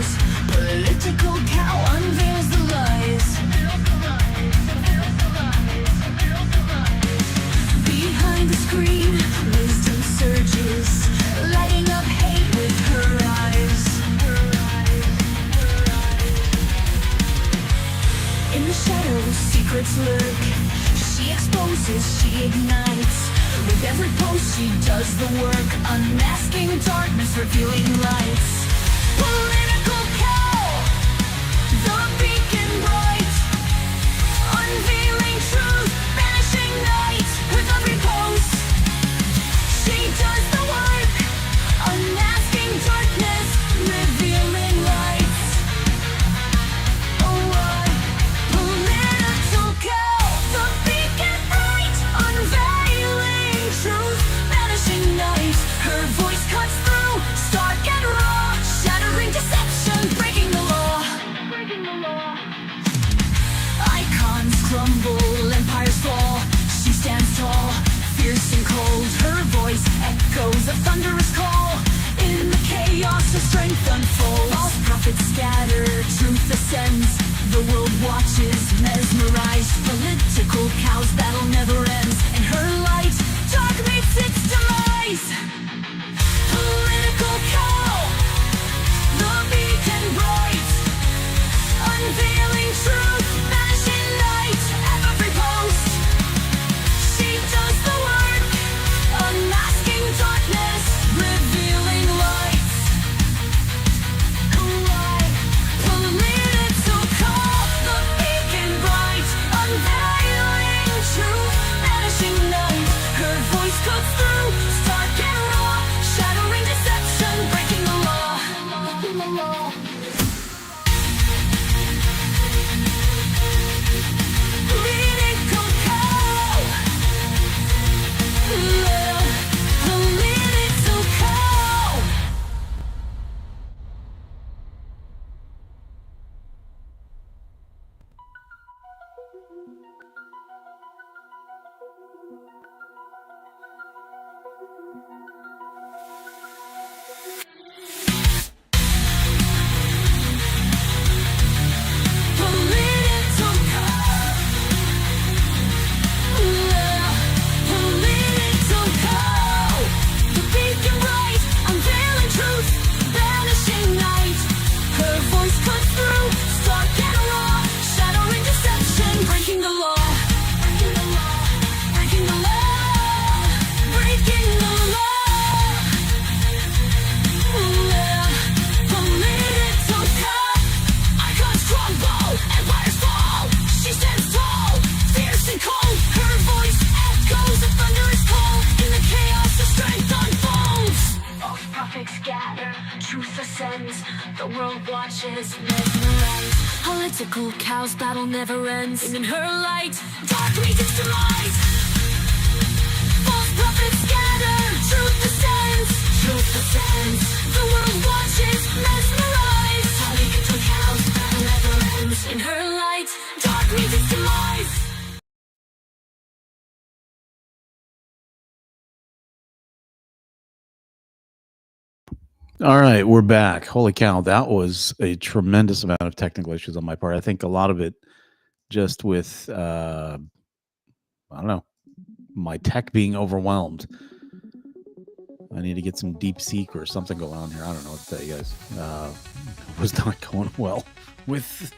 lies. Political cow unveils the lies. Behind the screen, wisdom surges, lighting up hate with her eyes. In the shadows, secrets lurk. She exposes, she ignites. With every post she does the work, unmasking darkness, revealing lights. Political cow, the beacon bright, unveiling truth, banishing night. With every post she does the work, unmasking darkness, revealing lights. Oh, what? Political cow, the beacon bright, unveiling truth, banishing night. Her voice cuts through, stark and raw, shattering deception, breaking the law. Icons crumble, empires fall. She stands tall, fierce and cold. Her voice echoes a thunderous call. In the chaos, her strength unfolds. False prophets scatter, truth ascends. The world watches, mesmerized. Political cow's battle never ends. In her light, dark meets its demise. Political cow, the beacon bright, unveiling truth, banishing night. At every post she does the work, unmasking darkness, revealing lights. Political cow, the beacon bright, unveiling truth, banishing night. Her voice cuts through, stark and raw, shattering deception, breaking the law. Political cow, political cow. Political cow, political cow, the beacon bright, unveiling truth, banishing night. Her voice cuts through, stark and raw, shattering deception, breaking the law. Breaking the law, breaking the law. Political cow, icons crumble, empires fall. She stands tall, fierce and cold. Her voice echoes a thunderous call. In the chaos, her strength unfolds. False prophets scatter, truth ascends. The world watches, mesmerized. Political cow's battle never ends. And in her light, dark meets its demise. False prophets scatter, truth ascends. Truth ascends. The world watches, mesmerized. Political cow's battle never ends. In her light, dark meets its demise. All right, we're back. Holy cow, that was a tremendous amount of technical issues on my part. I think a lot of it just with I don't know, my tech being overwhelmed. I need to get some deep seek or something going on here. I don't know what to tell you guys. It was not going well with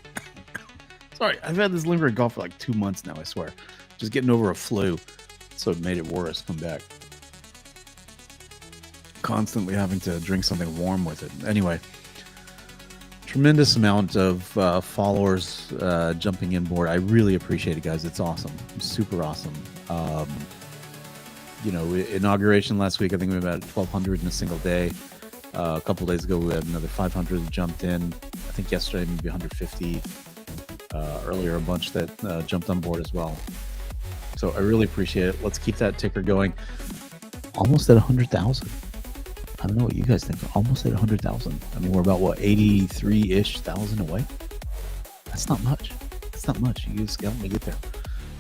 sorry, I've had this lingering cough for like 2 months now, I swear. Just getting over a flu. So it made it worse. Come back. Constantly having to drink something warm with it. Anyway, tremendous amount of followers jumping in board. I really appreciate it, guys. It's awesome. Super awesome. You know, inauguration last week, I think we had about 1,200 in a single day. A couple days ago, we had another 500 that jumped in. I think yesterday, maybe 150. Earlier, a bunch that jumped on board as well. So I really appreciate it. Let's keep that ticker going. Almost at 100,000. I don't know what you guys think. Almost at 100,000. I mean, we're about, what, 83-ish thousand away? That's not much. That's not much. You just help me get there.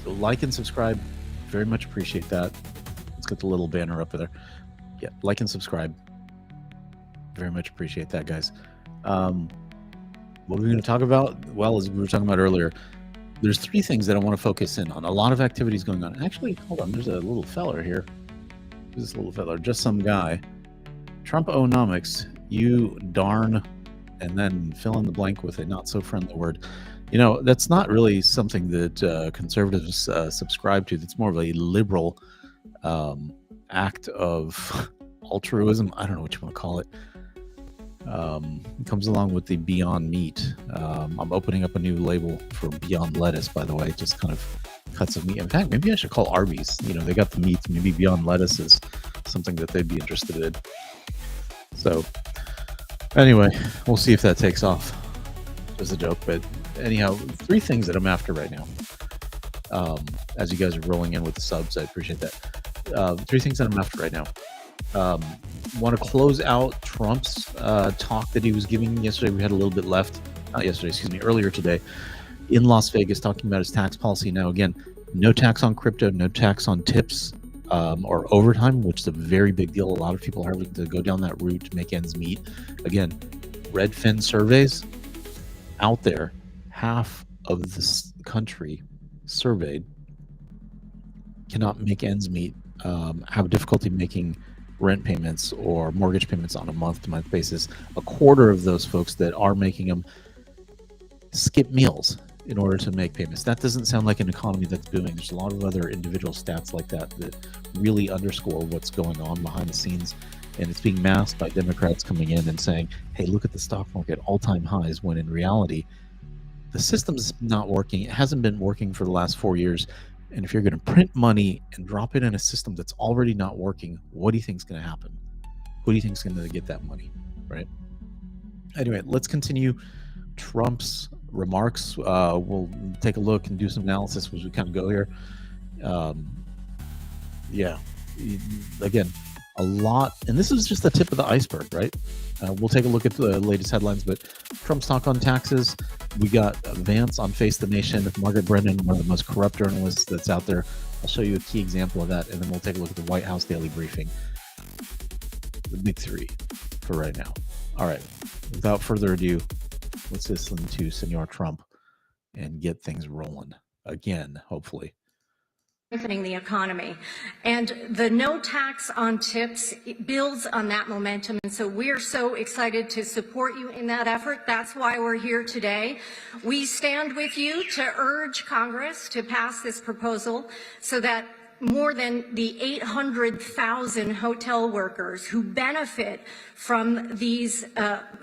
So like and subscribe. Very much appreciate that. Let's get the little banner up there. Yeah, like and subscribe. Very much appreciate that, guys. What are we going to talk about? Well, as we were talking about earlier, there's three things that I want to focus in on. A lot of activities going on. Actually, hold on. There's a little feller here. Who's this little feller? Just some guy. Trump-o-nomics. You darn, and then fill in the blank with a not so friendly word. You know, that's not really something that conservatives subscribe to. That's more of a liberal act of altruism. I don't know what you want to call it. It comes along with the Beyond Meat. I'm opening up a new label for Beyond Lettuce, by the way, just kind of cuts of meat. In fact, maybe I should call Arby's. You know, they got the meat. Maybe Beyond Lettuce is something that they'd be interested in. So anyway, we'll see if that takes off. Just a joke, but anyhow, three things that I'm after right now. As you guys are rolling in with the subs, I appreciate that. Three things that I'm after right now. Want to close out Trump's talk that he was giving yesterday. We had a little bit left. Not yesterday, excuse me, earlier today in Las Vegas, talking about his tax policy. Now, again, no tax on crypto, no tax on tips or overtime, which is a very big deal. A lot of people are having to go down that route to make ends meet. Again, Redfin surveys out there, half of this country surveyed cannot make ends meet, have difficulty making rent payments or mortgage payments on a month-to-month basis. A quarter of those folks that are making them skip meals in order to make payments. That doesn't sound like an economy that's booming. There's a lot of other individual stats like that that really underscore what's going on behind the scenes, and it's being masked by Democrats coming in and saying, hey, look at the stock market, all-time highs, when in reality the system's not working. It hasn't been working for the last 4 years. And if you're going to print money and drop it in a system that's already not working, what do you think is going to happen? Who do you think is going to get that money, right? Anyway, let's continue Trump's remarks. We'll take a look and do some analysis as we kind of go here. Yeah, again, a lot, and this is just the tip of the iceberg, right? We'll take a look at the latest headlines, but Trump's talk on taxes. We got Vance on Face the Nation with Margaret Brennan, one of the most corrupt journalists that's out there. I'll show you a key example of that, and then we'll take a look at the White House Daily Briefing. The big three for right now. All right, without further ado, let's listen to Senor Trump and get things rolling again, hopefully. Strengthening the economy. And the no tax on tips builds on that momentum. And so we're so excited to support you in that effort. That's why we're here today. We stand with you to urge Congress to pass this proposal so that more than the 800,000 hotel workers who benefit from these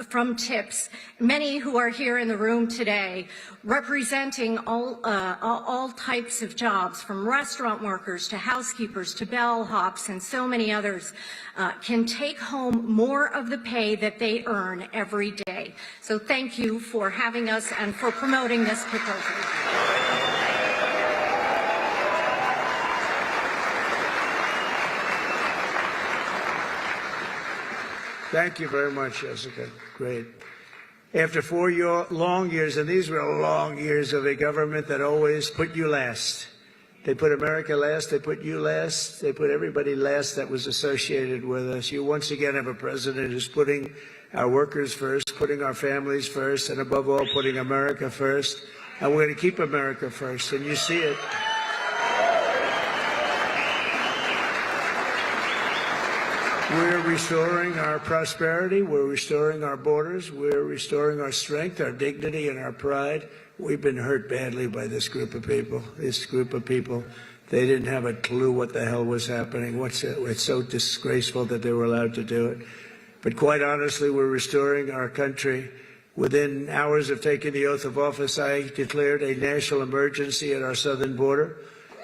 from tips, many who are here in the room today, representing all types of jobs, from restaurant workers to housekeepers to bellhops and so many others, can take home more of the pay that they earn every day. So thank you for having us and for promoting this proposal. Thank you very much, Jessica. Great. After 4 long years, and these were long years of a government that always put you last. They put America last, they put you last, they put everybody last that was associated with us. You once again have a president who's putting our workers first, putting our families first, and above all, putting America first. And we're going to keep America first, and you see it. We're restoring our prosperity. We're restoring our borders. We're restoring our strength, our dignity, and our pride. We've been hurt badly by this group of people. This group of people, they didn't have a clue what the hell was happening. It's so disgraceful that they were allowed to do it. But quite honestly, we're restoring our country. Within hours of taking the oath of office, I declared a national emergency at our southern border.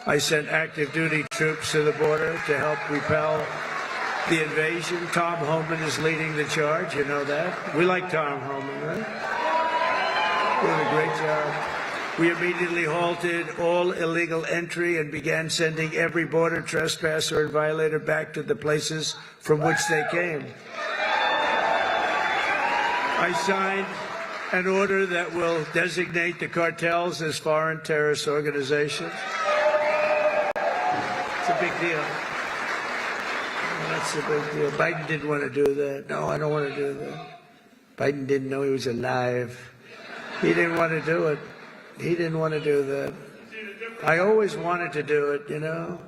I sent active duty troops to the border to help repel the invasion. Tom Homan is leading the charge, you know that. We like Tom Homan, right? Doing a great job. We immediately halted all illegal entry and began sending every border trespasser and violator back to the places from which they came. I signed an order that will designate the cartels as foreign terrorist organizations. It's a big deal. That's a big deal. Biden didn't want to do that. No, I don't want to do that. Biden didn't know he was alive. He didn't want to do it. He didn't want to do that. I always wanted to do it, you know.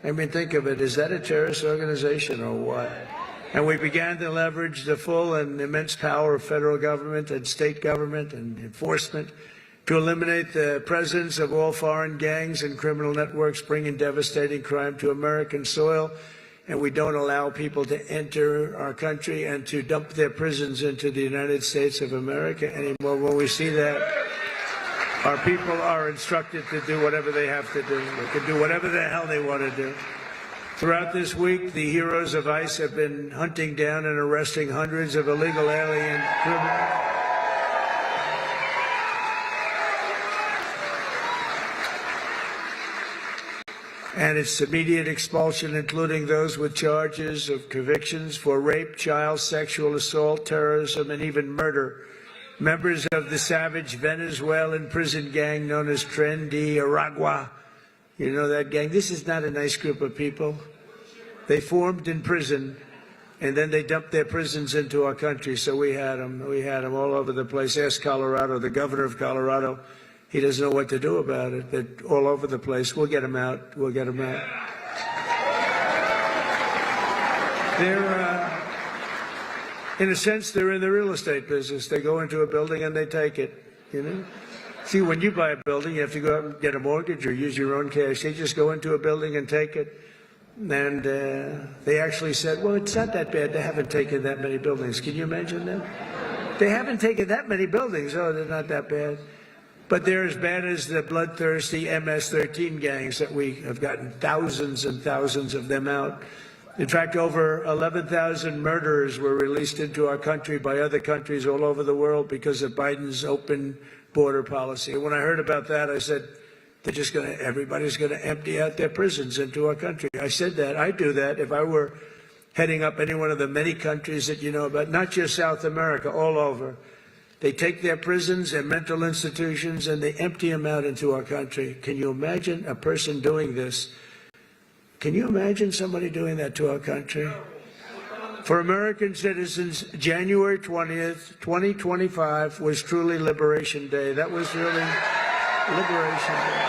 I mean, think of it. Is that a terrorist organization or what? And we began to leverage the full and immense power of federal government and state government and enforcement to eliminate the presence of all foreign gangs and criminal networks bringing devastating crime to American soil. And we don't allow people to enter our country and to dump their prisons into the United States of America anymore. When we see that, our people are instructed to do whatever they have to do. They can do whatever the hell they want to do. Throughout this week, the heroes of ICE have been hunting down and arresting hundreds of illegal alien criminals. And its immediate expulsion, including those with charges of convictions for rape, child sexual assault, terrorism, and even murder. Members of the savage Venezuelan prison gang known as Tren de Aragua. You know that gang? This is not a nice group of people. They formed in prison, and then they dumped their prisons into our country. So we had them. We had them all over the place. Ask Colorado, the governor of Colorado. He doesn't know what to do about it. They're all over the place. We'll get them out. We'll get them out. In a sense, they're in the real estate business. They go into a building and they take it, you know? See, when you buy a building, you have to go out and get a mortgage or use your own cash. They just go into a building and take it. And they actually said, well, it's not that bad. They haven't taken that many buildings. Can you imagine that? They haven't taken that many buildings. Oh, they're not that bad. But they're as bad as the bloodthirsty MS-13 gangs that we have gotten thousands and thousands of them out. In fact, over 11,000 murderers were released into our country by other countries all over the world because of Biden's open border policy. And when I heard about that, I said, everybody's going to empty out their prisons into our country. I said that. I'd do that if I were heading up any one of the many countries that you know about, not just South America, all over. They take their prisons and mental institutions and they empty them out into our country. Can you imagine a person doing this? Can you imagine somebody doing that to our country? For American citizens, January 20th, 2025 was truly Liberation Day. That was really Liberation Day.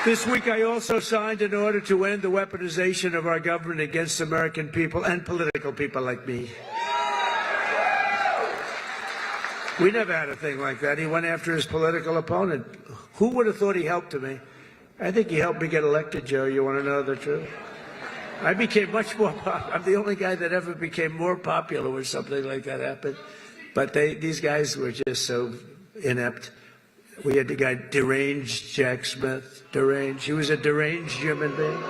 This week, I also signed an order to end the weaponization of our government against American people and political people like me. We never had a thing like that. He went after his political opponent. Who would have thought he helped me? I think he helped me get elected, Joe. You want to know the truth? I became much more popular. I'm the only guy that ever became more popular when something like that happened. But these guys were just so inept. We had the guy deranged Jack Smith, deranged. He was a deranged human being.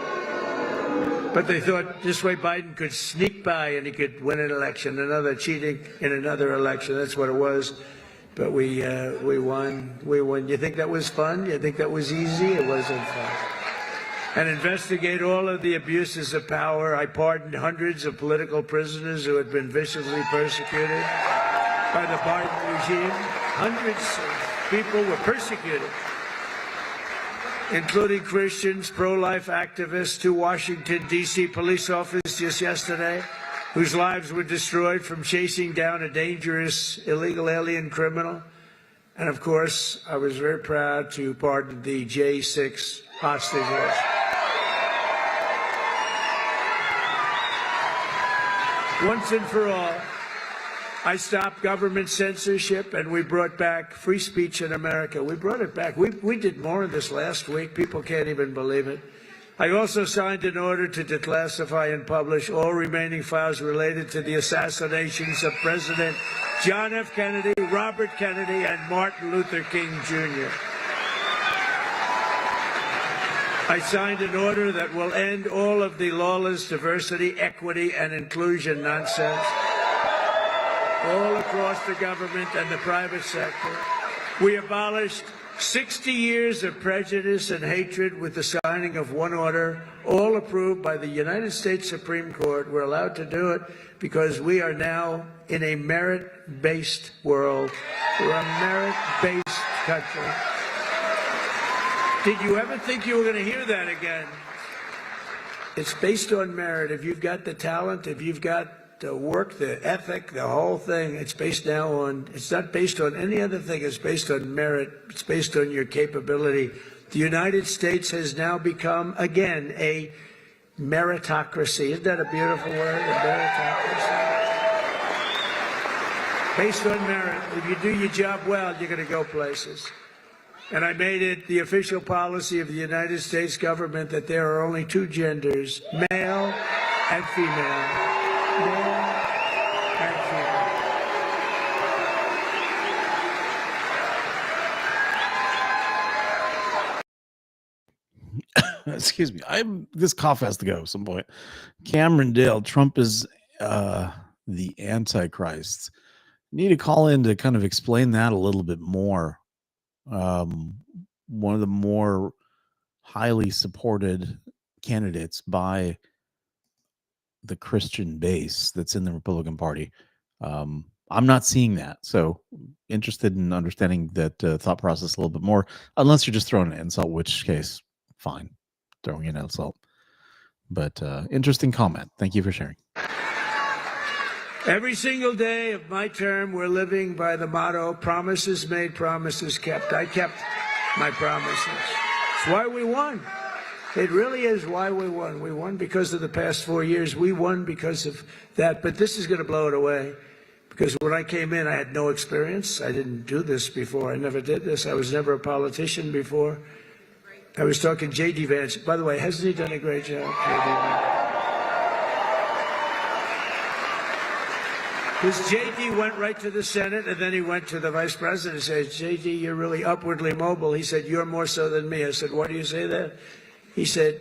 But they thought this way Biden could sneak by and he could win an election, another cheating in another election. That's what it was. But we won. We won. You think that was fun? You think that was easy? It wasn't fun. And investigate all of the abuses of power. I pardoned hundreds of political prisoners who had been viciously persecuted by the Biden regime. Hundreds of people were persecuted, including Christians, pro-life activists, 2 Washington, D.C. police officers just yesterday, whose lives were destroyed from chasing down a dangerous illegal alien criminal. And of course, I was very proud to pardon the J6 hostages. Once and for all, I stopped government censorship and we brought back free speech in America. We brought it back. We did more in this last week. People can't even believe it. I also signed an order to declassify and publish all remaining files related to the assassinations of President John F. Kennedy, Robert Kennedy, and Martin Luther King, Jr. I signed an order that will end all of the lawless diversity, equity, and inclusion nonsense all across the government and the private sector. We abolished 60 years of prejudice and hatred with the signing of one order, all approved by the United States Supreme Court. We're allowed to do it because we are now in a merit-based world. We're a merit-based country. Did you ever think you were going to hear that again? It's based on merit. If you've got the talent, if you've got the work, the ethic, the whole thing, it's based now on, it's not based on any other thing, it's based on merit, it's based on your capability. The United States has now become, again, a meritocracy. Isn't that a beautiful word, a meritocracy? Based on merit. If you do your job well, you're going to go places. And I made it the official policy of the United States government that there are only two genders, male and female. Male and female. Excuse me. This cough has to go at some point. Cameron Dale, Trump is the Antichrist. Need to call in to kind of explain that a little bit more. One of the more highly supported candidates by the Christian base that's in the Republican Party. I'm not seeing that. So interested in understanding that thought process a little bit more, unless you're just throwing an insult, which case, fine, throwing an insult. But interesting comment. Thank you for sharing. Every single day of my term, we're living by the motto, promises made, promises kept. I kept my promises. It's why we won. It really is why we won. We won because of the past 4 years. We won because of that. But this is going to blow it away. Because when I came in, I had no experience. I didn't do this before. I never did this. I was never a politician before. I was talking J.D. Vance. By the way, hasn't he done a great job, J.D. Vance? Because J.D. went right to the Senate, and then he went to the vice president and said, J.D., you're really upwardly mobile. He said, you're more so than me. I said, why do you say that? He said,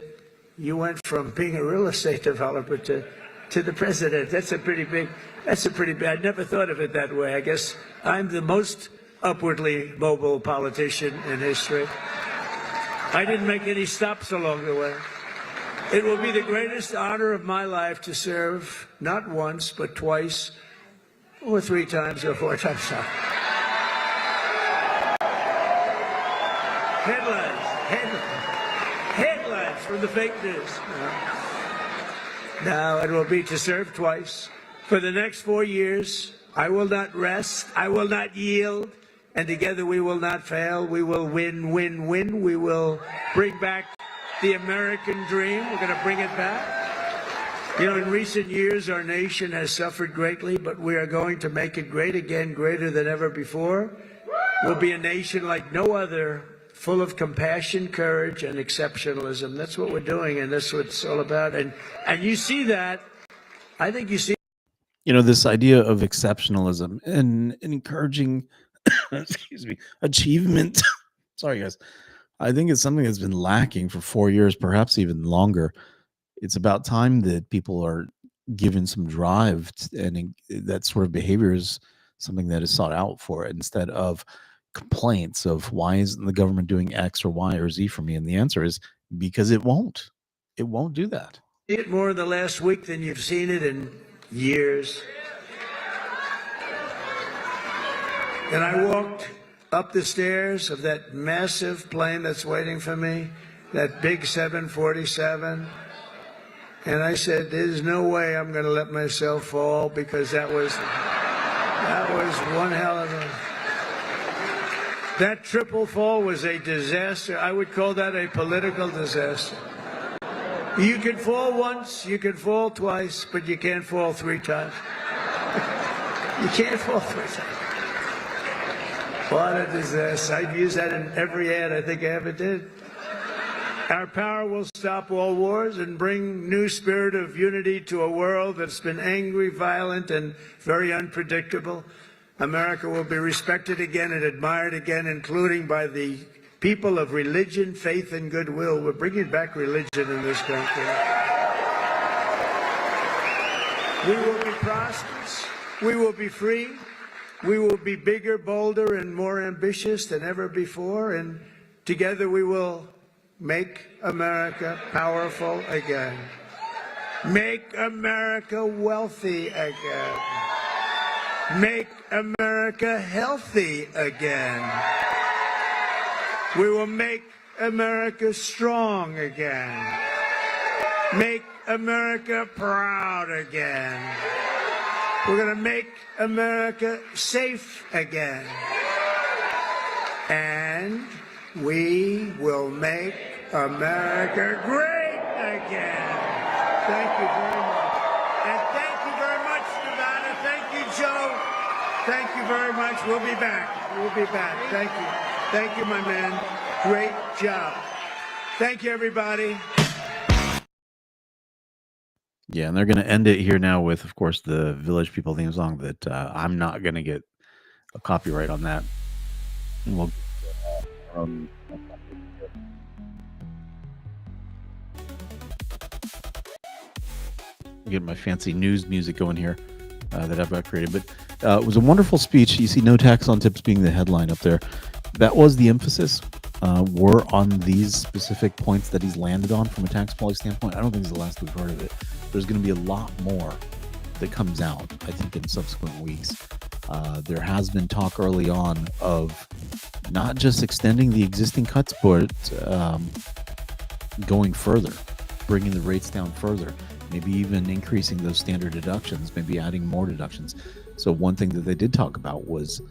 you went from being a real estate developer to the president. That's a pretty bad, I never thought of it that way. I guess I'm the most upwardly mobile politician in history. I didn't make any stops along the way. It will be the greatest honor of my life to serve not once, but twice, or 3 times, or 4 times. Headlines from the fake news. Now it will be to serve twice. For the next 4 years, I will not rest, I will not yield, and together we will not fail. We will win, win, win. We will bring back the American dream. We're going to bring it back. You know, in recent years, our nation has suffered greatly, but we are going to make it great again, greater than ever before. We'll be a nation like no other, full of compassion, courage, and exceptionalism. That's what we're doing, and that's what it's all about. And you see that. I think you see. You know, this idea of exceptionalism and encouraging, excuse me, achievement. Sorry, guys. I think it's something that's been lacking for 4 years, perhaps even longer. It's about time that people are given some drive, and that sort of behavior is something that is sought out for it, instead of complaints of why isn't the government doing X or Y or Z for me? And the answer is because it won't. It won't do that. It more in the last week than you've seen it in years. And I walked up the stairs of that massive plane that's waiting for me, that big 747, and I said, there's no way I'm going to let myself fall, because that was one hell of a... That triple fall was a disaster. I would call that a political disaster. You can fall once, you can fall twice, but you can't fall 3 times. You can't fall 3 times. What a disaster. I'd use that in every ad I think I ever did. Our power will stop all wars and bring new spirit of unity to a world that's been angry, violent, and very unpredictable. America will be respected again and admired again, including by the people of religion, faith, and goodwill. We're bringing back religion in this country. We will be prosperous. We will be free. We will be bigger, bolder, and more ambitious than ever before. And together we will make America powerful again. Make America wealthy again. Make America healthy again. We will make America strong again. Make America proud again. We're going to make America safe again. And we will make America great again. Thank you very much. And thank you very much, Nevada. Thank you, Joe. Thank you very much. We'll be back. We'll be back. Thank you. Thank you, my man. Great job. Thank you, everybody. Yeah, and they're going to end it here now with, of course, the Village People theme song that I'm not going to get a copyright on that. And we'll get my fancy news music going here that I've got created. But it was a wonderful speech. You see no tax on tips being the headline up there. That was the emphasis. Were on these specific points that he's landed on from a tax policy standpoint. I don't think it's the last we've heard of it. There's going to be a lot more that comes out, I think, in subsequent weeks. There has been talk early on of not just extending the existing cuts, but going further, bringing the rates down further, maybe even increasing those standard deductions, maybe adding more deductions. So one thing that they did talk about was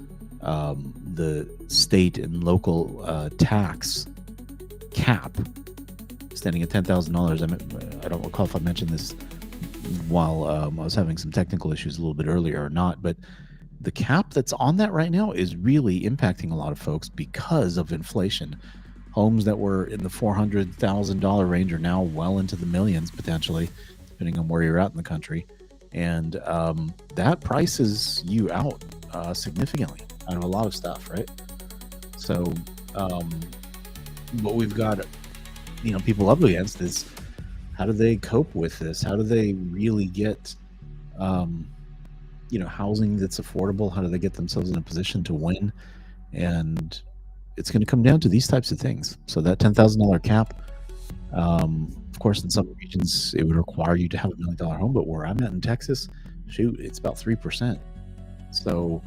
the state and local tax cap standing at $10,000. I don't recall if I mentioned this while I was having some technical issues a little bit earlier or not, but the cap that's on that right now is really impacting a lot of folks because of inflation. Homes that were in the $400,000 range are now well into the millions potentially, depending on where you're at in the country. And that prices you out significantly out of a lot of stuff, right? So what we've got, people up against is how do they cope with this? How do they really get, housing that's affordable? How do they get themselves in a position to win? And it's going to come down to these types of things. So that $10,000 cap, of course, in some regions, it would require you to have $1 million home. But where I'm at in Texas, shoot, it's about 3%. So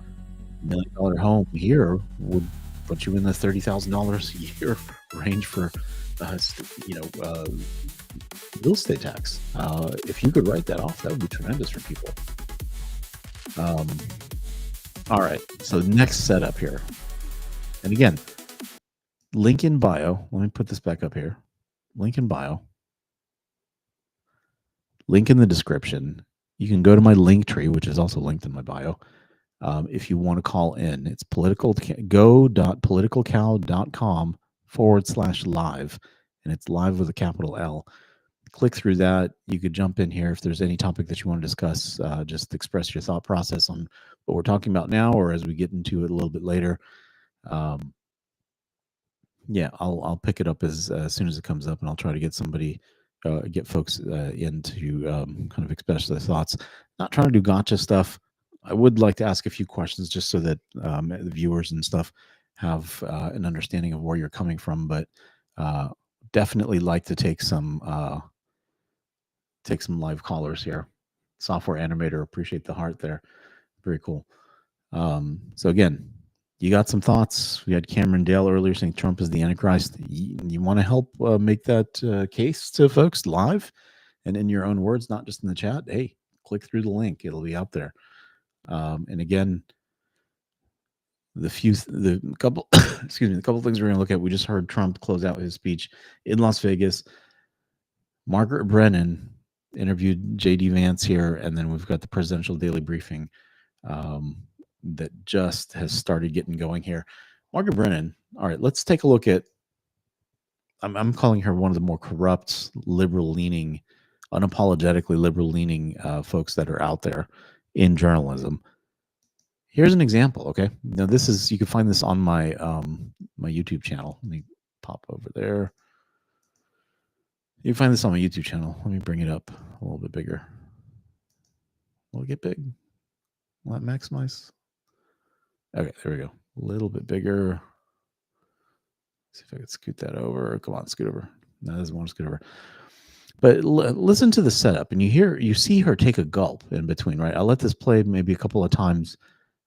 $1 million home here would put you in the $30,000 a year range for, real estate tax. If you could write that off, that would be tremendous for people. All right. So next setup here. And again, link in bio. Let me put this back up here. Link in bio. Link in the description. You can go to my link tree, which is also linked in my bio. If you want to call in, it's go.politicalcow.com/live, and it's live with a capital L. Click through that. You could jump in here if there's any topic that you want to discuss. Just express your thought process on what we're talking about now, or as we get into it a little bit later. I'll pick it up as soon as it comes up, and I'll try to get somebody, get folks in to kind of express their thoughts. Not trying to do gotcha stuff. I would like to ask a few questions just so that the viewers and stuff have an understanding of where you're coming from, but definitely like to take some live callers here. Software animator, appreciate the heart there. Very cool. So again, you got some thoughts. We had Cameron Dale earlier saying Trump is the Antichrist. You want to help make that case to folks live and in your own words, not just in the chat? Hey, click through the link. It'll be out there. And again, the couple things we're going to look at. We just heard Trump close out his speech in Las Vegas. Margaret Brennan interviewed J.D. Vance here, and then we've got the presidential daily briefing that just has started getting going here. Margaret Brennan. All right, let's take a look at. I'm calling her one of the more corrupt, liberal-leaning, unapologetically liberal-leaning folks that are out there in journalism. Here's an example. Okay, now this is, you can find this on my my YouTube channel. Let me pop over there. You can find this on my YouTube channel. Let me bring it up a little bit bigger. Will it get big? Will that maximize? Okay, there we go. A little bit bigger. See if I can scoot that over. Come on, scoot over. No, it doesn't want to scoot over. But listen to the setup, and you see her take a gulp in between, right? I'll let this play maybe a couple of times,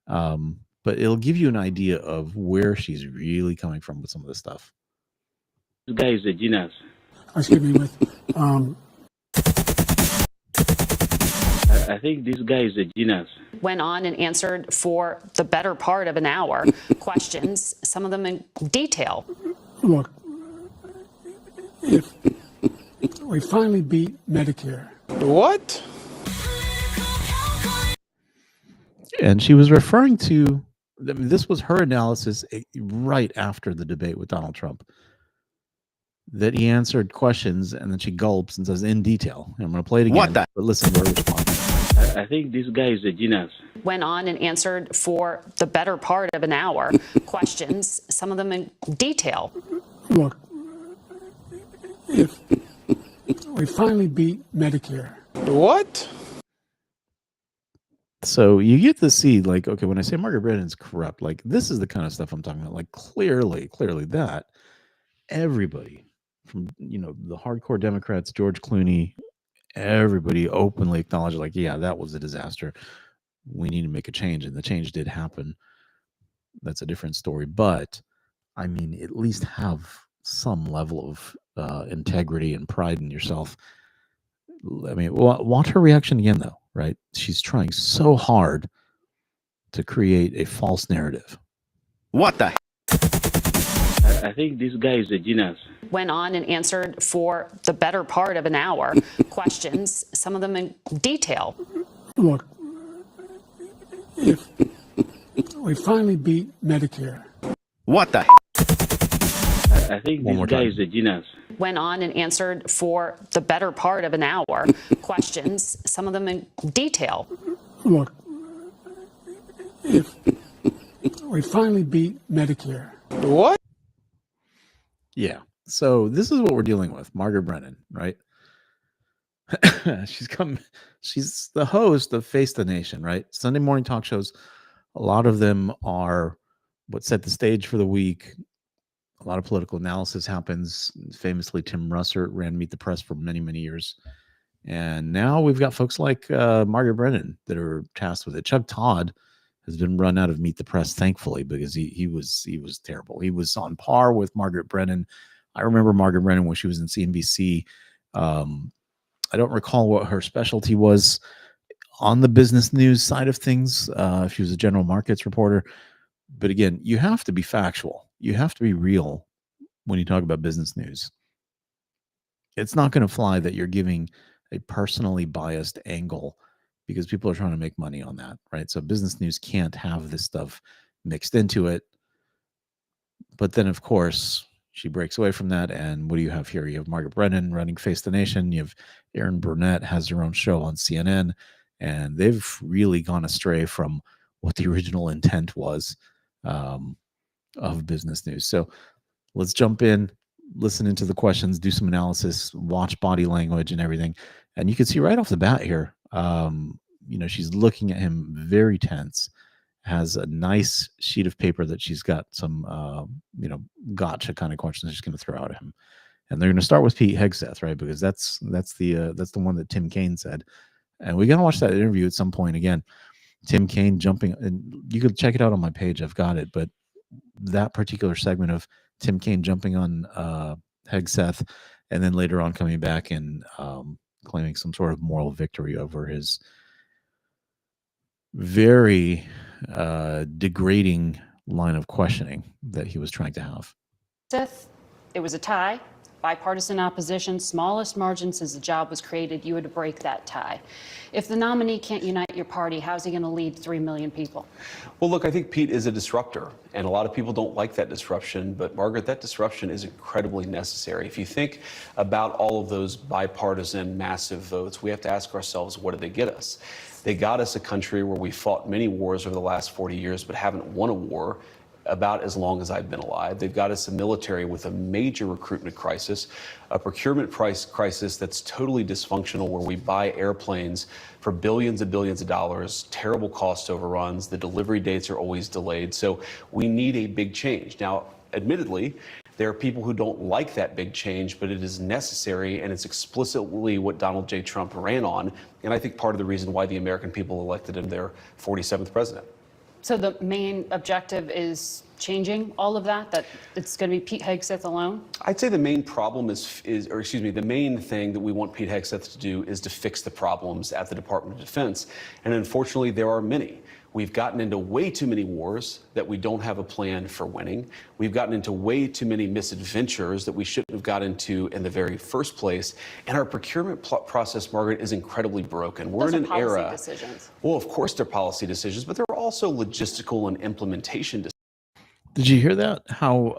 but it'll give you an idea of where she's really coming from with some of this stuff. This guy is a genius. Excuse me, with I think this guy is a genius. Went on and answered for the better part of an hour questions, some of them in detail. Look, if we finally beat Medicare. What? And she was referring to, I mean, this was her analysis right after the debate with Donald Trump, that he answered questions and then she gulps and says in detail. And I'm going to play it again. What the? But listen to her response. I think this guy is a genius. Went on and answered for the better part of an hour questions, some of them in detail. Look, if we finally beat Medicare. What? So you get to see, like, okay, when I say Margaret Brennan's corrupt, like, this is the kind of stuff I'm talking about. Like, clearly that everybody from, the hardcore Democrats, George Clooney, everybody openly acknowledged, like, yeah, that was a disaster. We need to make a change. And the change did happen. That's a different story. But, I mean, at least have some level of integrity and pride in yourself. I mean, watch her reaction again, though, right? She's trying so hard to create a false narrative. What the? I think this guy is a genius. Went on and answered for the better part of an hour questions, some of them in detail. Look, if we finally beat Medicare. What the? I think One this more guy time. is a genius. Went on and answered for the better part of an hour questions, some of them in detail. Look, if we finally beat Medicare. What? Yeah. So this is what we're dealing with. Margaret Brennan, right? She's the host of Face the Nation, right? Sunday morning talk shows. A lot of them are what set the stage for the week. A lot of political analysis happens. Famously, Tim Russert ran Meet the Press for many, many years. And now we've got folks like Margaret Brennan that are tasked with it. Chuck Todd has been run out of Meet the Press, thankfully, because he was terrible. He was on par with Margaret Brennan. I remember Margaret Brennan when she was in CNBC. I don't recall what her specialty was on the business news side of things. She was a general markets reporter. But again, you have to be factual. You have to be real when you talk about business news. It's not going to fly that you're giving a personally biased angle because people are trying to make money on that, right? So business news can't have this stuff mixed into it. But then, of course, she breaks away from that. And what do you have here? You have Margaret Brennan running Face the Nation. You have Erin Burnett has her own show on CNN. And they've really gone astray from what the original intent was of business news. So let's jump in, listen into the questions, do some analysis, watch body language and everything. And you can see right off the bat here, she's looking at him very tense, has a nice sheet of paper that she's got some, gotcha kind of questions she's going to throw out at him. And they're going to start with Pete Hegseth, right? Because that's the one that Tim Kaine said. And we got to watch that interview at some point again. Tim Kaine jumping, and you could check it out on my page. I've got it. But that particular segment of Tim Kaine jumping on Hegseth and then later on coming back and claiming some sort of moral victory over his very degrading line of questioning that he was trying to have. It was a tie. Bipartisan opposition, smallest margin since the job was created. You had to break that tie. If the nominee can't unite your party, how's he going to lead 3 million people? Well, look, I think Pete is a disruptor, and a lot of people don't like that disruption. But, Margaret, that disruption is incredibly necessary. If you think about all of those bipartisan massive votes, we have to ask ourselves, what did they get us? They got us a country where we fought many wars over the last 40 years, but haven't won a war about as long as I've been alive. They've got us a military with a major recruitment crisis, a procurement price crisis that's totally dysfunctional, where we buy airplanes for billions and billions of dollars, terrible cost overruns, the delivery dates are always delayed. So we need a big change. Now, admittedly, there are people who don't like that big change, but it is necessary, and it's explicitly what Donald J. Trump ran on, and I think part of the reason why the American people elected him their 47th president. So the main objective is changing all of that, that it's going to be Pete Hegseth alone? I'd say the main problem the main thing that we want Pete Hegseth to do is to fix the problems at the Department of Defense. And unfortunately, there are many. We've gotten into way too many wars that we don't have a plan for winning. We've gotten into way too many misadventures that we shouldn't have got into in the very first place. And our procurement process, Margaret, is incredibly broken. We're Those in are an policy era. decisions. Well, of course, they're policy decisions, but they're also logistical and implementation decisions. Did you hear that? How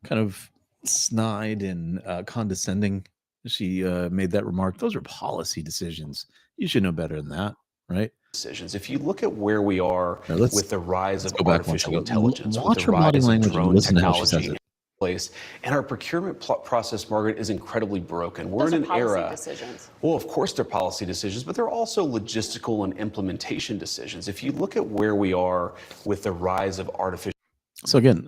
kind of snide and condescending she made that remark? Those are policy decisions. You should know better than that, right? If you look at where we are with the rise of go back one artificial second. intelligence, with Watch the her body rise of language and drone listen to how she says technology it. in place, and our procurement process, Margaret, is incredibly broken. We're Those in are an policy era. decisions. Well, of course, they're policy decisions, but they're also logistical and implementation decisions. If you look at where we are with the rise of artificial. So again,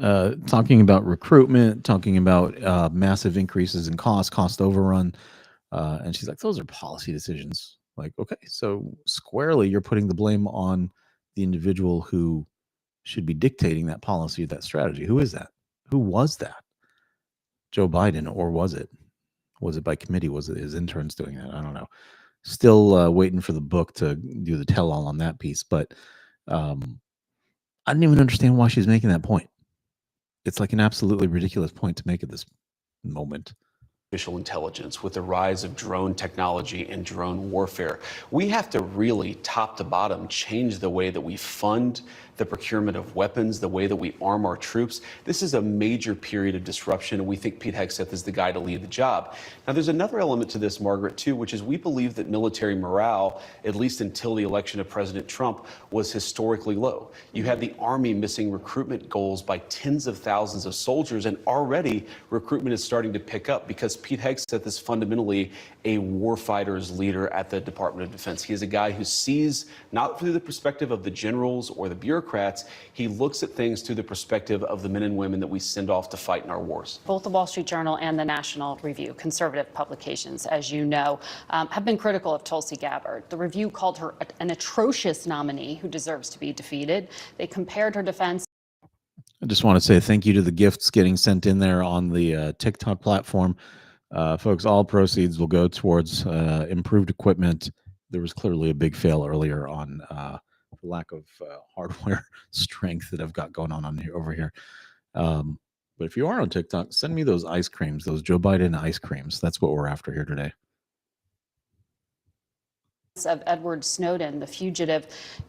talking about recruitment, talking about massive increases in cost overrun, and she's like, "Those are policy decisions." Like, okay, so squarely, you're putting the blame on the individual who should be dictating that policy, that strategy. Who is that? Who was that? Joe Biden, or was it? Was it by committee? Was it his interns doing that? I don't know. Still waiting for the book to do the tell-all on that piece, but I didn't even understand why she's making that point. It's like an absolutely ridiculous point to make at this moment. Artificial intelligence, with the rise of drone technology and drone warfare. We have to really, top to bottom, change the way that we fund the procurement of weapons, the way that we arm our troops. This is a major period of disruption, and we think Pete Hegseth is the guy to lead the job. Now, there's another element to this, Margaret, too, which is we believe that military morale, at least until the election of President Trump, was historically low. You had the Army missing recruitment goals by tens of thousands of soldiers, and already recruitment is starting to pick up because Pete Hegseth is fundamentally a warfighter's leader at the Department of Defense. He is a guy who sees not through the perspective of the generals or the bureaucrats. He looks at things through the perspective of the men and women that we send off to fight in our wars. Both the Wall Street Journal and the National Review, conservative publications, as you know, have been critical of Tulsi Gabbard. The Review called her an atrocious nominee who deserves to be defeated. They compared her defense. I just want to say thank you to the gifts getting sent in there on the TikTok platform. Folks, all proceeds will go towards improved equipment. There was clearly a big fail earlier on the lack of hardware strength that I've got going on here over here. But if you are on TikTok, send me those ice creams, those Joe Biden ice creams. That's what we're after here today. Of Edward Snowden, the fugitive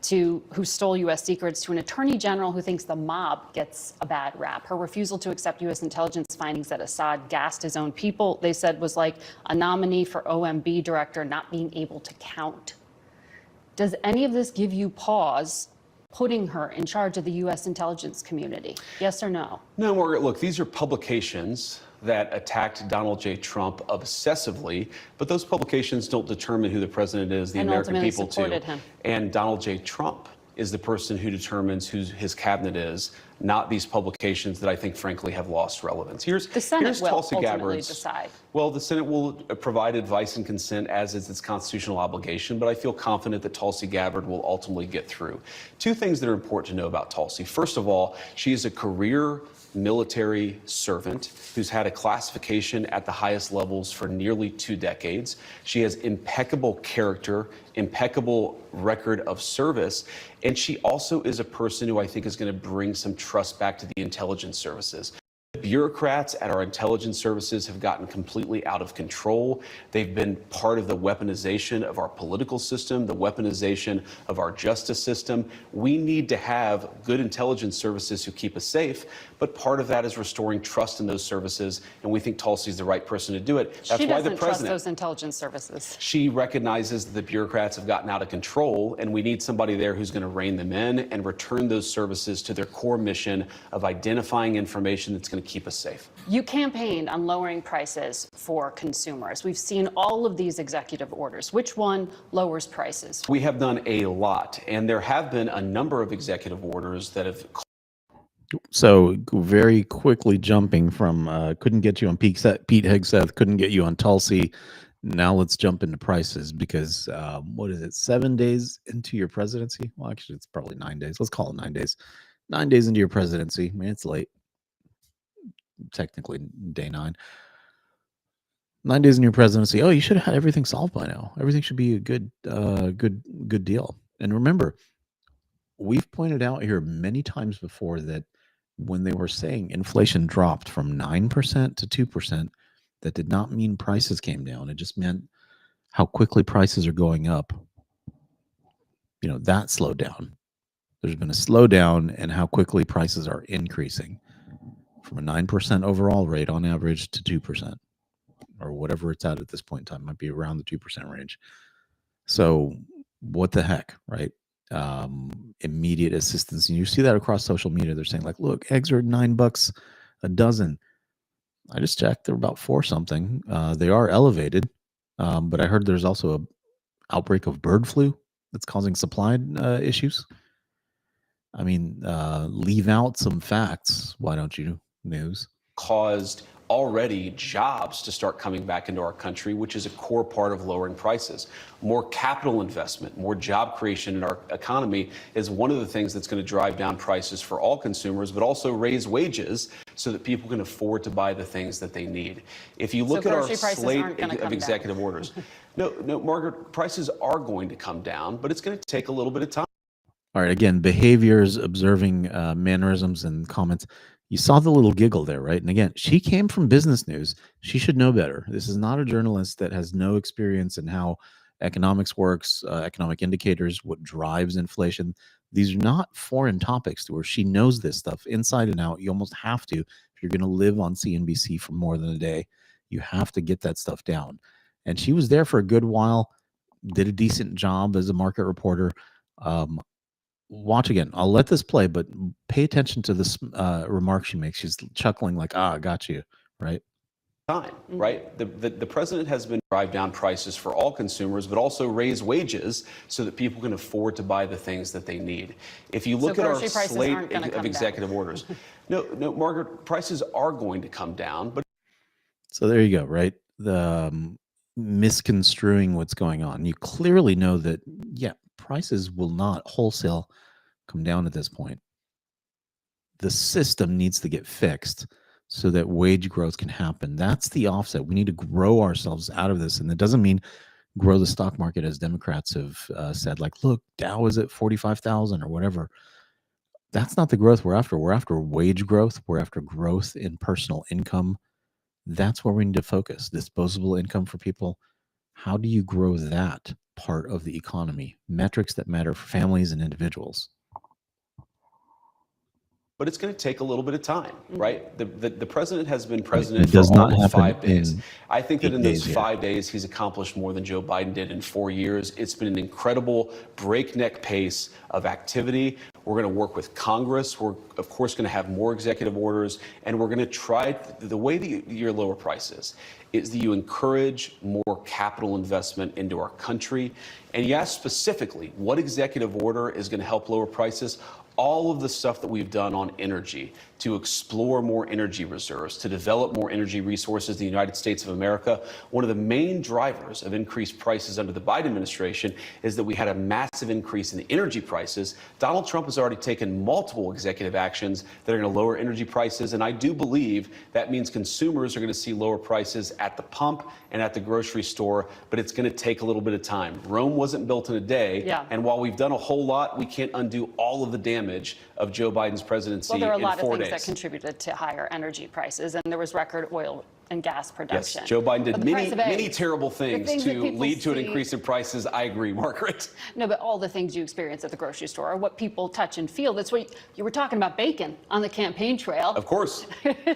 who stole U.S. secrets, to an attorney general who thinks the mob gets a bad rap. Her refusal to accept U.S. intelligence findings that Assad gassed his own people, they said, was like a nominee for OMB director not being able to count. Does any of this give you pause, putting her in charge of the U.S. intelligence community? Yes or no? No, Margaret, look, these are publications that attacked Donald J. Trump obsessively, but those publications don't determine who the president is, the And American ultimately people supported do. him. And Donald J. Trump is the person who determines who his cabinet is, not these publications that I think, frankly, have lost relevance. The Senate will Tulsi ultimately Gabbard's. decide. Well, the Senate will provide advice and consent, as is its constitutional obligation, but I feel confident that Tulsi Gabbard will ultimately get through. Two things that are important to know about Tulsi. First of all, she is a career military servant who's had a classification at the highest levels for nearly 2 decades. She has impeccable character, impeccable record of service, and she also is a person who I think is going to bring some trust back to the intelligence services. Bureaucrats at our intelligence services have gotten completely out of control. They've been part of the weaponization of our political system, the weaponization of our justice system. We need to have good intelligence services who keep us safe, but part of that is restoring trust in those services, and we think Tulsi's the right person to do it. That's She why doesn't the trust president. those intelligence services. She recognizes that the bureaucrats have gotten out of control, and we need somebody there who's going to rein them in and return those services to their core mission of identifying information that's going to keep us safe. You campaigned on lowering prices for consumers. We've seen all of these executive orders. Which one lowers prices? We have done a lot, and there have been a number of executive orders that have. So very quickly jumping from couldn't get you on Pete Hegseth, couldn't get you on Tulsi, Now let's jump into prices because what is it? 7 days into your presidency? Well, actually, it's probably 9 days. Let's call it 9 days. 9 days into your presidency. I mean, it's late. Technically, day 9. 9 days in your presidency. Oh, you should have had everything solved by now. Everything should be a good deal. And remember, we've pointed out here many times before that when they were saying inflation dropped from 9% to 2%, that did not mean prices came down. It just meant how quickly prices are going up. That slowed down. There's been a slowdown in how quickly prices are increasing from a 9% overall rate on average to 2%. Or whatever it's at this point in time, might be around the 2% range. So what the heck, right? Immediate assistance. And you see that across social media. They're saying like, look, eggs are $9 a dozen. I just checked. They're about 4 something. They are elevated. But I heard there's also an outbreak of bird flu that's causing supply issues. I mean, leave out some facts. Why don't you, news? Caused already jobs to start coming back into our country, which is a core part of lowering prices. More capital investment, more job creation in our economy is one of the things that's going to drive down prices for all consumers, but also raise wages so that people can afford to buy the things that they need. If you look at our slate of executive orders, no, Margaret, prices are going to come down, but it's going to take a little bit of time. All right, again, behaviors, observing mannerisms and comments. You saw the little giggle there, right? And again, she came from business news. She should know better. This is not a journalist that has no experience in how economics works, economic indicators, what drives inflation. These are not foreign topics to her. She knows this stuff inside and out. You almost have to, if you're going to live on CNBC for more than a day, you have to get that stuff down. And she was there for a good while, did a decent job as a market reporter. Watch again. I'll let this play, but pay attention to this remark she makes. She's chuckling like, I got you, right? Time, right? The president has been drive down prices for all consumers, but also raise wages so that people can afford to buy the things that they need. If you look at our slate of executive orders, no, Margaret, prices are going to come down, but so there you go, right? The misconstruing what's going on. You clearly know that, yeah, prices will not wholesale come down at this point. The system needs to get fixed so that wage growth can happen. That's the offset. We need to grow ourselves out of this. And it doesn't mean grow the stock market, as Democrats have said, like, look, Dow is at 45,000 or whatever. That's not the growth we're after. We're after wage growth. We're after growth in personal income. That's where we need to focus. Disposable income for people. How do you grow that part of the economy? Metrics that matter for families and individuals. but it's going to take a little bit of time, right? The president has been president for almost 5 days. I think that in those 5 days, he's accomplished more than Joe Biden did in 4 years. It's been an incredible breakneck pace of activity. We're going to work with Congress. We're, of course, going to have more executive orders, and we're going to try the way that you lower prices is that you encourage more capital investment into our country. And you ask specifically, what executive order is going to help lower prices? All of the stuff that we've done on energy, to explore more energy reserves, to develop more energy resources in the United States of America. One of the main drivers of increased prices under the Biden administration is that we had a massive increase in the energy prices. Donald Trump has already taken multiple executive actions that are going to lower energy prices, and I do believe that means consumers are going to see lower prices at the pump and at the grocery store, but it's going to take a little bit of time. Rome wasn't built in a day, and while we've done a whole lot, we can't undo all of the damage of Joe Biden's presidency in 4 days. Well, there are a lot of things that contributed to higher energy prices, and there was record oil and gas production. Yes, Joe Biden did many terrible things to lead to an increase in prices. I agree, Margaret. No, but all the things you experience at the grocery store are what people touch and feel. That's what you were talking about, bacon on the campaign trail. Of course,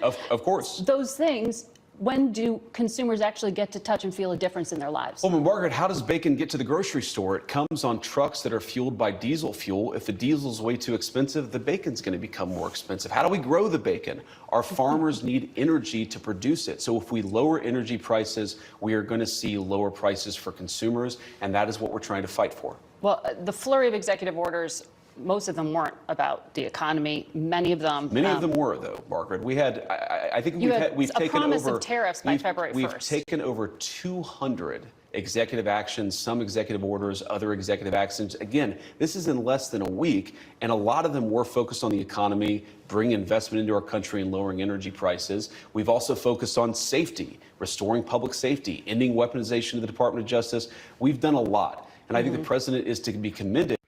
of course. Those things. When do consumers actually get to touch and feel a difference in their lives? Well, Margaret, how does bacon get to the grocery store? It comes on trucks that are fueled by diesel fuel. If the diesel's way too expensive, the bacon's going to become more expensive. How do we grow the bacon? Our farmers need energy to produce it. So if we lower energy prices, we are going to see lower prices for consumers, and that is what we're trying to fight for. Well, the flurry of executive orders most of them weren't about the economy. Many of them were, though, Margaret. We had, I think we've a taken promise over of tariffs by February 1st. We've taken over 200 executive actions, some executive orders, other executive actions. Again, this is in less than a week, and a lot of them were focused on the economy, bringing investment into our country and lowering energy prices. We've also focused on safety, restoring public safety, ending weaponization of the Department of Justice. We've done a lot, and I think the president is to be commended.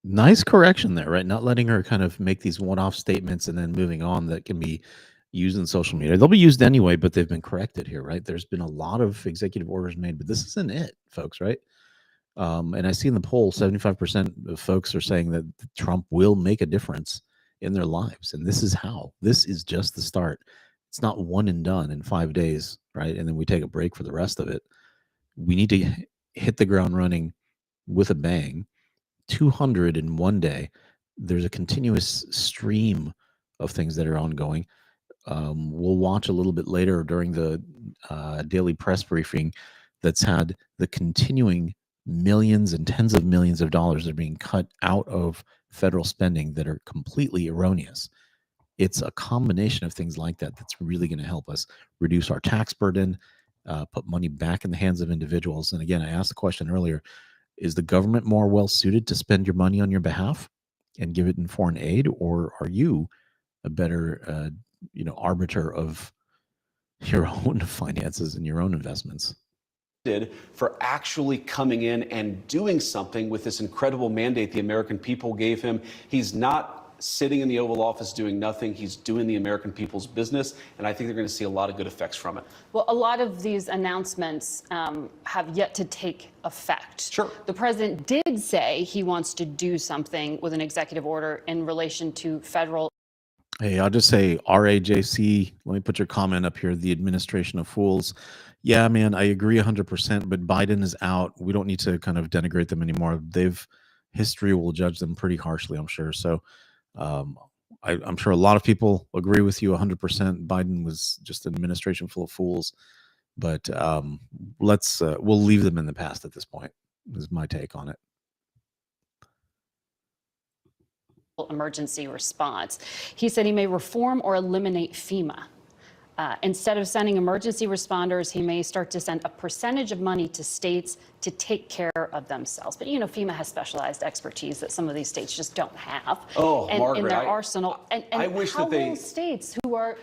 Nice correction there, right? Not letting her kind of make these one-off statements and then moving on that can be used in social media. They'll be used anyway, but they've been corrected here, right? There's been a lot of executive orders made, but this isn't it, folks, right? And I see in the poll, 75% of folks are saying that Trump will make a difference in their lives. And this is how. This is just the start. It's not one and done in 5 days, right? And then we take a break for the rest of it. We need to hit the ground running with a bang. 200 in one day. There's a continuous stream of things that are ongoing. We'll watch a little bit later during the daily press briefing that's had the continuing millions and tens of millions of dollars that are being cut out of federal spending that are completely erroneous. It's a combination of things like that that's really going to help us reduce our tax burden, put money back in the hands of individuals. And again, I asked the question earlier, is the government more well suited to spend your money on your behalf and give it in foreign aid, or are you a better arbiter of your own finances and your own investments? For actually coming in and doing something with this incredible mandate the American people gave him. He's not sitting in the Oval Office doing nothing. He's doing the American people's business, and I think they're going to see a lot of good effects from it. Well, a lot of these announcements have yet to take effect. Sure. The president did say he wants to do something with an executive order in relation to federal. Hey, I'll just say RAJC, let me put your comment up here, the administration of fools. Yeah, man, I agree 100%, but Biden is out. We don't need to kind of denigrate them anymore. History will judge them pretty harshly, I'm sure. So I'm sure a lot of people agree with you 100%. Biden was just an administration full of fools, but we'll leave them in the past at this point, is my take on it. Emergency response. He said he may reform or eliminate FEMA. Instead of sending emergency responders, he may start to send a percentage of money to states to take care of themselves. But, FEMA has specialized expertise that some of these states just don't have Margaret, in their arsenal. And I wish how that they... will states who are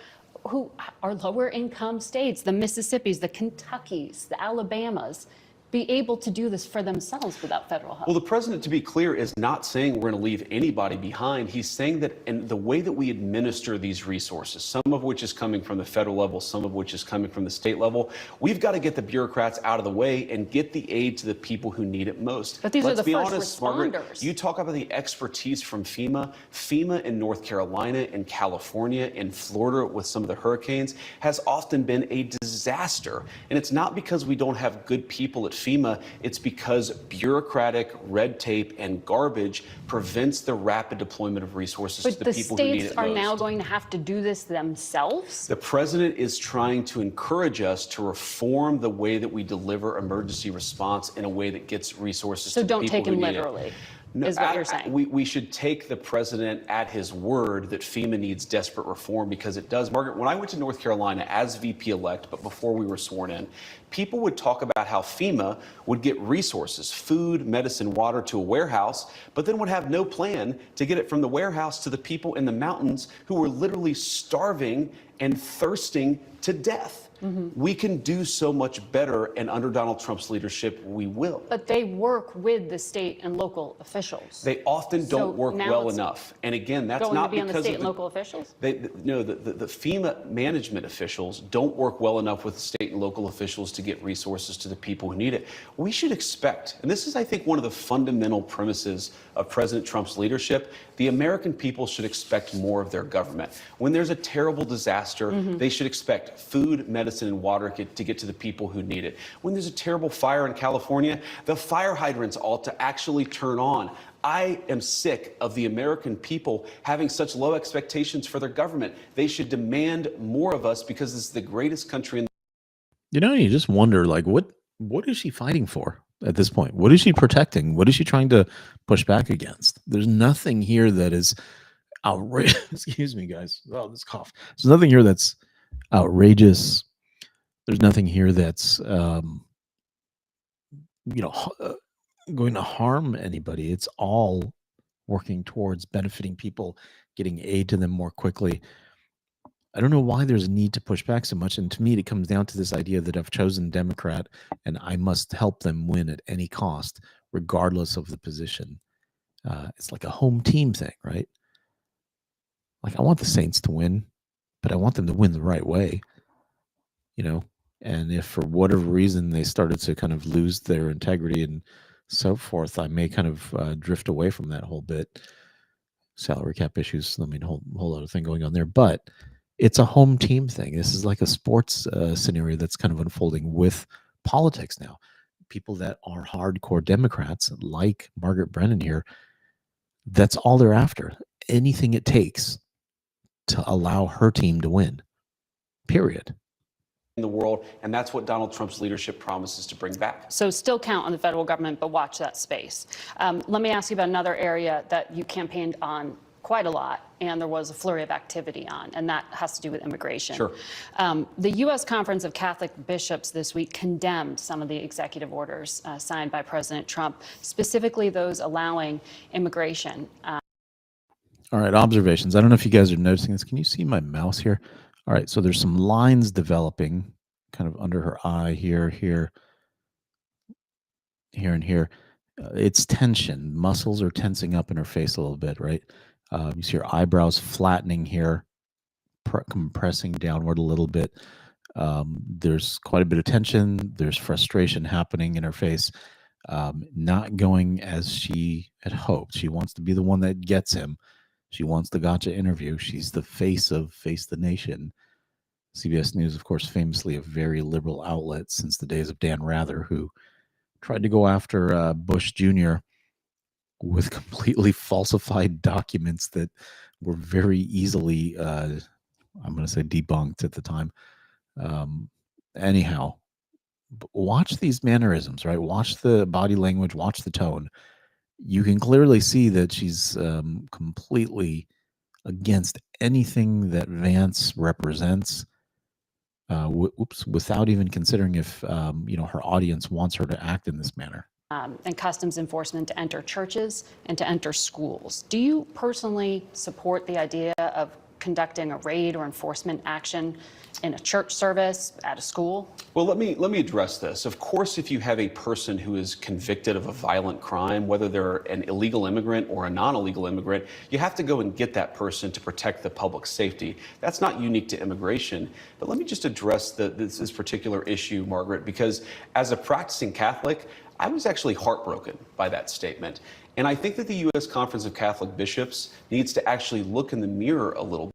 lower income states, the Mississippis, the Kentuckys, the Alabamas, be able to do this for themselves without federal help? Well, the president, to be clear, is not saying we're going to leave anybody behind. He's saying that in the way that we administer these resources, some of which is coming from the federal level, some of which is coming from the state level, we've got to get the bureaucrats out of the way and get the aid to the people who need it most. But these Let's are the be first honest, responders. Margaret, you talk about the expertise from FEMA. FEMA in North Carolina, in California, in Florida with some of the hurricanes has often been a disaster. And it's not because we don't have good people at FEMA, it's because bureaucratic red tape and garbage prevents the rapid deployment of resources to the people who need it most. But the states are now going to have to do this themselves? The president is trying to encourage us to reform the way that we deliver emergency response in a way that gets resources to the people who need it. So don't take him literally. No, is what you're saying. We should take the president at his word that FEMA needs desperate reform, because it does. Margaret, when I went to North Carolina as VP-elect, but before we were sworn in, people would talk about how FEMA would get resources, food, medicine, water, to a warehouse, but then would have no plan to get it from the warehouse to the people in the mountains who were literally starving and thirsting to death. We can do so much better, and under Donald Trump's leadership, we will. But they work with the state and local officials. They often don't work well enough. And again, that's not because on the state and local officials? The FEMA management officials don't work well enough with the state and local officials to get resources to the people who need it. We should expect, and this is, I think, one of the fundamental premises of President Trump's leadership, the American people should expect more of their government. When there's a terrible disaster, they should expect food, medicine, and water to get to the people who need it. When there's a terrible fire in California, the fire hydrants ought to actually turn on. I am sick of the American people having such low expectations for their government. They should demand more of us, because this is the greatest country in the You just wonder, like, what is she fighting for? at this point? What is she protecting? What is she trying to push back against? There's nothing here that is outrageous. Excuse me, guys. Oh, this cough. There's nothing here that's outrageous. There's nothing here that's going to harm anybody. It's all working towards benefiting people, getting aid to them more quickly. I don't know why there's a need to push back so much. And to me, it comes down to this idea that I've chosen Democrat and I must help them win at any cost, regardless of the position. It's like a home team thing, right? Like, I want the Saints to win, but I want them to win the right way, And if for whatever reason they started to kind of lose their integrity and so forth, I may kind of drift away from that whole bit. Salary cap issues, I mean, whole other thing going on there. But it's a home team thing. This is like a sports scenario that's kind of unfolding with politics now. People that are hardcore Democrats, like Margaret Brennan here, that's all they're after. Anything it takes to allow her team to win, period. In the world, and that's what Donald Trump's leadership promises to bring back. So still count on the federal government, but watch that space. Let me ask you about another area that you campaigned on quite a lot, and there was a flurry of activity on, and that has to do with immigration. Sure. The U.S. Conference of Catholic Bishops this week condemned some of the executive orders signed by President Trump, specifically those allowing immigration. All right, observations. I don't know if you guys are noticing this. Can you see my mouse here? All right, so there's some lines developing kind of under her eye here, and here. It's tension. Muscles are tensing up in her face a little bit, right? You see her eyebrows flattening here, compressing downward a little bit. There's quite a bit of tension. There's frustration happening in her face, not going as she had hoped. She wants to be the one that gets him. She wants the gotcha interview. She's the face of Face the Nation. CBS News, of course, famously a very liberal outlet since the days of Dan Rather, who tried to go after Bush Jr. with completely falsified documents that were very easily, I'm going to say, debunked at the time. Anyhow, watch these mannerisms, right? Watch the body language, watch the tone. You can clearly see that she's completely against anything that Vance represents, without even considering if her audience wants her to act in this manner. And customs enforcement to enter churches and to enter schools. Do you personally support the idea of conducting a raid or enforcement action in a church service, at a school? Well, let me address this. Of course, if you have a person who is convicted of a violent crime, whether they're an illegal immigrant or a non-illegal immigrant, you have to go and get that person to protect the public safety. That's not unique to immigration. But let me just address this particular issue, Margaret, because as a practicing Catholic, I was actually heartbroken by that statement. And I think that the U.S. Conference of Catholic Bishops needs to actually look in the mirror a little.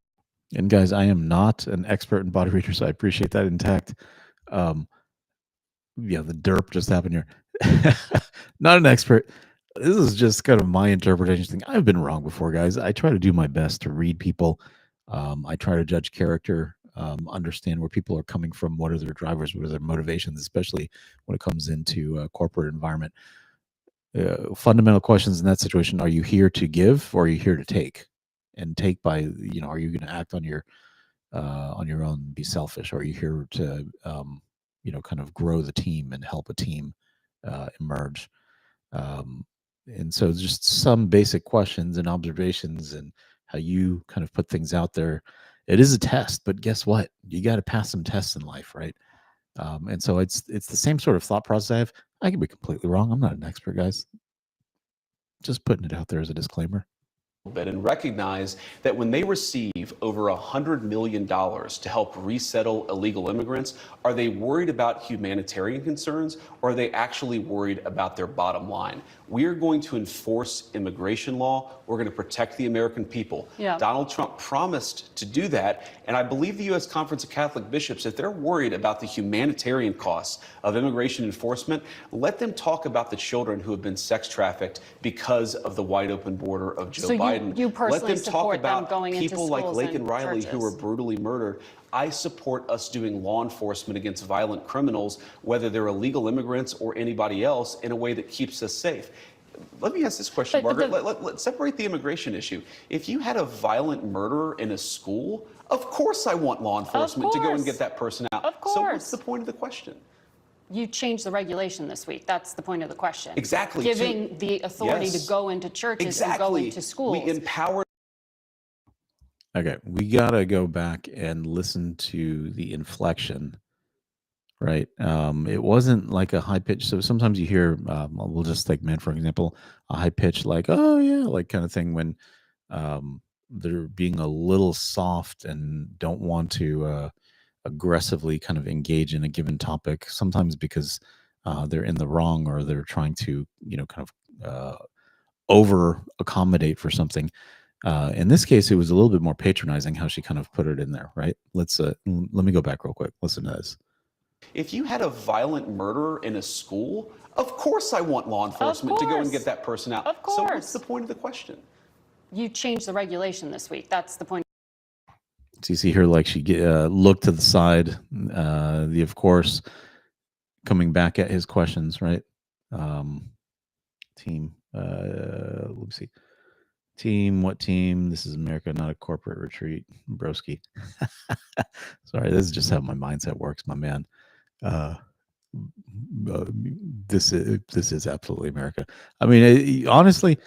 And guys, I am not an expert in body readers, so I appreciate that intact. The derp just happened here. Not an expert. This is just kind of my interpretation thing. I've been wrong before, guys. I try to do my best to read people. I try to judge character, understand where people are coming from, what are their drivers, what are their motivations, especially when it comes into a corporate environment. Fundamental questions in that situation: are you here to give, or are you here to take? And take by, are you going to act on your own, be selfish, or are you here to, kind of grow the team and help a team emerge? And so just some basic questions and observations and how you kind of put things out there. It is a test, but guess what? You got to pass some tests in life, right? And so it's the same sort of thought process I have. I could be completely wrong. I'm not an expert, guys. Just putting it out there as a disclaimer. Bit and recognize that when they receive over $100 million to help resettle illegal immigrants, are they worried about humanitarian concerns, or are they actually worried about their bottom line? We are going to enforce immigration law. We're going to protect the American people. Yeah. Donald Trump promised to do that, and I believe the U.S. Conference of Catholic Bishops, if they're worried about the humanitarian costs of immigration enforcement, let them talk about the children who have been sex trafficked because of the wide open border of Joe Biden. Biden. you Let personally them talk support them about going into people like schools Laken and Riley who were churches. brutally murdered. I support us doing law enforcement against violent criminals, whether they're illegal immigrants or anybody else, in a way that keeps us safe. Let me ask this question, But Margaret. Let's separate the immigration issue. If you had a violent murderer in a school, of course I want law enforcement to go and course. get that person out. Of So what's course. the point of the question? You changed the regulation this week. That's the point of the question. Exactly. Giving the authority Yes. to go into churches and go into schools. We empower. Okay, we gotta go back and listen to the inflection, right? It wasn't like a high pitch. So sometimes you hear, we'll just take men for example, a high pitch like, "Oh yeah," like kind of thing when they're being a little soft and don't want to aggressively kind of engage in a given topic. Sometimes because they're in the wrong or they're trying to, kind of over accommodate for something. In this case, it was a little bit more patronizing how she kind of put it in there, right? Let me go back real quick. Listen to this. If you had a violent murderer in a school, of course I want law enforcement to go and course. get that person out. Of So what's course. the point of the question? You changed the regulation this week. That's the point. So you see her like she looked to the side, of course, coming back at his questions, right? Team, let me see. Team, what team? This is America, not a corporate retreat. Broski. Sorry, this is just how my mindset works, my man. Uh, this is absolutely America. I mean, honestly,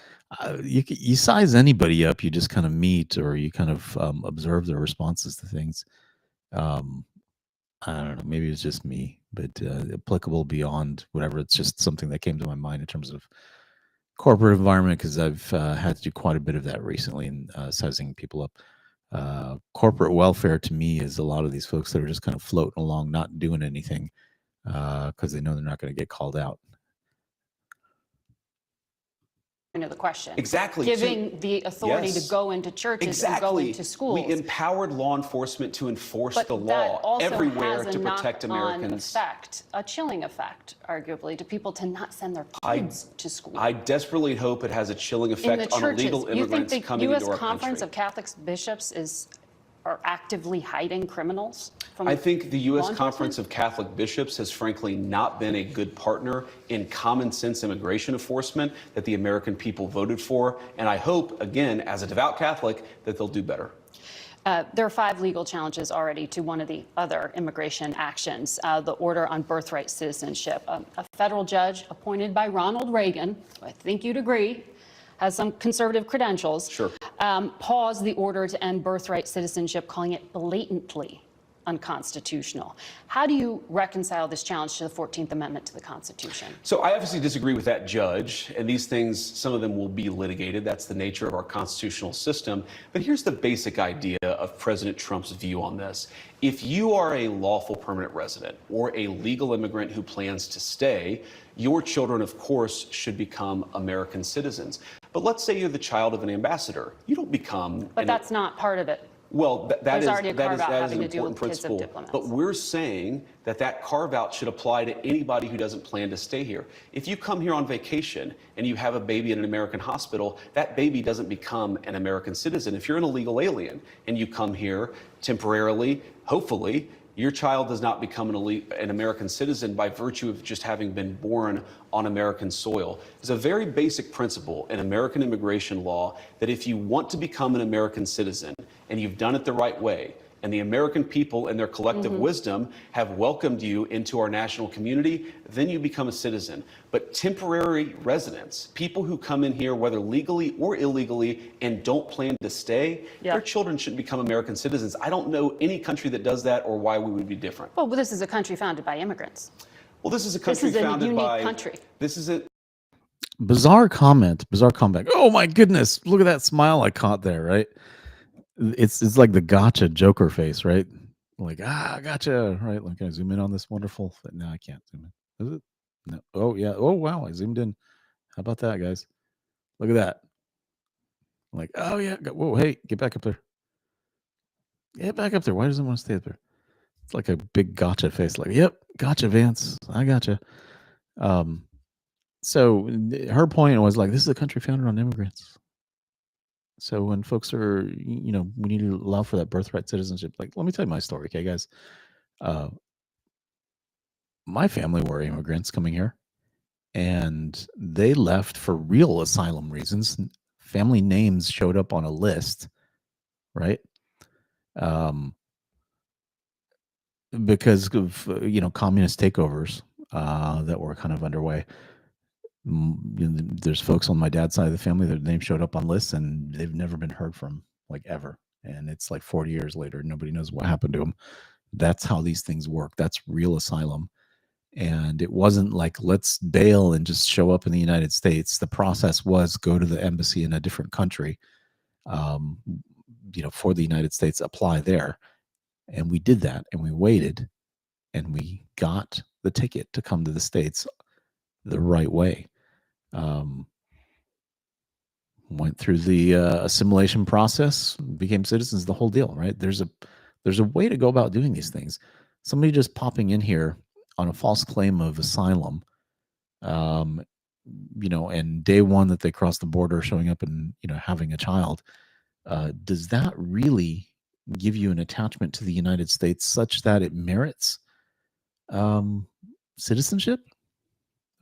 you size anybody up, you just kind of meet or you kind of observe their responses to things. I don't know, maybe it's just me, but applicable beyond whatever. It's just something that came to my mind in terms of corporate environment because I've had to do quite a bit of that recently in sizing people up. Corporate welfare to me is a lot of these folks that are just kind of floating along, not doing anything because they know they're not going to get called out. Of the question. Exactly. Giving the authority to go into churches and go into schools. We empowered law enforcement to enforce But the that law also everywhere has to a protect knock-on Americans. effect, a chilling effect, arguably, to people to not send their kids to school. I desperately hope it has a chilling in the effect on churches, illegal you think immigrants the coming U.S. into our Conference country. of Catholic Bishops are actively hiding criminals from I think the U.S. law Conference enforcement? of Catholic Bishops has frankly not been a good partner in common sense immigration enforcement that the American people voted for. And I hope, again, as a devout Catholic, that they'll do better. There are 5 legal challenges already to one of the other immigration actions, the order on birthright citizenship. A federal judge appointed by Ronald Reagan, I think you'd agree, has some conservative credentials, Sure. paused the order to end birthright citizenship, calling it blatantly unconstitutional. How do you reconcile this challenge to the 14th Amendment to the Constitution? So I obviously disagree with that judge, and these things, some of them will be litigated. That's the nature of our constitutional system. But here's the basic idea of President Trump's view on this. If you are a lawful permanent resident or a legal immigrant who plans to stay, your children, of course, should become American citizens. But let's say you're the child of an ambassador. You don't become... But that's not part of it. Well, that There's is already a carve-out an having to do important with kids of principle. diplomats. But we're saying that that carve-out should apply to anybody who doesn't plan to stay here. If you come here on vacation and you have a baby in an American hospital, that baby doesn't become an American citizen. If you're an illegal alien and you come here temporarily, hopefully, your child does not become an American citizen by virtue of just having been born on American soil. It's a very basic principle in American immigration law that if you want to become an American citizen and you've done it the right way, and the American people in their collective wisdom have welcomed you into our national community, then you become a citizen. But temporary residents, people who come in here, whether legally or illegally, and don't plan to stay, their children shouldn't become American citizens. I don't know any country that does that or why we would be different. Well, this is a country founded by immigrants. Well, this is a country This is a founded unique by... country. This is a... Bizarre comment. Oh my goodness! Look at that smile I caught there. Right? It's like the gotcha Joker face, right? Like gotcha. Right? Like, can I zoom in on this wonderful? No, I can't zoom in. Is it? No. Oh yeah. Oh wow! I zoomed in. How about that, guys? Look at that. Like, oh yeah. Whoa, hey, get back up there. Get back up there. Why doesn't it want to stay up there? It's like a big gotcha face. Like, yep, gotcha, Vance. I gotcha. So her point was like, this is a country founded on immigrants. So when folks are, we need to allow for that birthright citizenship. Like, let me tell you my story, okay, guys. My family were immigrants coming here, and they left for real asylum reasons. Family names showed up on a list, right? Because of communist takeovers that were kind of underway. There's folks on my dad's side of the family, their name showed up on lists, and they've never been heard from, like, ever. And it's like 40 years later, nobody knows what happened to them. That's how these things work. That's real asylum. And it wasn't like, let's bail and just show up in the United States. The process was go to the embassy in a different country, for the United States, apply there. And we did that, and we waited, and we got the ticket to come to the States the right way. Went through the assimilation process, became citizens, the whole deal, right? There's a way to go about doing these things. Somebody just popping in here on a false claim of asylum, and day one that they cross the border, showing up and having a child, does that really give you an attachment to the United States such that it merits citizenship?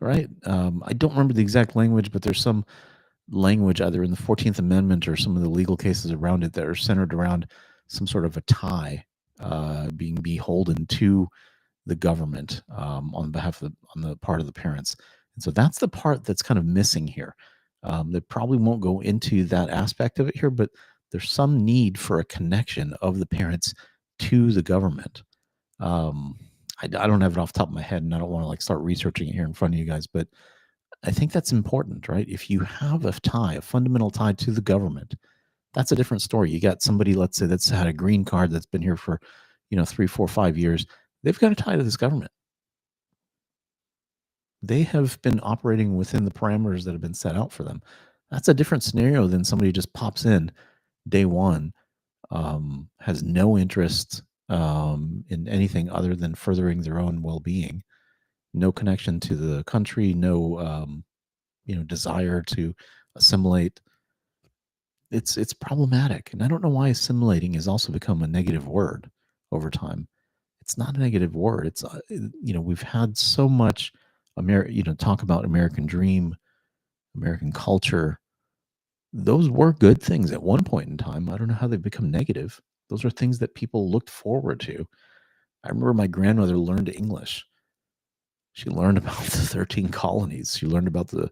Right? I don't remember the exact language, but there's some language either in the 14th Amendment or some of the legal cases around it that are centered around some sort of a tie being beholden to the government on behalf of on the part of the parents. And so that's the part that's kind of missing here. They probably won't go into that aspect of it here, but there's some need for a connection of the parents to the government. I don't have it off the top of my head, and I don't want to like start researching it here in front of you guys, but I think that's important, right? If you have a tie, a fundamental tie to the government, that's a different story. You got somebody, let's say, that's had a green card that's been here for, 3, 4, 5 years. They've got a tie to this government. They have been operating within the parameters that have been set out for them. That's a different scenario than somebody just pops in day one, has no interest in anything other than furthering their own well-being, no connection to the country, no desire to assimilate. It's problematic, and I don't know why assimilating has also become a negative word over time. It's not a negative word. It's we've had so much talk about American dream, American culture. Those were good things at one point in time. I don't know how they've become negative. Those are things that people looked forward to. I remember my grandmother learned English. She learned about the 13 colonies. She learned about the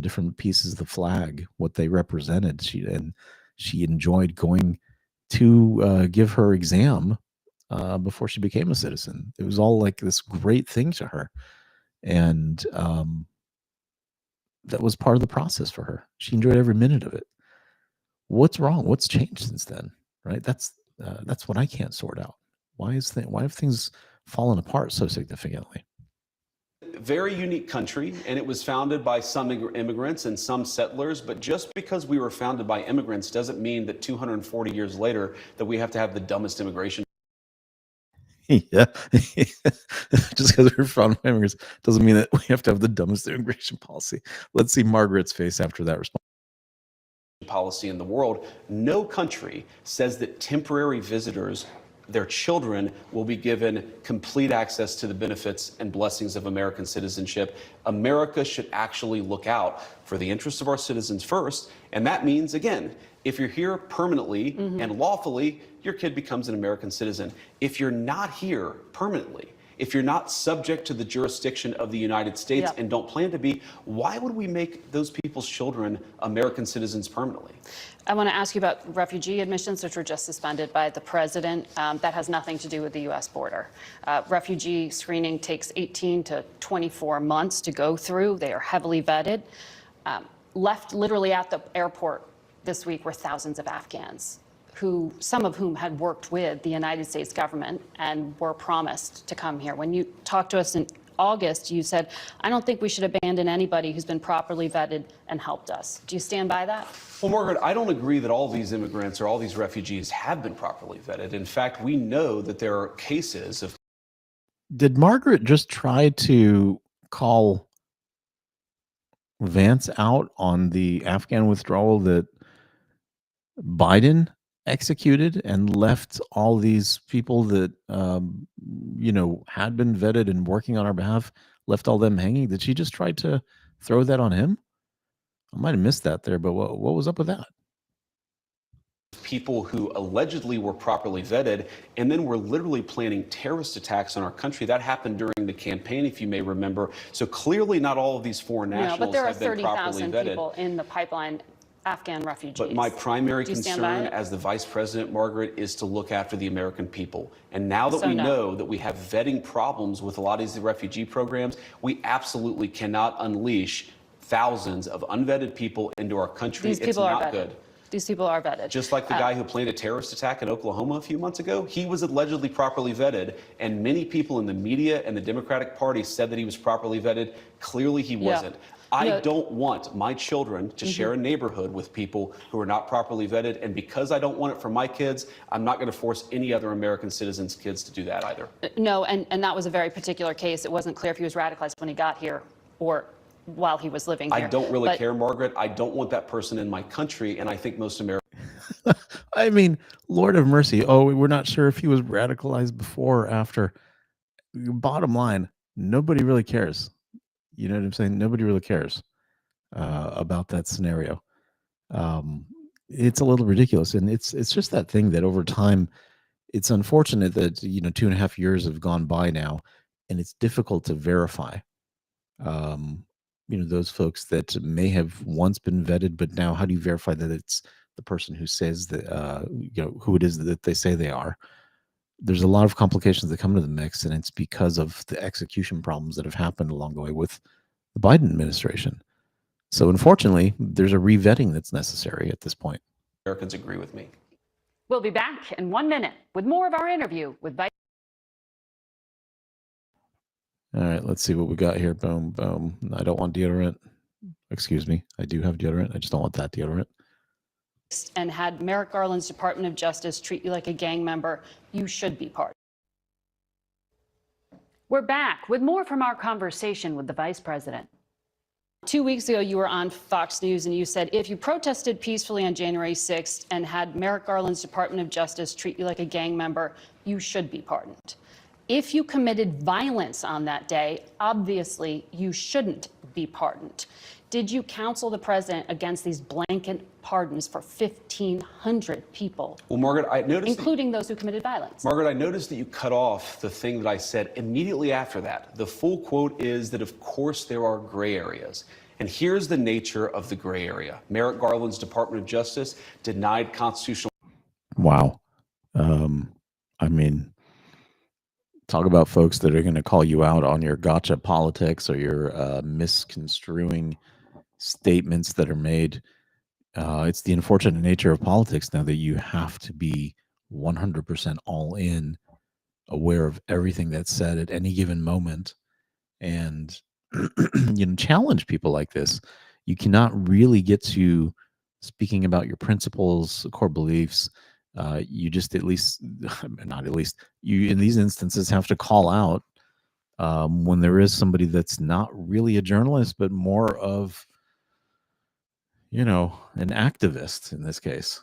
different pieces of the flag, what they represented. She enjoyed going to give her exam before she became a citizen. It was all like this great thing to her. And that was part of the process for her. She enjoyed every minute of it. What's wrong? What's changed since then? Right? That's what I can't sort out. Why have things fallen apart so significantly? Very unique country, and it was founded by some immigrants and some settlers. But just because we were founded by immigrants doesn't mean that 240 years later that we have to have the dumbest immigration. Yeah, just because we're founded by immigrants doesn't mean that we have to have the dumbest immigration policy. Let's see Margaret's face after that response. Policy in the world. No country says that temporary visitors, their children, will be given complete access to the benefits and blessings of American citizenship. America should actually look out for the interests of our citizens first. And that means, again, if you're here permanently and lawfully, your kid becomes an American citizen. If you're not here permanently, if you're not subject to the jurisdiction of the United States and don't plan to be, why would we make those people's children American citizens permanently? I want to ask you about refugee admissions, which were just suspended by the president. That has nothing to do with the U.S. border. Refugee screening takes 18 to 24 months to go through. They are heavily vetted. Left literally at the airport this week were thousands of Afghans, some of whom had worked with the United States government and were promised to come here. When you talked to us in August, you said, I don't think we should abandon anybody who's been properly vetted and helped us. Do you stand by that? Well, Margaret, I don't agree that all these immigrants or all these refugees have been properly vetted. In fact, we know that there are cases of... Did Margaret just try to call Vance out on the Afghan withdrawal that Biden executed and left all these people that had been vetted and working on our behalf, left all them hanging? Did she just try to throw that on him? I might have missed that there, but what was up with that? People who allegedly were properly vetted and then were literally planning terrorist attacks on our country. That happened during the campaign, if you may remember. So clearly not all of these foreign nationals but there are have been properly 30,000 vetted. people in the pipeline, Afghan refugees. But my primary Do you stand by concern it? as the vice president, Margaret, is to look after the American people. And now that So we no. know that we have vetting problems with a lot of these refugee programs, we absolutely cannot unleash thousands of unvetted people into our country. These It's people are not vetted. good. These people are vetted. Just like the guy who planned a terrorist attack in Oklahoma a few months ago, he was allegedly properly vetted, and many people in the media and the Democratic Party said that he was properly vetted. Clearly, he wasn't. I don't want my children to share a neighborhood with people who are not properly vetted, and because I don't want it for my kids, I'm not going to force any other American citizens' kids to do that either. No, and that was a very particular case. It wasn't clear if he was radicalized when he got here or while he was living here. I don't really But care, Margaret. I don't want that person in my country, and I think most Americans. I mean, Lord of mercy. Oh, we're not sure if he was radicalized before or after. Bottom line, nobody really cares. You know what I'm saying? Nobody really cares about that scenario. It's a little ridiculous, and it's just that thing that over time, it's unfortunate that 2.5 years have gone by now, and it's difficult to verify. Those folks that may have once been vetted, but now how do you verify that it's the person who says that who it is that they say they are? There's a lot of complications that come to the mix, and it's because of the execution problems that have happened along the way with the Biden administration. So unfortunately, there's a revetting that's necessary at this point. Americans agree with me. we'll be back in 1 minute with more of our interview with Vice. All right, let's see what we got here. Boom, boom. I don't want deodorant. Excuse me. I do have deodorant. I just don't want that deodorant. And had Merrick Garland's Department of Justice treat you like a gang member, you should be pardoned. We're back with more from our conversation with the Vice President. 2 weeks ago, you were on Fox News and you said if you protested peacefully on January 6th and had Merrick Garland's Department of Justice treat you like a gang member, you should be pardoned. If you committed violence on that day, obviously you shouldn't be pardoned. Did you counsel the president against these blanket pardons for 1,500 people? Well, Margaret, I noticed including those who committed violence. Margaret, I noticed that you cut off the thing that I said immediately after that. The full quote is that, of course, there are gray areas. And here's the nature of the gray area. Merrick Garland's Department of Justice denied constitutional. Wow. I mean, talk about folks that are going to call you out on your gotcha politics or your misconstruing statements that are made. It's the unfortunate nature of politics now that you have to be 100% all in, aware of everything that's said at any given moment, and challenge people like this. You cannot really get to speaking about your principles, core beliefs. You just not at least, you in these instances have to call out when there is somebody that's not really a journalist, but more of an activist in this case.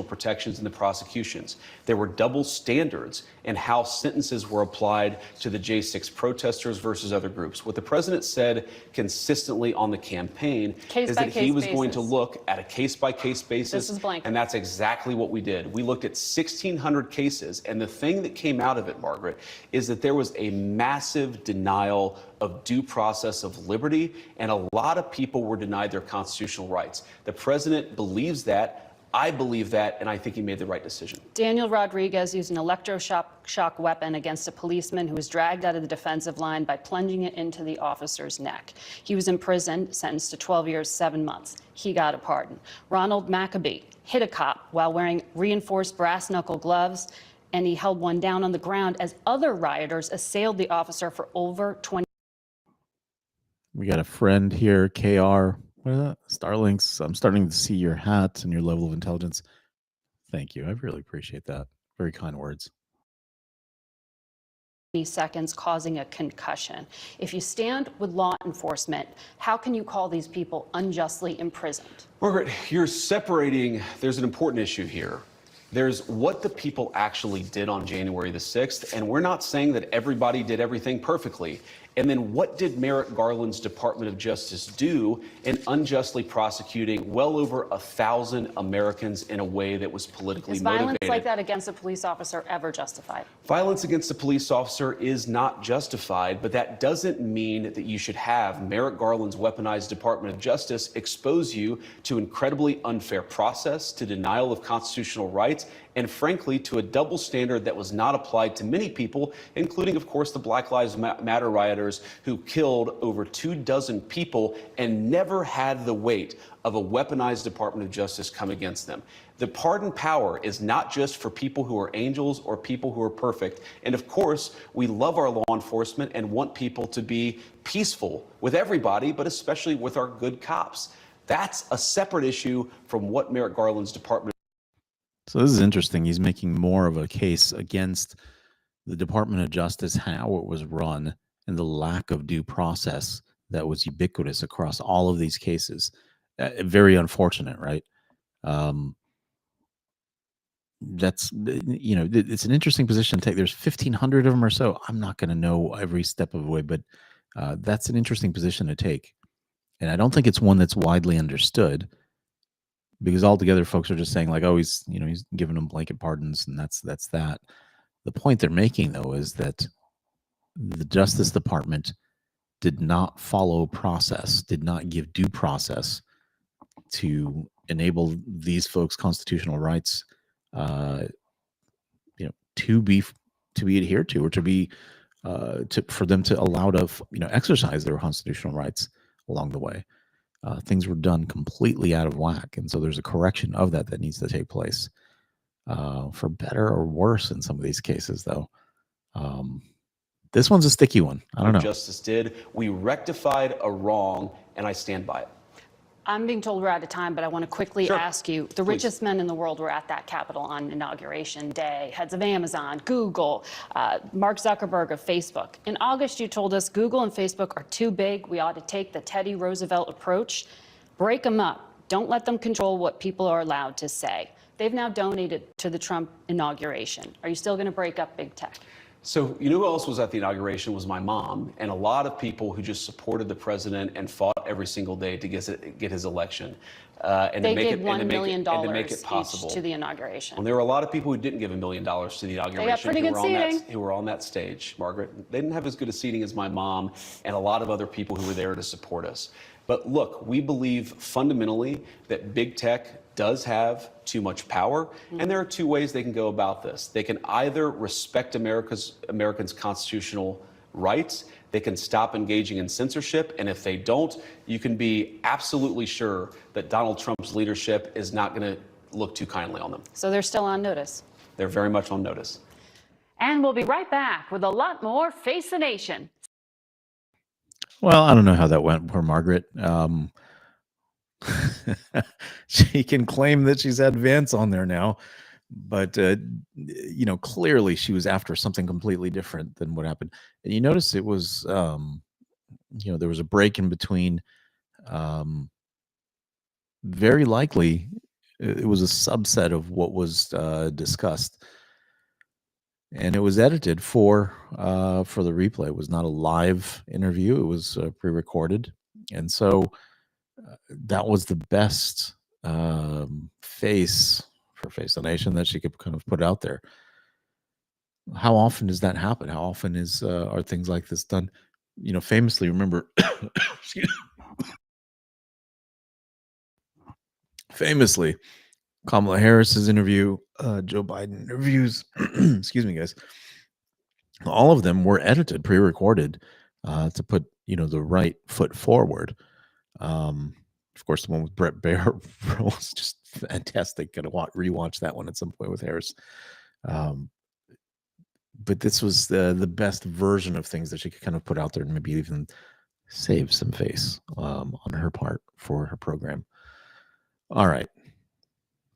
Protections in the prosecutions. There were double standards in how sentences were applied to the J6 protesters versus other groups. What the president said consistently on the campaign is that he was going to look at a case-by-case basis, and that's exactly what we did. We looked at 1,600 cases, and the thing that came out of it, Margaret, is that there was a massive denial of due process of liberty, and a lot of people were denied their constitutional rights. The president believes that. I believe that, and I think he made the right decision. Daniel Rodriguez used an electroshock weapon against a policeman who was dragged out of the defensive line by plunging it into the officer's neck. He was imprisoned, sentenced to 12 years, 7 months. He got a pardon. Ronald Maccabee hit a cop while wearing reinforced brass knuckle gloves, and he held one down on the ground as other rioters assailed the officer for over 20. We got a friend here, KR. What is that? Starlinks. I'm starting to see your hat and your level of intelligence. Thank you. I really appreciate that. Very kind words. seconds, causing a concussion. If you stand with law enforcement, how can you call these people unjustly imprisoned? Margaret, you're separating, there's an important issue here. There's what the people actually did on January the 6th, and we're not saying that everybody did everything perfectly. And then what did Merrick Garland's Department of Justice do in unjustly prosecuting well over 1,000 Americans in a way that was politically motivated? Is violence like that against a police officer ever justified? Violence against a police officer is not justified, but that doesn't mean that you should have Merrick Garland's weaponized Department of Justice expose you to incredibly unfair process, to denial of constitutional rights, and frankly, to a double standard that was not applied to many people, including, of course, the Black Lives Matter rioters who killed over 24 people and never had the weight of a weaponized Department of Justice come against them. The pardon power is not just for people who are angels or people who are perfect. And of course, we love our law enforcement and want people to be peaceful with everybody, but especially with our good cops. That's a separate issue from what Merrick Garland's Department. So this is interesting. He's making more of a case against the Department of Justice, how it was run, and the lack of due process that was ubiquitous across all of these cases. Very unfortunate, right? That's, it's an interesting position to take. There's 1,500 of them or so. I'm not going to know every step of the way, but that's an interesting position to take. And I don't think it's one that's widely understood, because altogether folks are just saying like, oh, he's giving them blanket pardons and that's that. The point they're making, though, is that the Justice Department did not follow process, did not give due process to enable these folks' constitutional rights, to be adhered to, or to be for them to allow to exercise their constitutional rights along the way. Things were done completely out of whack, and so there's a correction of that needs to take place, for better or worse in some of these cases, though. This one's a sticky one. I don't know. Justice did. We rectified a wrong, and I stand by it. I'm being told we're out of time, but I want to quickly ask you, the richest men in the world were at that Capitol on Inauguration Day. Heads of Amazon, Google, Mark Zuckerberg of Facebook. In August, you told us Google and Facebook are too big. We ought to take the Teddy Roosevelt approach. Break them up. Don't let them control what people are allowed to say. They've now donated to the Trump inauguration. Are you still going to break up big tech? So, you know who else was at the inauguration? Was my mom, and a lot of people who just supported the president and fought every single day to get his election. And they to make gave it, $1 and to million make it possible each to the inauguration. And there were a lot of people who didn't give $1 million to the inauguration. They got pretty good seating. Who were on that stage, Margaret. They didn't have as good a seating as my mom and a lot of other people who were there to support us. But look, we believe fundamentally that big tech does have too much power, and there are two ways they can go about this. They can either respect Americans' constitutional rights, they can stop engaging in censorship, and if they don't, you can be absolutely sure that Donald Trump's leadership is not going to look too kindly on them. So they're still on notice. They're very much on notice. And we'll be right back with a lot more Face the Nation. Well, I don't know how that went for Margaret. She can claim that she's had Vance on there now, but clearly she was after something completely different than what happened. And you notice it was, there was a break in between. Very likely, it was a subset of what was discussed, and it was edited for the replay. It was not a live interview; it was pre-recorded, and so. That was the best face for Face the Nation that she could kind of put out there. How often does that happen? How often are things like this done? Famously, remember, famously, Kamala Harris's interview, Joe Biden interviews, excuse me, guys. All of them were edited, pre-recorded, to put the right foot forward. Of course, the one with Brett Baer was just fantastic. Gotta rewatch that one at some point with Harris. But this was the best version of things that she could kind of put out there and maybe even save some face on her part for her program. All right.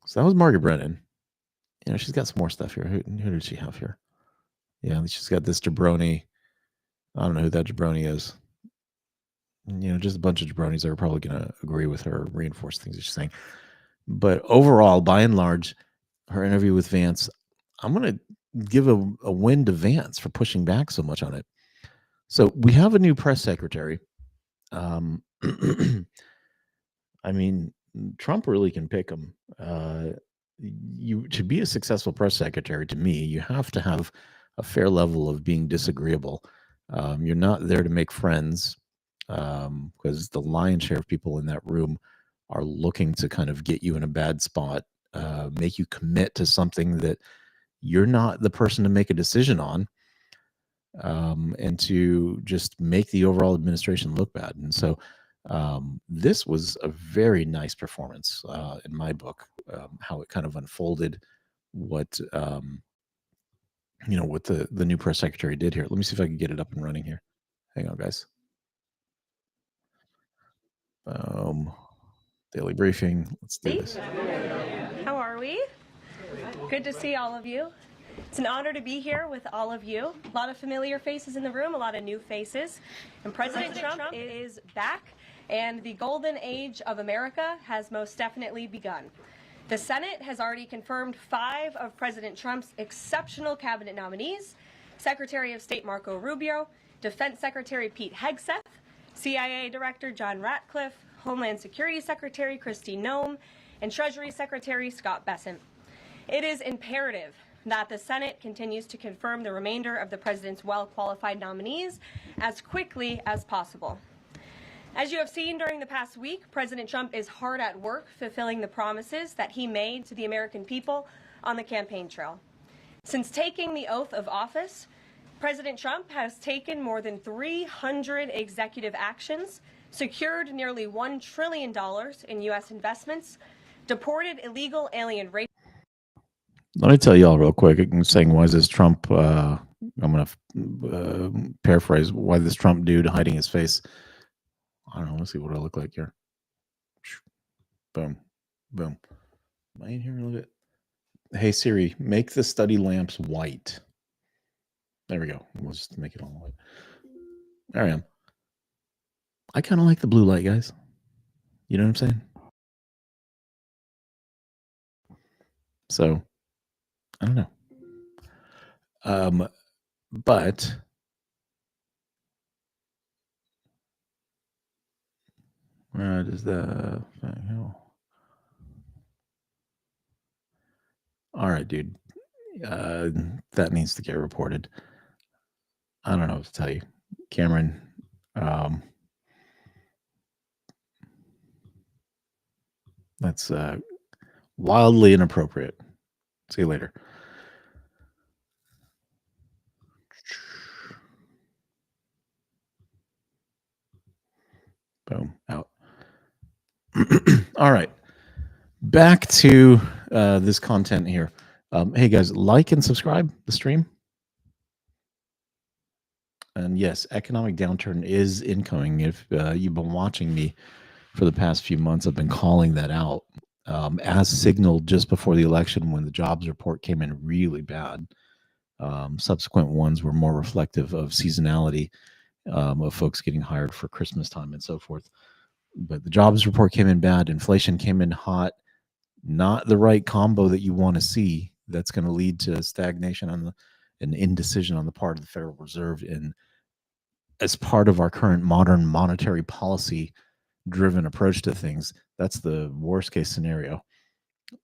So that was Margaret Brennan. She's got some more stuff here. Who did she have here? Yeah, she's got this jabroni. I don't know who that jabroni is. Just a bunch of jabronis that are probably going to agree with her, reinforce things that she's saying. But overall, by and large, her interview with Vance, I'm going to give a win to Vance for pushing back so much on it. So we have a new press secretary. I mean, Trump really can pick him. To be a successful press secretary, to me, you have to have a fair level of being disagreeable. You're not there to make friends, because the lion's share of people in that room are looking to kind of get you in a bad spot, make you commit to something that you're not the person to make a decision on, and to just make the overall administration look bad. And so this was a very nice performance, in my book, how it kind of unfolded, what what the new press secretary did here. Let me see if I can get it up and running here. Hang on, guys. Daily briefing. Let's do this. How are we? Good to see all of you. It's an honor to be here with all of you. A lot of familiar faces in the room, a lot of new faces. And President Trump is back, and the golden age of America has most definitely begun. The Senate has already confirmed 5 of President Trump's exceptional cabinet nominees: Secretary of State Marco Rubio, Defense Secretary Pete Hegseth, CIA Director John Ratcliffe, Homeland Security Secretary Kristi Noem, and Treasury Secretary Scott Bessent. It is imperative that the Senate continues to confirm the remainder of the president's well-qualified nominees as quickly as possible. As you have seen during the past week, President Trump is hard at work fulfilling the promises that he made to the American people on the campaign trail. Since taking the oath of office, President Trump has taken more than 300 executive actions, secured nearly $1 trillion in U.S. investments, deported illegal alien rapists. Let me tell you all real quick. I'm saying, why is this Trump? I'm going to paraphrase. Why this Trump dude hiding his face? I don't know. Let's see what I look like here. Boom, boom. Am I in here a little bit? Hey Siri, make the study lamps white. There we go. We'll just make it all white. There I am. I kind of like the blue light, guys. You know what I'm saying? So, I don't know. But where does the thing? All right, dude. That needs to get reported. I don't know what to tell you, Cameron. That's wildly inappropriate. See you later. Boom, out. All right. Back to this content here. Hey, guys, like and subscribe the stream. And yes, economic downturn is incoming. If you've been watching me for the past few months, I've been calling that out, as signaled just before the election when the jobs report came in really bad. Subsequent ones were more reflective of seasonality, of folks getting hired for Christmas time and so forth. But the jobs report came in bad. Inflation came in hot. Not the right combo that you want to see. That's going to lead to stagnation and indecision on the part of the Federal Reserve. And as part of our current modern monetary policy driven approach to things, that's the worst case scenario.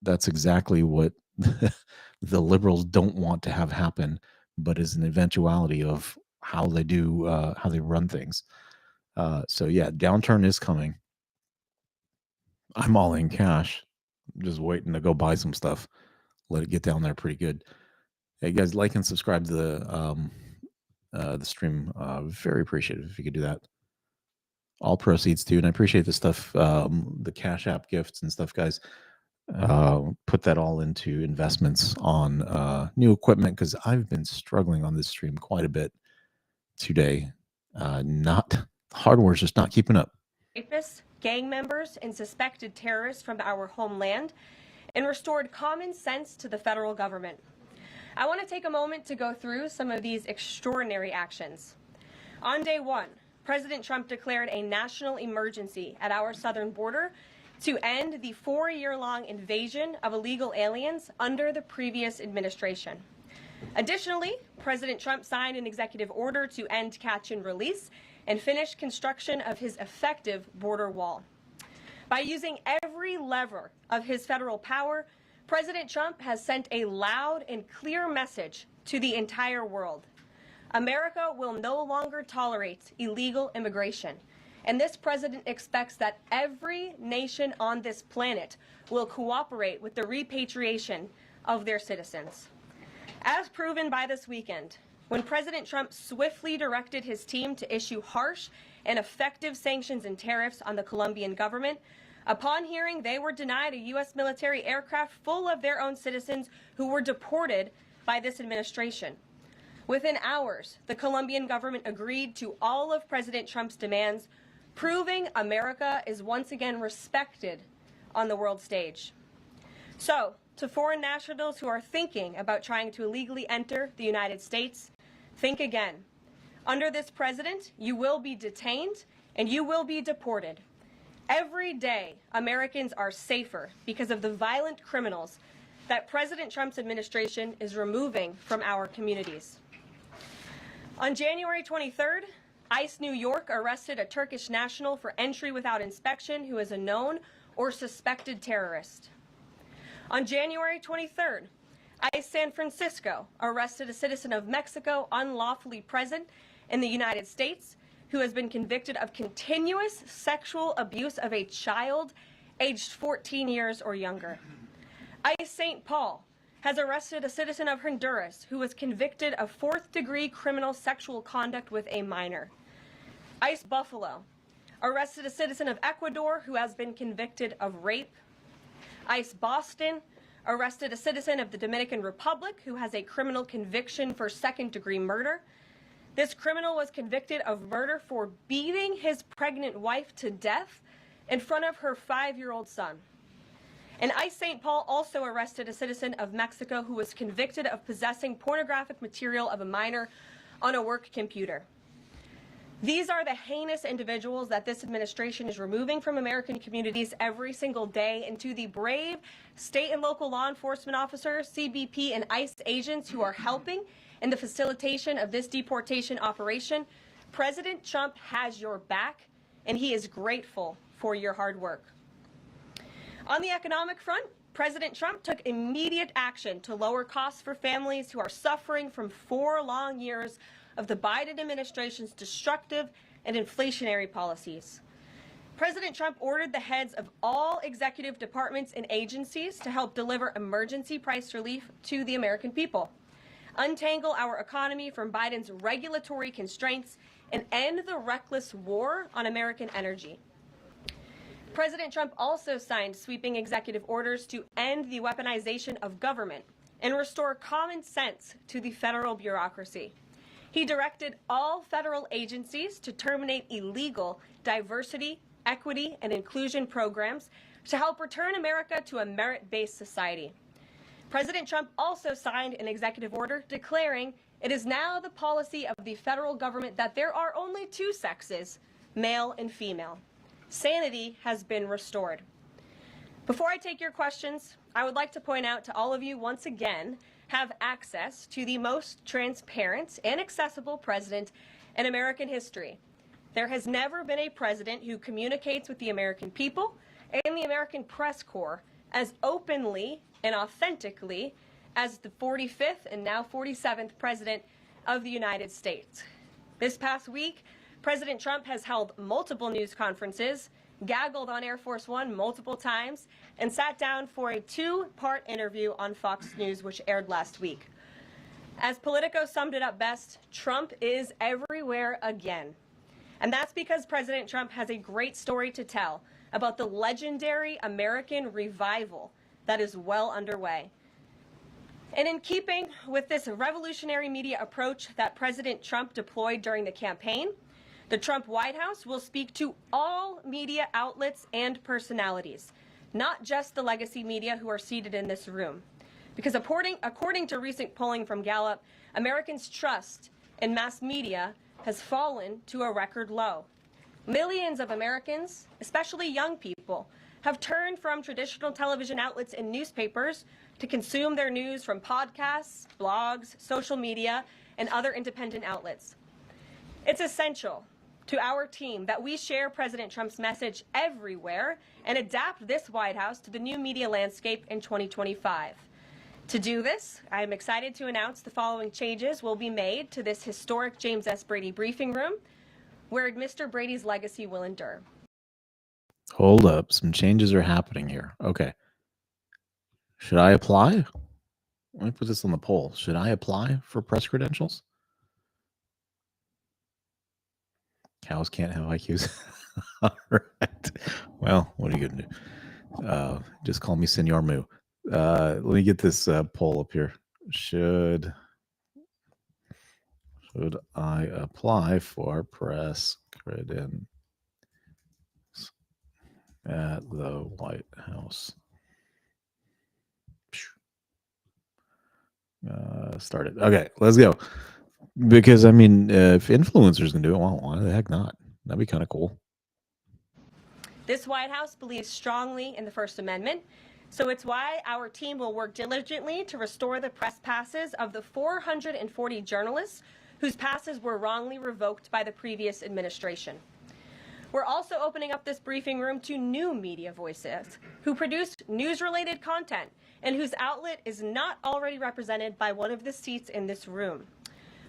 That's exactly what the liberals don't want to have happen, but is an eventuality of how they do, how they run things. So yeah, downturn is coming. I'm all in cash, just waiting to go buy some stuff. Let it get down there pretty good. Hey guys, like and subscribe to the stream. Very appreciative if you could do that. All proceeds too, and I appreciate the stuff, the Cash App gifts and stuff, guys. Put that all into investments on new equipment, because I've been struggling on this stream quite a bit today. Hardware's just not keeping up. Rapists, gang members, and suspected terrorists from our homeland, and restored common sense to the federal government. I want to take a moment to go through some of these extraordinary actions. On day one, President Trump declared a national emergency at our southern border to end the 4-year-long invasion of illegal aliens under the previous administration. Additionally, President Trump signed an executive order to end catch and release and finish construction of his effective border wall. By using every lever of his federal power, President Trump has sent a loud and clear message to the entire world. America will no longer tolerate illegal immigration, and this president expects that every nation on this planet will cooperate with the repatriation of their citizens. As proven by this weekend, when President Trump swiftly directed his team to issue harsh and effective sanctions and tariffs on the Colombian government, upon hearing they were denied a U.S. military aircraft full of their own citizens who were deported by this administration. Within hours, the Colombian government agreed to all of President Trump's demands, proving America is once again respected on the world stage. So, to foreign nationals who are thinking about trying to illegally enter the United States, think again. Under this president, you will be detained and you will be deported. Every day, Americans are safer because of the violent criminals that President Trump's administration is removing from our communities. On January 23rd, ICE New York arrested a Turkish national for entry without inspection who is a known or suspected terrorist. On January 23rd, ICE San Francisco arrested a citizen of Mexico unlawfully present in the United States who has been convicted of continuous sexual abuse of a child aged 14 years or younger. ICE St. Paul has arrested a citizen of Honduras who was convicted of fourth-degree criminal sexual conduct with a minor. ICE Buffalo arrested a citizen of Ecuador who has been convicted of rape. ICE Boston arrested a citizen of the Dominican Republic who has a criminal conviction for second-degree murder. This criminal was convicted of murder for beating his pregnant wife to death in front of her 5-year-old son. And ICE St. Paul also arrested a citizen of Mexico who was convicted of possessing pornographic material of a minor on a work computer. These are the heinous individuals that this administration is removing from American communities every single day, and to the brave state and local law enforcement officers, CBP, and ICE agents who are helping in the facilitation of this deportation operation, President Trump has your back, and he is grateful for your hard work. On the economic front, President Trump took immediate action to lower costs for families who are suffering from 4 long years of the Biden administration's destructive and inflationary policies. President Trump ordered the heads of all executive departments and agencies to help deliver emergency price relief to the American people, untangle our economy from Biden's regulatory constraints, and end the reckless war on American energy. President Trump also signed sweeping executive orders to end the weaponization of government and restore common sense to the federal bureaucracy. He directed all federal agencies to terminate illegal diversity, equity, and inclusion programs to help return America to a merit-based society. President Trump also signed an executive order declaring it is now the policy of the federal government that there are only 2 sexes, male and female. Sanity has been restored. Before I take your questions, I would like to point out to all of you once again have access to the most transparent and accessible president in American history. There has never been a president who communicates with the American people and the American press corps as openly and authentically as the 45th and now 47th president of the United States. This past week, President Trump has held multiple news conferences, gaggled on Air Force One multiple times, and sat down for a 2-part interview on Fox News, which aired last week. As Politico summed it up best, Trump is everywhere again. And that's because President Trump has a great story to tell about the legendary American revival that is well underway. And in keeping with this revolutionary media approach that President Trump deployed during the campaign, the Trump White House will speak to all media outlets and personalities, not just the legacy media who are seated in this room. Because according to recent polling from Gallup, Americans' trust in mass media has fallen to a record low. Millions of Americans, especially young people, have turned from traditional television outlets and newspapers to consume their news from podcasts, blogs, social media, and other independent outlets. It's essential to our team that we share President Trump's message everywhere and adapt this White House to the new media landscape in 2025. To do this, I am excited to announce the following changes will be made to this historic James S. Brady briefing room, where Mr. Brady's legacy will endure. Hold up. Some changes are happening here. Okay. Should I apply? Let me put this on the poll. Should I apply for press credentials? Cows can't have IQs. All right. Well, what are you going to do? Just call me Senor Moo. Let me get this poll up here. Should I apply for press credentials at the White House? Started. Okay, let's go. Because, I mean, if influencers can do it, well, why the heck not? That'd be kind of cool. This White House believes strongly in the First Amendment, so it's why our team will work diligently to restore the press passes of the 440 journalists whose passes were wrongly revoked by the previous administration. We're also opening up this briefing room to new media voices who produce news-related content and whose outlet is not already represented by one of the seats in this room.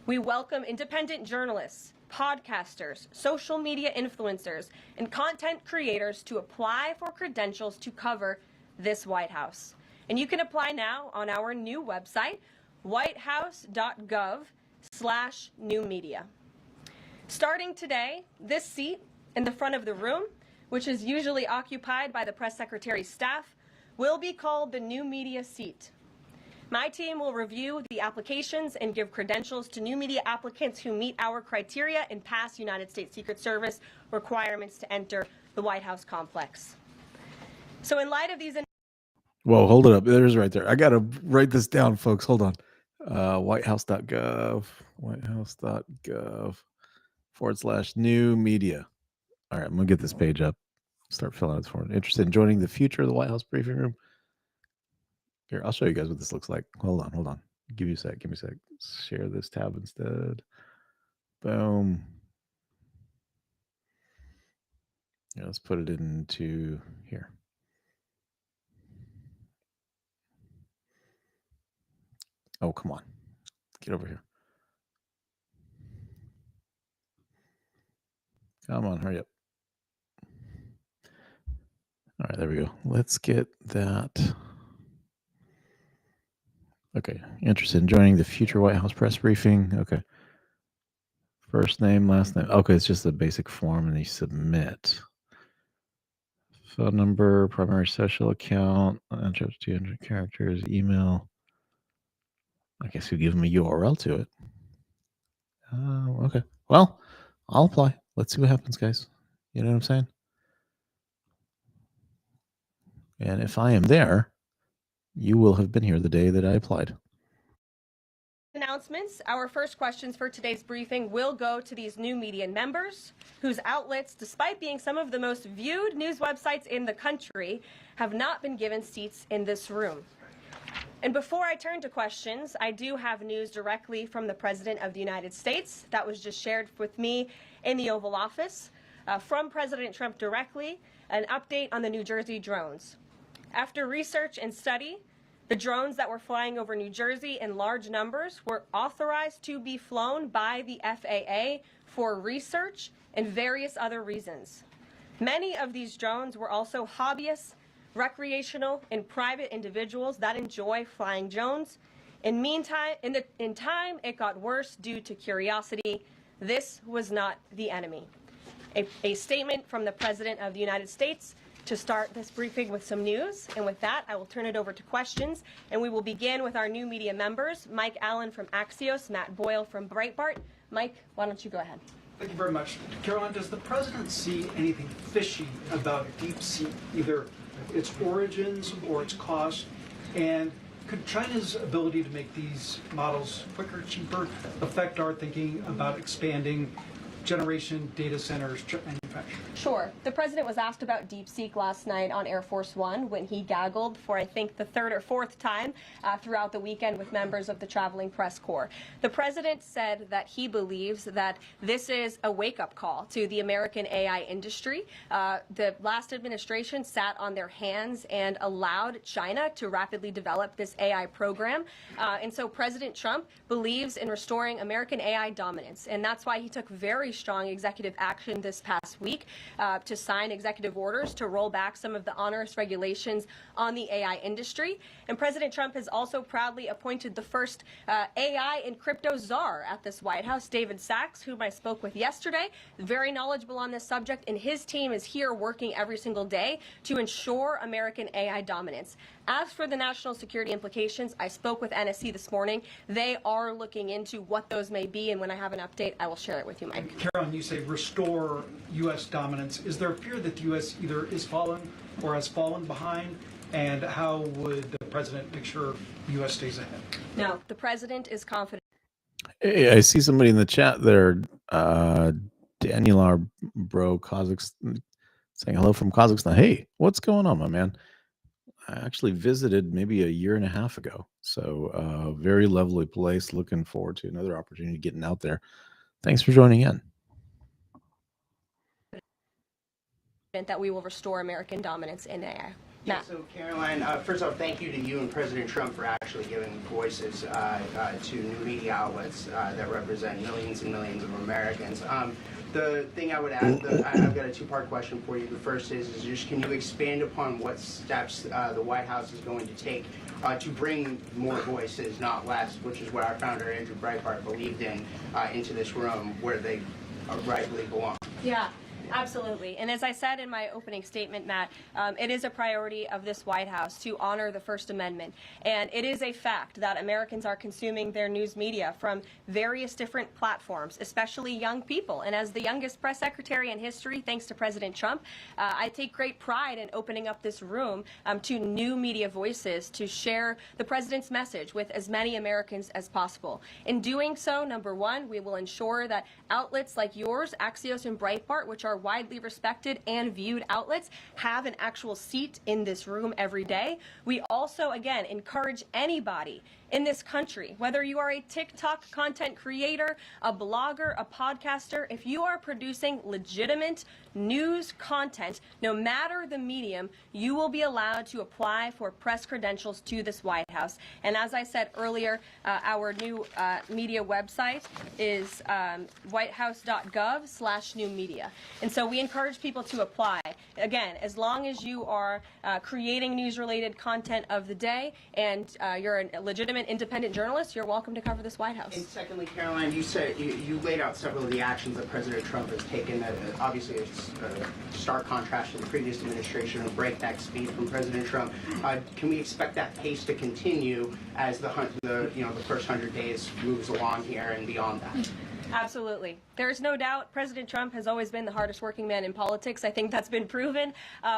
We welcome independent journalists, podcasters, social media influencers, and content creators to apply for credentials to cover this White House. And you can apply now on our new website, whitehouse.gov/newmedia. Starting today, this seat in the front of the room, which is usually occupied by the press secretary's staff, will be called the new media seat. My team will review the applications and give credentials to new media applicants who meet our criteria and pass United States Secret Service requirements to enter the White House complex. So in light of these... Whoa, hold it up. There's right there. I got to write this down, folks. Hold on. whitehouse.gov/new media. All right, I'm going to get this page up. Start filling out the form. Interested in joining the future of the White House briefing room? Here, I'll show you guys what this looks like. Hold on. Give me a sec. Share this tab instead. Boom. Yeah, let's put it into here. Oh, come on. Get over here. Come on, hurry up. All right, there we go. Let's get that. Okay, interested in joining the future White House press briefing. Okay. First name, last name. Okay, it's just a basic form and you submit. Phone number, primary social account, enter 200 characters, email. I guess you give them a URL to it. Okay. Well, I'll apply. Let's see what happens, guys. You know what I'm saying? And if I am there, you will have been here the day that I applied. Announcements. Our first questions for today's briefing will go to these new media members whose outlets, despite being some of the most viewed news websites in the country, have not been given seats in this room. And before I turn to questions, I do have news directly from the President of the United States that was just shared with me in the Oval Office from President Trump directly, an update on the New Jersey drones. After research and study, the drones that were flying over New Jersey in large numbers were authorized to be flown by the FAA for research and various other reasons. Many of these drones were also hobbyists, recreational, and private individuals that enjoy flying drones. In time, it got worse due to curiosity. This was not the enemy. A statement from the President of the United States to start this briefing with some news. And with that, I will turn it over to questions. And we will begin with our new media members, Mike Allen from Axios, Matt Boyle from Breitbart. Mike, why don't you go ahead? Thank you very much. Caroline, does the president see anything fishy about DeepSeek, either its origins or its cost? And Could China's ability to make these models quicker, cheaper, affect our thinking about expanding generation data centers manufacturing? Sure. The president was asked about DeepSeek last night on Air Force One when he gaggled for, I think, the third or fourth time throughout the weekend with members of the traveling press corps. The president said that he believes that this is a wake-up call to the American AI industry. The last administration sat on their hands and allowed China to rapidly develop this AI program. And so President Trump believes in restoring American AI dominance. And that's why he took very strong executive action this past week to sign executive orders to roll back some of the onerous regulations on the AI industry. And President Trump has also proudly appointed the first AI and crypto czar at this White House, David Sachs, whom I spoke with yesterday, very knowledgeable on this subject, and his team is here working every single day to ensure American AI dominance. As for the national security implications, I spoke with NSC this morning. They are looking into what those may be, and when I have an update, I will share it with you, Mike. Carolyn, you say restore U.S. dominance. Is there a fear that the U.S. either is fallen or has fallen behind? And how would the president make sure the U.S. stays ahead? No, the president is confident. Hey, I see somebody in the chat there, Daniel R. Bro, Kazakhstan, saying hello from Kazakhstan. Hey, what's going on, my man? I actually visited maybe a year and a half ago. So very lovely place. Looking forward to another opportunity getting out there. Thanks for joining in. That we will restore American dominance in AI. Yeah, so Caroline, first off, thank you to you and President Trump for actually giving voices to new media outlets that represent millions and millions of Americans. The thing I would ask, I've got a two-part question for you. The first is just can you expand upon what steps the White House is going to take to bring more voices, not less, which is what our founder, Andrew Breitbart, believed in, into this room where they rightly belong? Yeah. Absolutely. And as I said in my opening statement, Matt, it is a priority of this White House to honor the First Amendment. And it is a fact that Americans are consuming their news media from various different platforms, especially young people. And as the youngest press secretary in history, thanks to President Trump, I take great pride in opening up this room to new media voices to share the president's message with as many Americans as possible. In doing so, number one, we will ensure that outlets like yours, Axios and Breitbart, which are widely respected and viewed outlets, have an actual seat in this room every day. We also, again, encourage anybody in this country, whether you are a TikTok content creator, a blogger, a podcaster, if you are producing legitimate news content, no matter the medium, you will be allowed to apply for press credentials to this White House. And as I said earlier, our new media website is whitehouse.gov/new media. And so we encourage people to apply. Again, as long as you are creating news-related content of the day and you're a legitimate independent journalist, you're welcome to cover this White House. And secondly, Caroline, you said you laid out several of the actions that President Trump has taken. Obviously, it's a stark contrast to the previous administration, a breakneck speed from President Trump. Can we expect that pace to continue as the first 100 days moves along here and beyond that? Absolutely. There's no doubt President Trump has always been the hardest working man in politics. I think that's been proven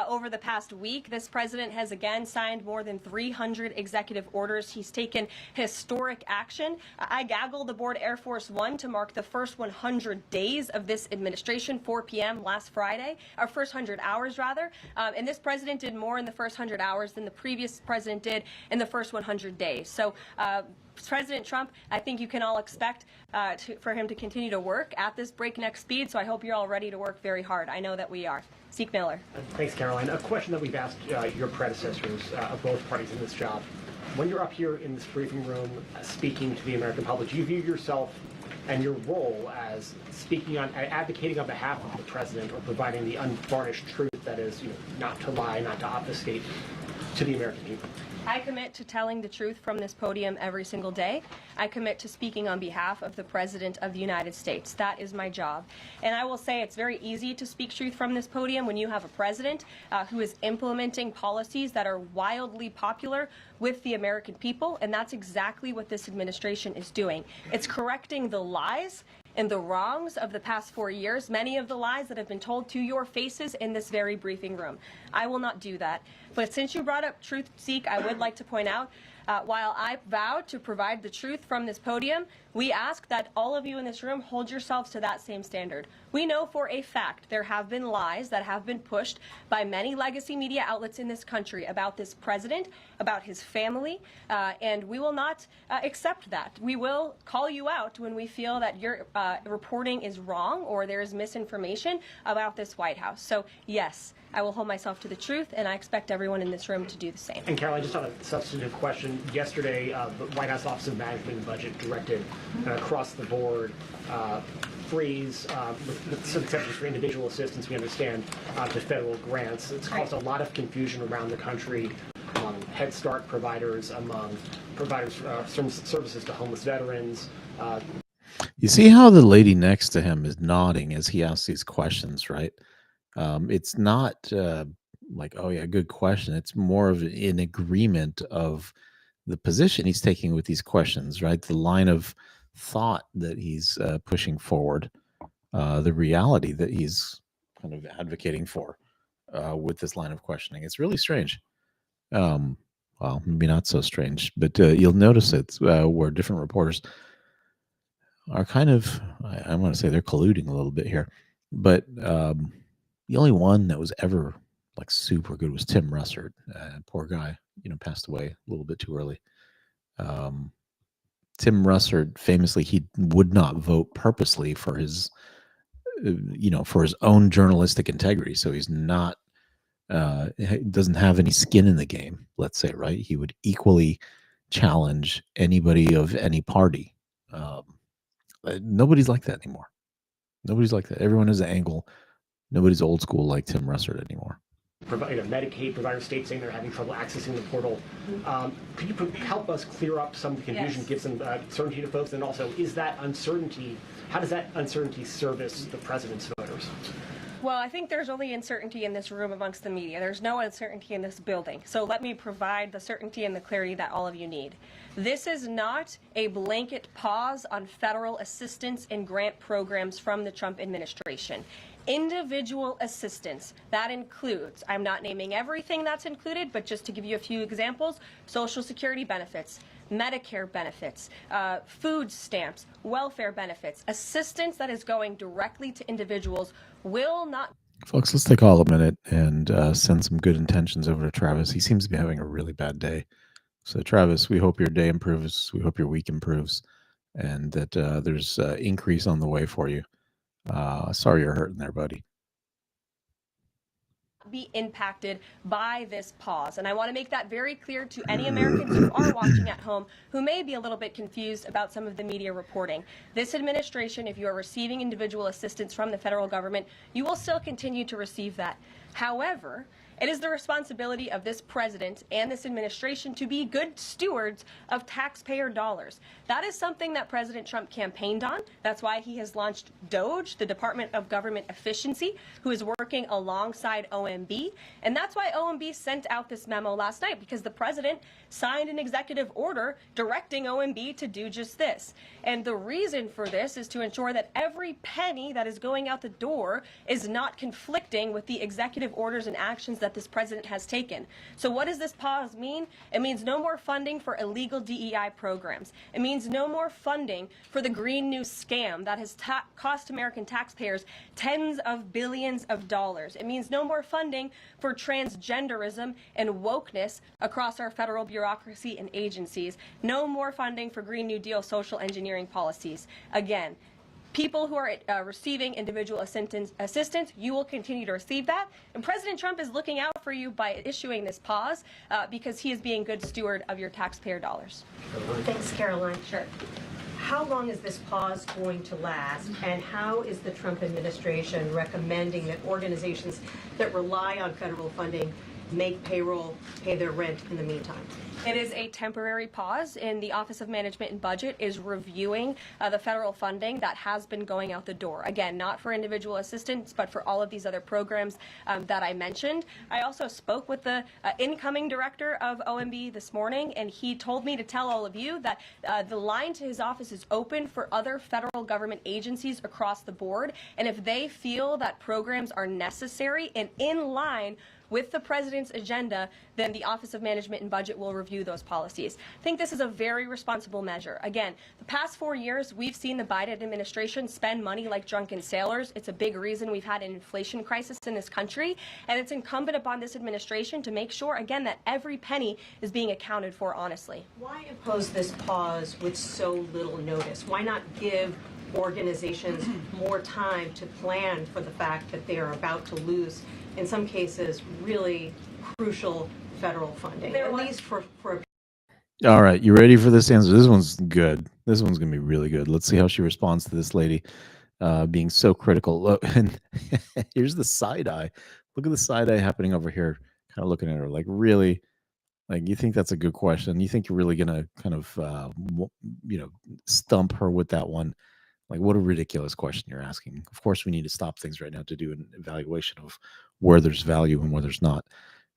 over the past week. This president has again signed more than 300 executive orders. He's taken historic action. I gaggled aboard Air Force One to mark the first 100 days of this administration, 4 p.m. last Friday, or first 100 hours rather. And this president did more in the first 100 hours than the previous president did in the first 100 days. So President Trump, I think you can all expect for him to continue to work at this breakneck speed, so I hope you're all ready to work very hard. I know that we are. Zeke Miller. Thanks, Caroline. A question that we've asked your predecessors of both parties in this job. When you're up here in this briefing room speaking to the American public, do you view yourself and your role as advocating on behalf of the president or providing the unvarnished truth that is, not to lie, not to obfuscate to the American people? I commit to telling the truth from this podium every single day. I commit to speaking on behalf of the President of the United States. That is my job. And I will say it's very easy to speak truth from this podium when you have a president who is implementing policies that are wildly popular with the American people, and that's exactly what this administration is doing. It's correcting the lies and the wrongs of the past 4 years, many of the lies that have been told to your faces in this very briefing room. I will not do that. But since you brought up truth, Zeke, I would like to point out While I vow to provide the truth from this podium, we ask that all of you in this room hold yourselves to that same standard. We know for a fact there have been lies that have been pushed by many legacy media outlets in this country about this president, about his family, and we will not accept that. We will call you out when we feel that your reporting is wrong or there is misinformation about this White House. So, yes, I will hold myself to the truth, and I expect everyone in this room to do the same. And Carol, I just have a substantive question. Yesterday, the White House Office of Management and Budget directed across the board freeze, with some exceptions for individual assistance, we understand, to federal grants. It's caused a lot of confusion around the country among Head Start providers, among providers services to homeless veterans. You see how the lady next to him is nodding as he asks these questions, right? It's not like, oh yeah, good question. It's more of an agreement of the position he's taking with these questions, right? The line of thought that he's pushing forward, the reality that he's kind of advocating for with this line of questioning. It's really strange. Well, maybe not so strange, but you'll notice it where different reporters are kind of, I want to say they're colluding a little bit here, but the only one that was ever like super good was Tim Russert. Poor guy, passed away a little bit too early. Tim Russert, famously, he would not vote purposely for his, for his own journalistic integrity. So he's not, doesn't have any skin in the game, let's say, right? He would equally challenge anybody of any party. Nobody's like that anymore. Nobody's like that. Everyone has an angle. Nobody's old school like Tim Russert anymore. Medicaid provider states saying they're having trouble accessing the portal. Could you help us clear up some of the confusion, give some certainty to folks? And also, is that uncertainty, how does that uncertainty service the president's voters? Well, I think there's only uncertainty in this room amongst the media. There's no uncertainty in this building. So let me provide the certainty and the clarity that all of you need. This is not a blanket pause on federal assistance and grant programs from the Trump administration. Individual assistance, that includes, I'm not naming everything that's included, but just to give you a few examples, Social Security benefits, Medicare benefits, food stamps, welfare benefits, assistance that is going directly to individuals will not. Folks, let's take all a minute and send some good intentions over to Travis. He seems to be having a really bad day. So Travis, we hope your day improves. We hope your week improves and that there's increase on the way for you. Sorry you're hurting there, buddy. Be impacted by this pause. And I want to make that very clear to any Americans who are watching at home who may be a little bit confused about some of the media reporting. This administration, if you are receiving individual assistance from the federal government, you will still continue to receive that. However, it is the responsibility of this president and this administration to be good stewards of taxpayer dollars. That is something that President Trump campaigned on. That's why he has launched DOGE, the Department of Government Efficiency, who is working alongside OMB. And that's why OMB sent out this memo last night, because the president signed an executive order directing OMB to do just this. And the reason for this is to ensure that every penny that is going out the door is not conflicting with the executive orders and actions that this president has taken. So what does this pause mean? It means no more funding for illegal DEI programs. It means no more funding for the Green New scam that has cost American taxpayers tens of billions of dollars. It means no more funding for transgenderism and wokeness across our federal bureaucracy and agencies. No more funding for Green New Deal social engineering policies. Again, people who are receiving individual assistance, you will continue to receive that. And President Trump is looking out for you by issuing this pause because he is being good steward of your taxpayer dollars. Thanks, Caroline. Sure. How long is this pause going to last, and how is the Trump administration recommending that organizations that rely on federal funding make payroll, pay their rent in the meantime? It is a temporary pause, and the Office of Management and Budget is reviewing the federal funding that has been going out the door. Again, not for individual assistance, but for all of these other programs that I mentioned. I also spoke with the incoming director of OMB this morning, and he told me to tell all of you that the line to his office is open for other federal government agencies across the board, and if they feel that programs are necessary and in line with the president's agenda, then the Office of Management and Budget will review those policies. I think this is a very responsible measure. Again, the past 4 years, we've seen the Biden administration spend money like drunken sailors. It's a big reason we've had an inflation crisis in this country, and it's incumbent upon this administration to make sure, again, that every penny is being accounted for honestly. Why impose this pause with so little notice? Why not give organizations more time to plan for the fact that they are about to lose, in some cases, really crucial federal funding, at least for All right, you ready for this answer? This one's good. This one's gonna be really good. Let's see how she responds to this lady being so critical. Look, and here's the side eye. Look at the side eye happening over here. Kind of looking at her like, really, like, you think that's a good question? You think you're really gonna kind of stump her with that one? Like, what a ridiculous question you're asking. Of course, we need to stop things right now to do an evaluation of where there's value and where there's not.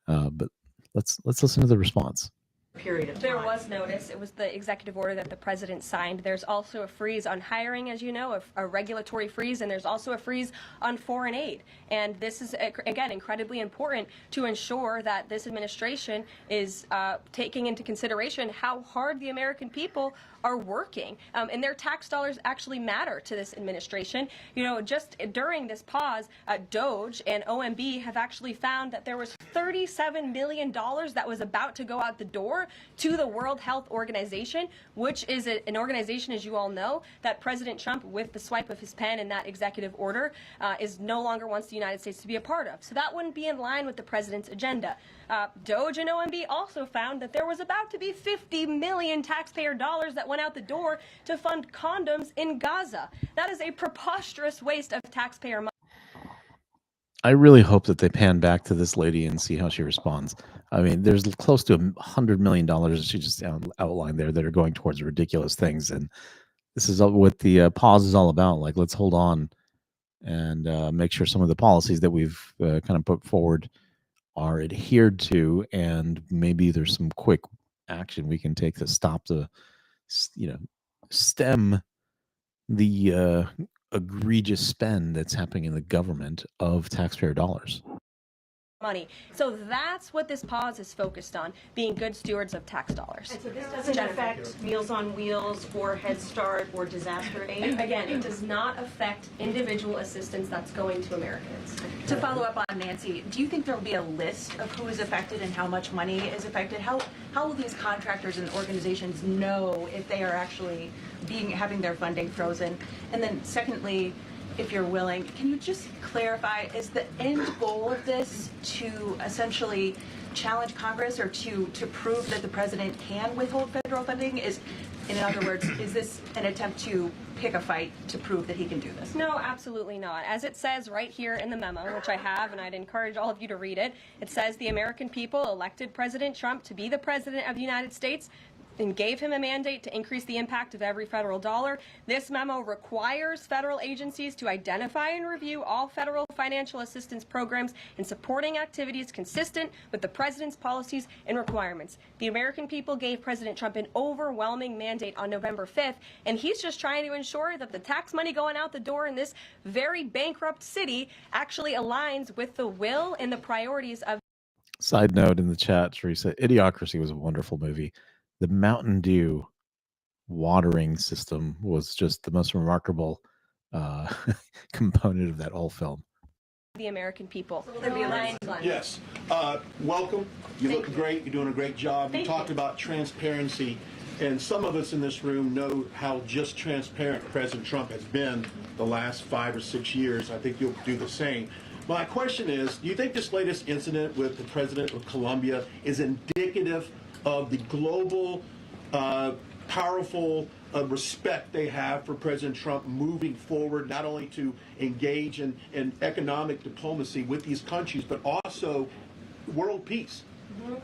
But let's listen to the response. period of time. There was notice. It was the executive order that the president signed. There's also a freeze on hiring, as you know, a regulatory freeze, and there's also a freeze on foreign aid. And this is, again, incredibly important to ensure that this administration is taking into consideration how hard the American people are working. And their tax dollars actually matter to this administration. You know, just during this pause, DOGE and OMB have actually found that there was $37 million that was about to go out the door to the World Health Organization, which is an organization, as you all know, that President Trump, with the swipe of his pen in that executive order, is no longer wants the United States to be a part of. So that wouldn't be in line with the president's agenda. DOGE and OMB also found that there was about to be 50 million taxpayer dollars that went out the door to fund condoms in Gaza. That is a preposterous waste of taxpayer money. I really hope that they pan back to this lady and see how she responds. I mean, there's close to $100 million that she just outlined there that are going towards ridiculous things. And this is what the pause is all about. Like, let's hold on and make sure some of the policies that we've kind of put forward are adhered to. And maybe there's some quick action we can take to stop the, stem the egregious spend that's happening in the government of taxpayer dollars. Money. So that's what this pause is focused on, being good stewards of tax dollars. And so this doesn't affect Meals on Wheels or Head Start or disaster aid? Again, it does not affect individual assistance that's going to Americans. To follow up on Nancy, do you think there will be a list of who is affected and how much money is affected? How will these contractors and organizations know if they are actually having their funding frozen? And then secondly, if you're willing, can you just clarify, is the end goal of this to essentially challenge Congress or to prove that the president can withhold federal funding? In other words, is this an attempt to pick a fight to prove that he can do this? No, absolutely not. As it says right here in the memo, which I have, and I'd encourage all of you to read it, it says the American people elected President Trump to be the president of the United States and gave him a mandate to increase the impact of every federal dollar. This memo requires federal agencies to identify and review all federal financial assistance programs and supporting activities consistent with the president's policies and requirements. The American people gave President Trump an overwhelming mandate on November 5th, and he's just trying to ensure that the tax money going out the door in this very bankrupt city actually aligns with the will and the priorities of. Side note in the chat, Teresa, Idiocracy was a wonderful movie. The Mountain Dew watering system was just the most remarkable component of that whole film. The American people. Yes. Welcome. You look great. You're doing a great job. You talked about transparency, and some of us in this room know how just transparent President Trump has been the last 5 or 6 years. I think you'll do the same. My question is, do you think this latest incident with the president of Colombia is indicative of the global, powerful respect they have for President Trump moving forward, not only to engage in economic diplomacy with these countries, but also world peace? Mm-hmm.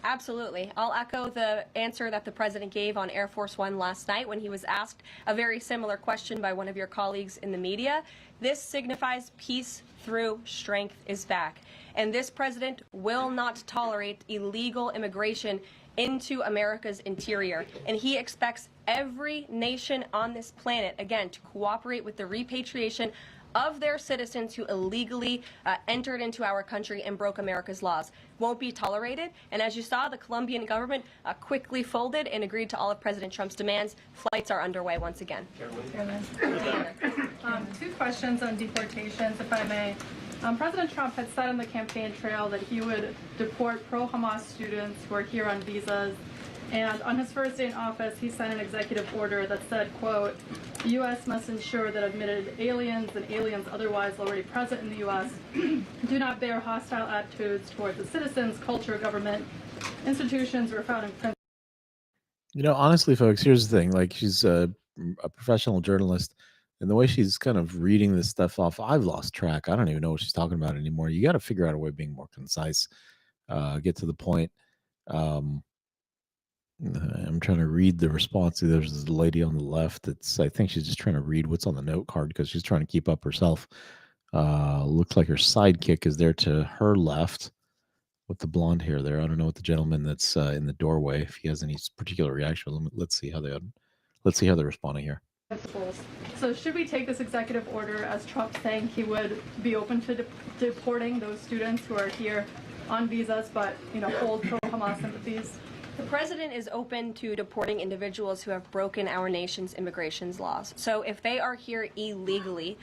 Absolutely. I'll echo the answer that the president gave on Air Force One last night when he was asked a very similar question by one of your colleagues in the media. This signifies peace through strength is back. And this president will not tolerate illegal immigration into America's interior. And he expects every nation on this planet, again, to cooperate with the repatriation of their citizens who illegally entered into our country and broke America's laws won't be tolerated. And as you saw, the Colombian government quickly folded and agreed to all of President Trump's demands. Flights are underway once again. Two questions on deportations, if I may. President Trump had said on the campaign trail that he would deport pro-Hamas students who are here on visas. And on his first day in office, he signed an executive order that said, quote, the U.S. must ensure that admitted aliens and aliens otherwise already present in the U.S. do not bear hostile attitudes towards the citizens, culture, government, institutions, or founding principles. You know, honestly, folks, here's the thing. Like, she's a professional journalist, and the way she's kind of reading this stuff off, I've lost track. I don't even know what she's talking about anymore. You got to figure out a way of being more concise, get to the point. I'm trying to read the response. There's this lady on the left. I think she's just trying to read what's on the note card because she's trying to keep up herself. Looks like her sidekick is there to her left with the blonde hair there. I don't know what the gentleman that's in the doorway, if he has any particular reaction. Let's see how they're responding here. So should we take this executive order as Trump saying he would be open to deporting those students who are here on visas but, hold pro-Hamas sympathies? The president is open to deporting individuals who have broken our nation's immigration laws. So if they are here illegally,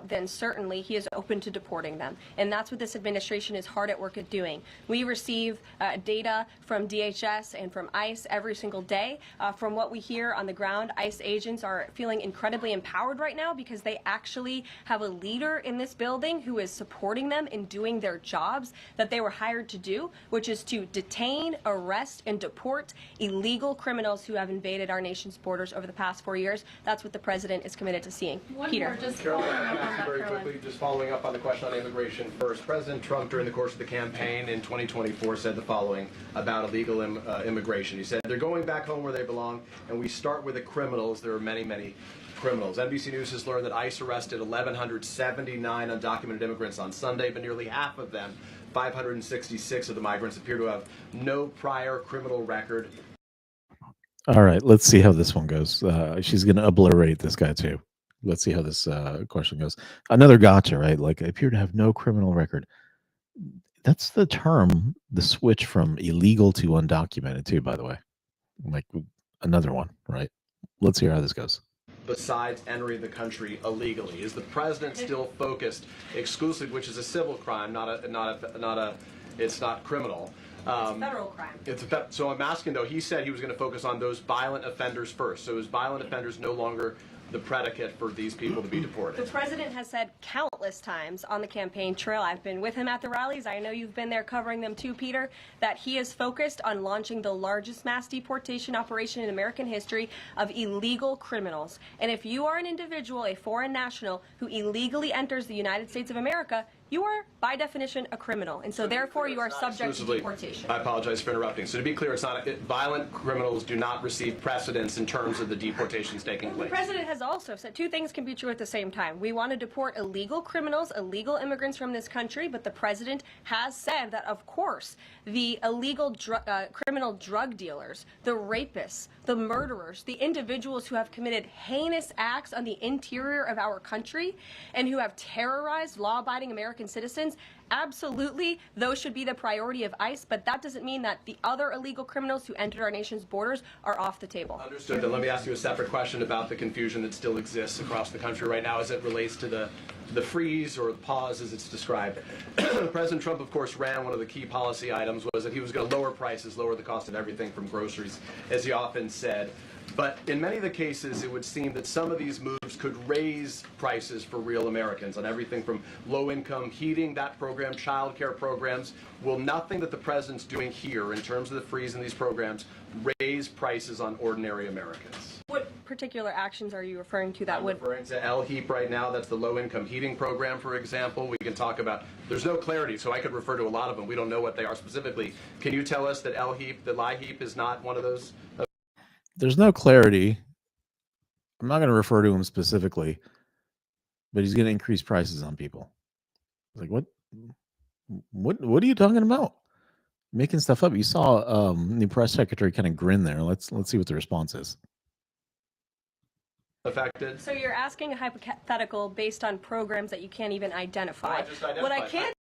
then certainly he is open to deporting them. And that's what this administration is hard at work at doing. We receive data from DHS and from ICE every single day. From what we hear on the ground, ICE agents are feeling incredibly empowered right now because they actually have a leader in this building who is supporting them in doing their jobs that they were hired to do, which is to detain, arrest, and deport illegal criminals who have invaded our nation's borders over the past 4 years. That's what the president is committed to seeing. Peter. Very quickly, just following up on the question on immigration first. President Trump, during the course of the campaign in 2024, said the following about illegal immigration. He said, they're going back home where they belong, and we start with the criminals. There are many, many criminals. NBC News has learned that ICE arrested 1,179 undocumented immigrants on Sunday, but nearly half of them, 566 of the migrants, appear to have no prior criminal record. All right, let's see how this one goes. She's going to obliterate this guy too. Let's see how this question goes. Another gotcha, right? Like, appear to have no criminal record. That's the term, the switch from illegal to undocumented too, by the way. Like, another one, right? Let's hear how this goes. Besides entering the country illegally, is the president still focused exclusively, which is a civil crime, it's not criminal. It's a federal crime. So I'm asking though. He said he was going to focus on those violent offenders first. So is violent offenders no longer the predicate for these people to be deported? The president has said countless times on the campaign trail, I've been with him at the rallies, I know you've been there covering them too, Peter, that he is focused on launching the largest mass deportation operation in American history of illegal criminals. And if you are an individual, a foreign national, who illegally enters the United States of America, you are, by definition, a criminal. And so therefore, you are subject to deportation. I apologize for interrupting. So to be clear, it's not violent criminals do not receive precedence in terms of the deportations taking place. The president has also said two things can be true at the same time. We want to deport illegal criminals, illegal immigrants from this country, but the president has said that, of course, the illegal criminal drug dealers, the rapists, the murderers, the individuals who have committed heinous acts on the interior of our country and who have terrorized law-abiding American citizens, absolutely, those should be the priority of ICE, but that doesn't mean that the other illegal criminals who entered our nation's borders are off the table. Understood. Then let me ask you a separate question about the confusion that still exists across the country right now as it relates to the freeze or the pause as it's described. President Trump, of course, ran one of the key policy items was that he was going to lower prices, lower the cost of everything from groceries, as he often said. But in many of the cases, it would seem that some of these moves could raise prices for real Americans on everything from low-income heating, that program, child care programs. Will nothing that the president's doing here in terms of the freeze in these programs raise prices on ordinary Americans? What particular actions are you referring to that would... I'm referring to LHEAP right now. That's the low-income heating program, for example. We can talk about... There's no clarity, so I could refer to a lot of them. We don't know what they are specifically. Can you tell us that LHEAP is not one of those... There's no clarity. I'm not going to refer to him specifically, but he's going to increase prices on people. Like, what are you talking about? Making stuff up. You saw the press secretary kind of grin there. Let's see what the response is. affected? So you're asking a hypothetical based on programs that you can't even identify. No, I just identified What I can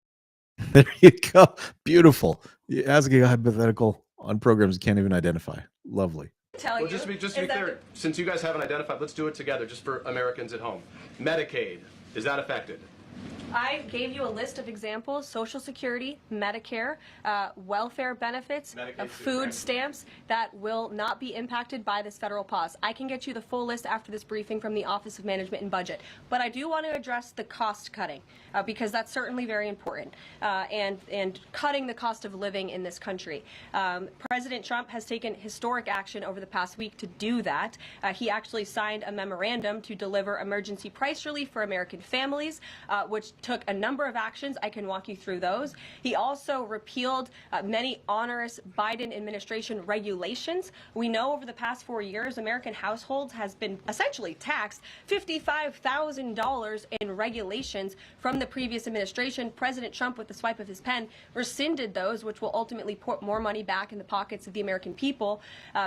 There you go. Beautiful. You're asking a hypothetical on programs you can't even identify. Lovely. tell Well, you just to be is clear, that since you guys haven't identified, let's do it together, just for Americans at home. Medicaid, is that affected? I gave you a list of examples: Social Security, Medicare, welfare benefits, food stamps that will not be impacted by this federal pause. I can get you the full list after this briefing from the Office of Management and Budget. But I do want to address the cost cutting because that's certainly very important, and cutting the cost of living in this country. President Trump has taken historic action over the past week to do that. He actually signed a memorandum to deliver emergency price relief for American families, which took a number of actions. I can walk you through those. He also repealed many onerous Biden administration regulations. We know over the past 4 years, American households has been essentially taxed $55,000 in regulations from the previous administration. President Trump, with the swipe of his pen, rescinded those, which will ultimately put more money back in the pockets of the American people.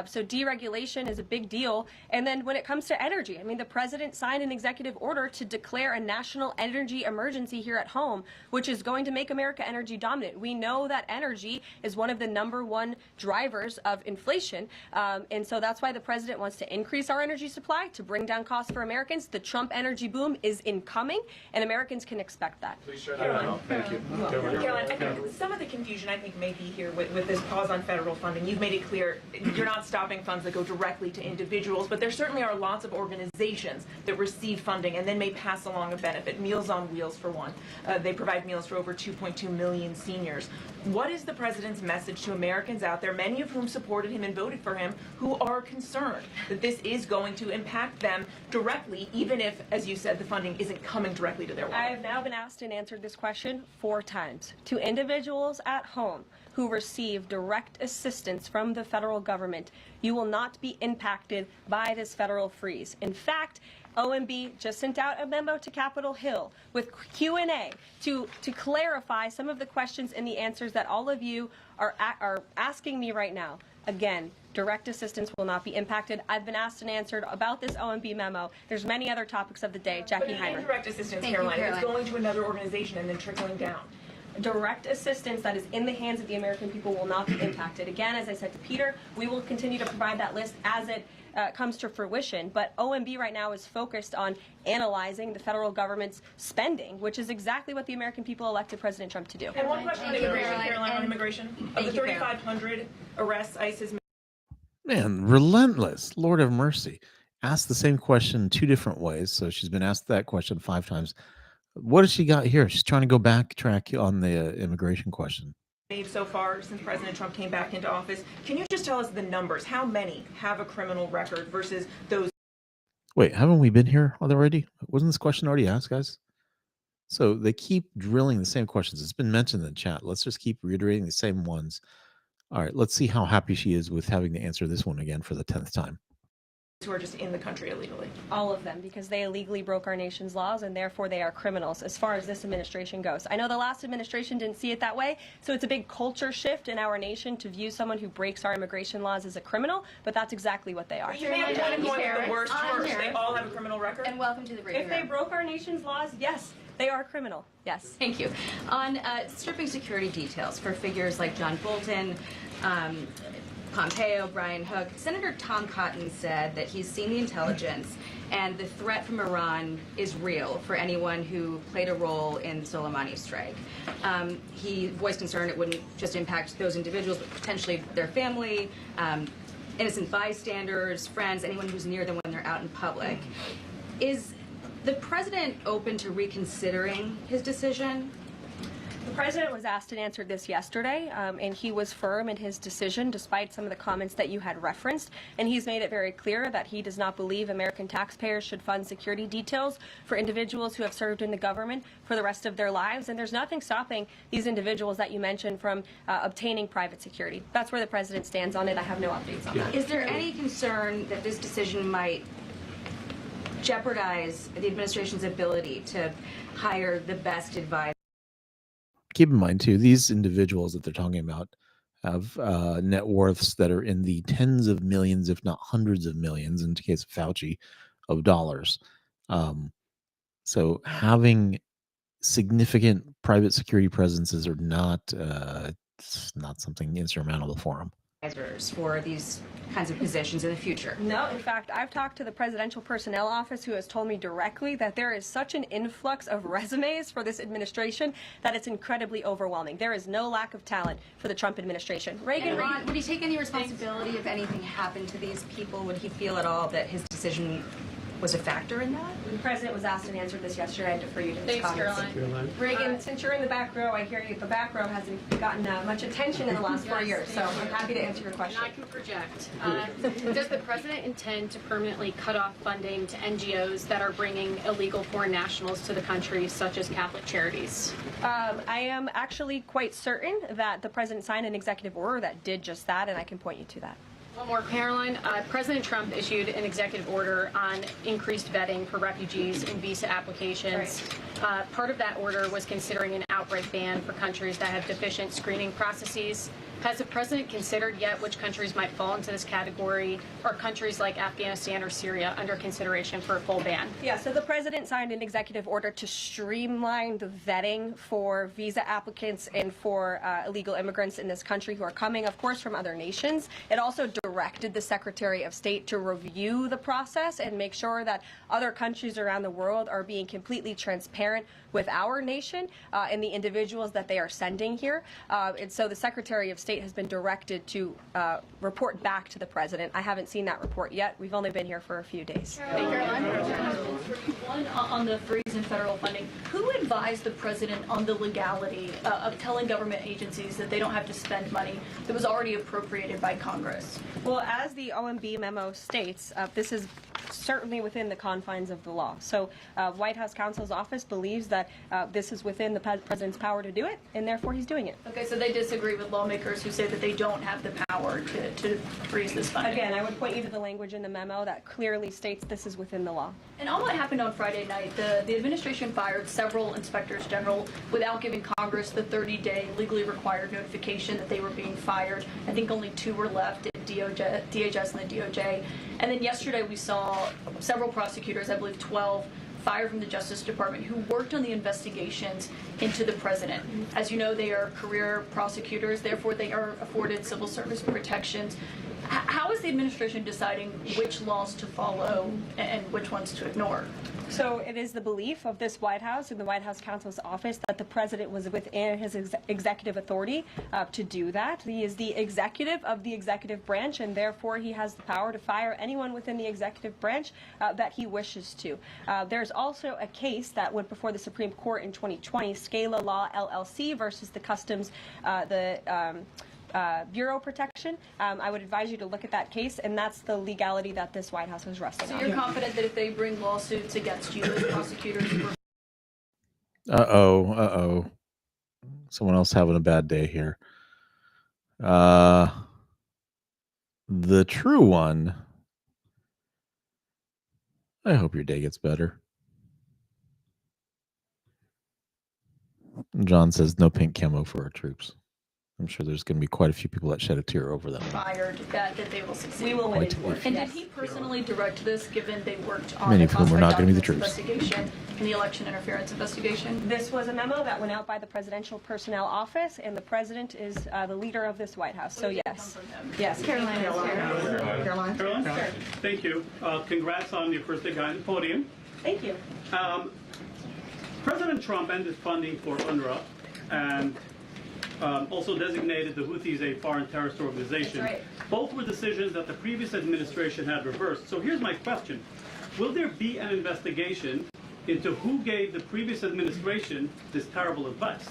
So deregulation is a big deal. And then when it comes to energy, I mean, the president signed an executive order to declare a national energy emergency here at home, which is going to make America energy dominant. We know that energy is one of the #1 drivers of inflation, and so that's why the president wants to increase our energy supply to bring down costs for Americans. The Trump energy boom is incoming, and Americans can expect that. Please share that out. Thank you. Caroline, I think some of the confusion may be here with this pause on federal funding. You've made it clear you're not stopping funds that go directly to individuals, but there certainly are lots of organizations that receive funding and then may pass along a benefit. Meals on Wheels, for one. They provide meals for over 2.2 million seniors. What is the president's message to Americans out there, many of whom supported him and voted for him, who are concerned that this is going to impact them directly, even if, as you said, the funding isn't coming directly to their wallet? I have now been asked and answered this question 4 times. To individuals at home who receive direct assistance from the federal government, you will not be impacted by this federal freeze. In fact, OMB just sent out a memo to Capitol Hill with Q&A to clarify some of the questions and the answers that all of you are asking me right now. Again, direct assistance will not be impacted. I've been asked and answered about this OMB memo. There's many other topics of the day. Jackie Heimer. Direct assistance, Caroline, it's going to another organization and then trickling down. Direct assistance that is in the hands of the American people will not be impacted. Again, as I said to Peter, we will continue to provide that list as it comes to fruition. But OMB right now is focused on analyzing the federal government's spending, which is exactly what the American people elected President Trump to do. And one question on immigration, Caroline, on immigration. Of the 3,500 arrests ICE has made. Man, relentless. Lord have mercy. Asked the same question 2 different ways. So she's been asked that question 5 times. What has she got here? She's trying to go backtrack on the immigration question. Made so far since President Trump came back into office. Can you just tell us the numbers? How many have a criminal record versus those? Wait, haven't we been here already? Wasn't this question already asked, guys? So they keep drilling the same questions. It's been mentioned in the chat. Let's just keep reiterating the same ones. All right, let's see how happy she is with having to answer this one again for the 10th time. Who are just in the country illegally? All of them, because they illegally broke our nation's laws, and therefore they are criminals as far as this administration goes. I know the last administration didn't see it that way, so it's a big culture shift in our nation to view someone who breaks our immigration laws as a criminal, but that's exactly what they are. You may have one going from the worst to worst. They all have a criminal record. And welcome to the briefing If they broke our nation's laws, yes, they are criminal. Yes. Thank you. On stripping security details for figures like John Bolton, Pompeo, Brian Hook, Senator Tom Cotton said that he's seen the intelligence and the threat from Iran is real for anyone who played a role in Soleimani's strike. He voiced concern it wouldn't just impact those individuals, but potentially their family, innocent bystanders, friends, anyone who's near them when they're out in public. Is the president open to reconsidering his decision? The president was asked and answered this yesterday, and he was firm in his decision despite some of the comments that you had referenced. And he's made it very clear that he does not believe American taxpayers should fund security details for individuals who have served in the government for the rest of their lives. And there's nothing stopping these individuals that you mentioned from obtaining private security. That's where the president stands on it. I have no updates on that. Is there any concern that this decision might jeopardize the administration's ability to hire the best advisors? Keep in mind, too, these individuals that they're talking about have net worths that are in the tens of millions, if not hundreds of millions, in the case of Fauci, of dollars. So having significant private security presences are not it's not something insurmountable for them. For these kinds of positions in the future. No, in fact, I've talked to the Presidential Personnel Office, who has told me directly that there is such an influx of resumes for this administration that it's incredibly overwhelming. There is no lack of talent for the Trump administration. Reagan, would he take any responsibility if anything happened to these people? Would he feel at all that his decision was a factor in that? The president was asked and answered this yesterday. I defer you to his Thanks, comments. Caroline. Reagan, since you're in the back row, I hear you. The back row hasn't gotten much attention in the last 4 years, so I'm happy to answer your question. And I can project. Does the president intend to permanently cut off funding to NGOs that are bringing illegal foreign nationals to the country, such as Catholic charities? I am actually quite certain that the president signed an executive order that did just that, and I can point you to that. One more, Caroline. President Trump issued an executive order on increased vetting for refugees in visa applications. Part of that order was considering an outright ban for countries that have deficient screening processes. Has the president considered yet which countries might fall into this category? Are countries like Afghanistan or Syria under consideration for a full ban? Yeah, so the president signed an executive order to streamline the vetting for visa applicants and for illegal immigrants in this country who are coming, of course, from other nations. It also directed the Secretary of State to review the process and make sure that other countries around the world are being completely transparent with our nation and the individuals that they are sending here. And so the Secretary of State has been directed to report back to the president. I haven't seen that report yet. We've only been here for a few days. One on the freeze in federal funding. Who advised the president on the legality of telling government agencies that they don't have to spend money that was already appropriated by Congress? Well, as the OMB memo states, this is certainly within the confines of the law. So White House counsel's office believes that this is within the president's power to do it, and therefore he's doing it. Okay, so they disagree with lawmakers who say that they don't have the power to freeze this funding. Again, I would point you to the language in the memo that clearly states this is within the law. And on what happened on Friday night, the administration fired several inspectors general without giving Congress the 30-day legally required notification that they were being fired. I think only 2 were left at DHS and the DOJ. And then yesterday we saw several prosecutors, I believe 12, fired from the Justice Department who worked on the investigations into the president. As you know, they are career prosecutors, therefore they are afforded civil service protections. How is the administration deciding which laws to follow and which ones to ignore? So it is the belief of this White House and the White House counsel's office that the president was within his executive authority to do that. He is the executive of the executive branch, and therefore he has the power to fire anyone within the executive branch that he wishes to. There's also a case that went before the Supreme Court in 2020, Scala Law LLC versus the Customs, Bureau Protection. I would advise you to look at that case, and that's the legality that this White House was resting on. So you're confident that if they bring lawsuits against you, the prosecutors will... Uh-oh. Someone else having a bad day here. The true one. I hope your day gets better. John says no pink camo for our troops. I'm sure there's going to be quite a few people that shed a tear over that. Fired, that they will succeed. We will win in court. And did he personally direct this, given they worked on Many the of whom are not classified going to be the documents troops. investigation and the election interference investigation? This was a memo that went out by the Presidential Personnel Office, and the president is the leader of this White House. So yes. Yes. Caroline. Caroline? Sure. Thank you. Congrats on your first day on the podium. Thank you. President Trump ended funding for UNRWA and also designated the Houthis a foreign terrorist organization. That's right. Both were decisions that the previous administration had reversed. So here's my question. Will there be an investigation into who gave the previous administration this terrible advice?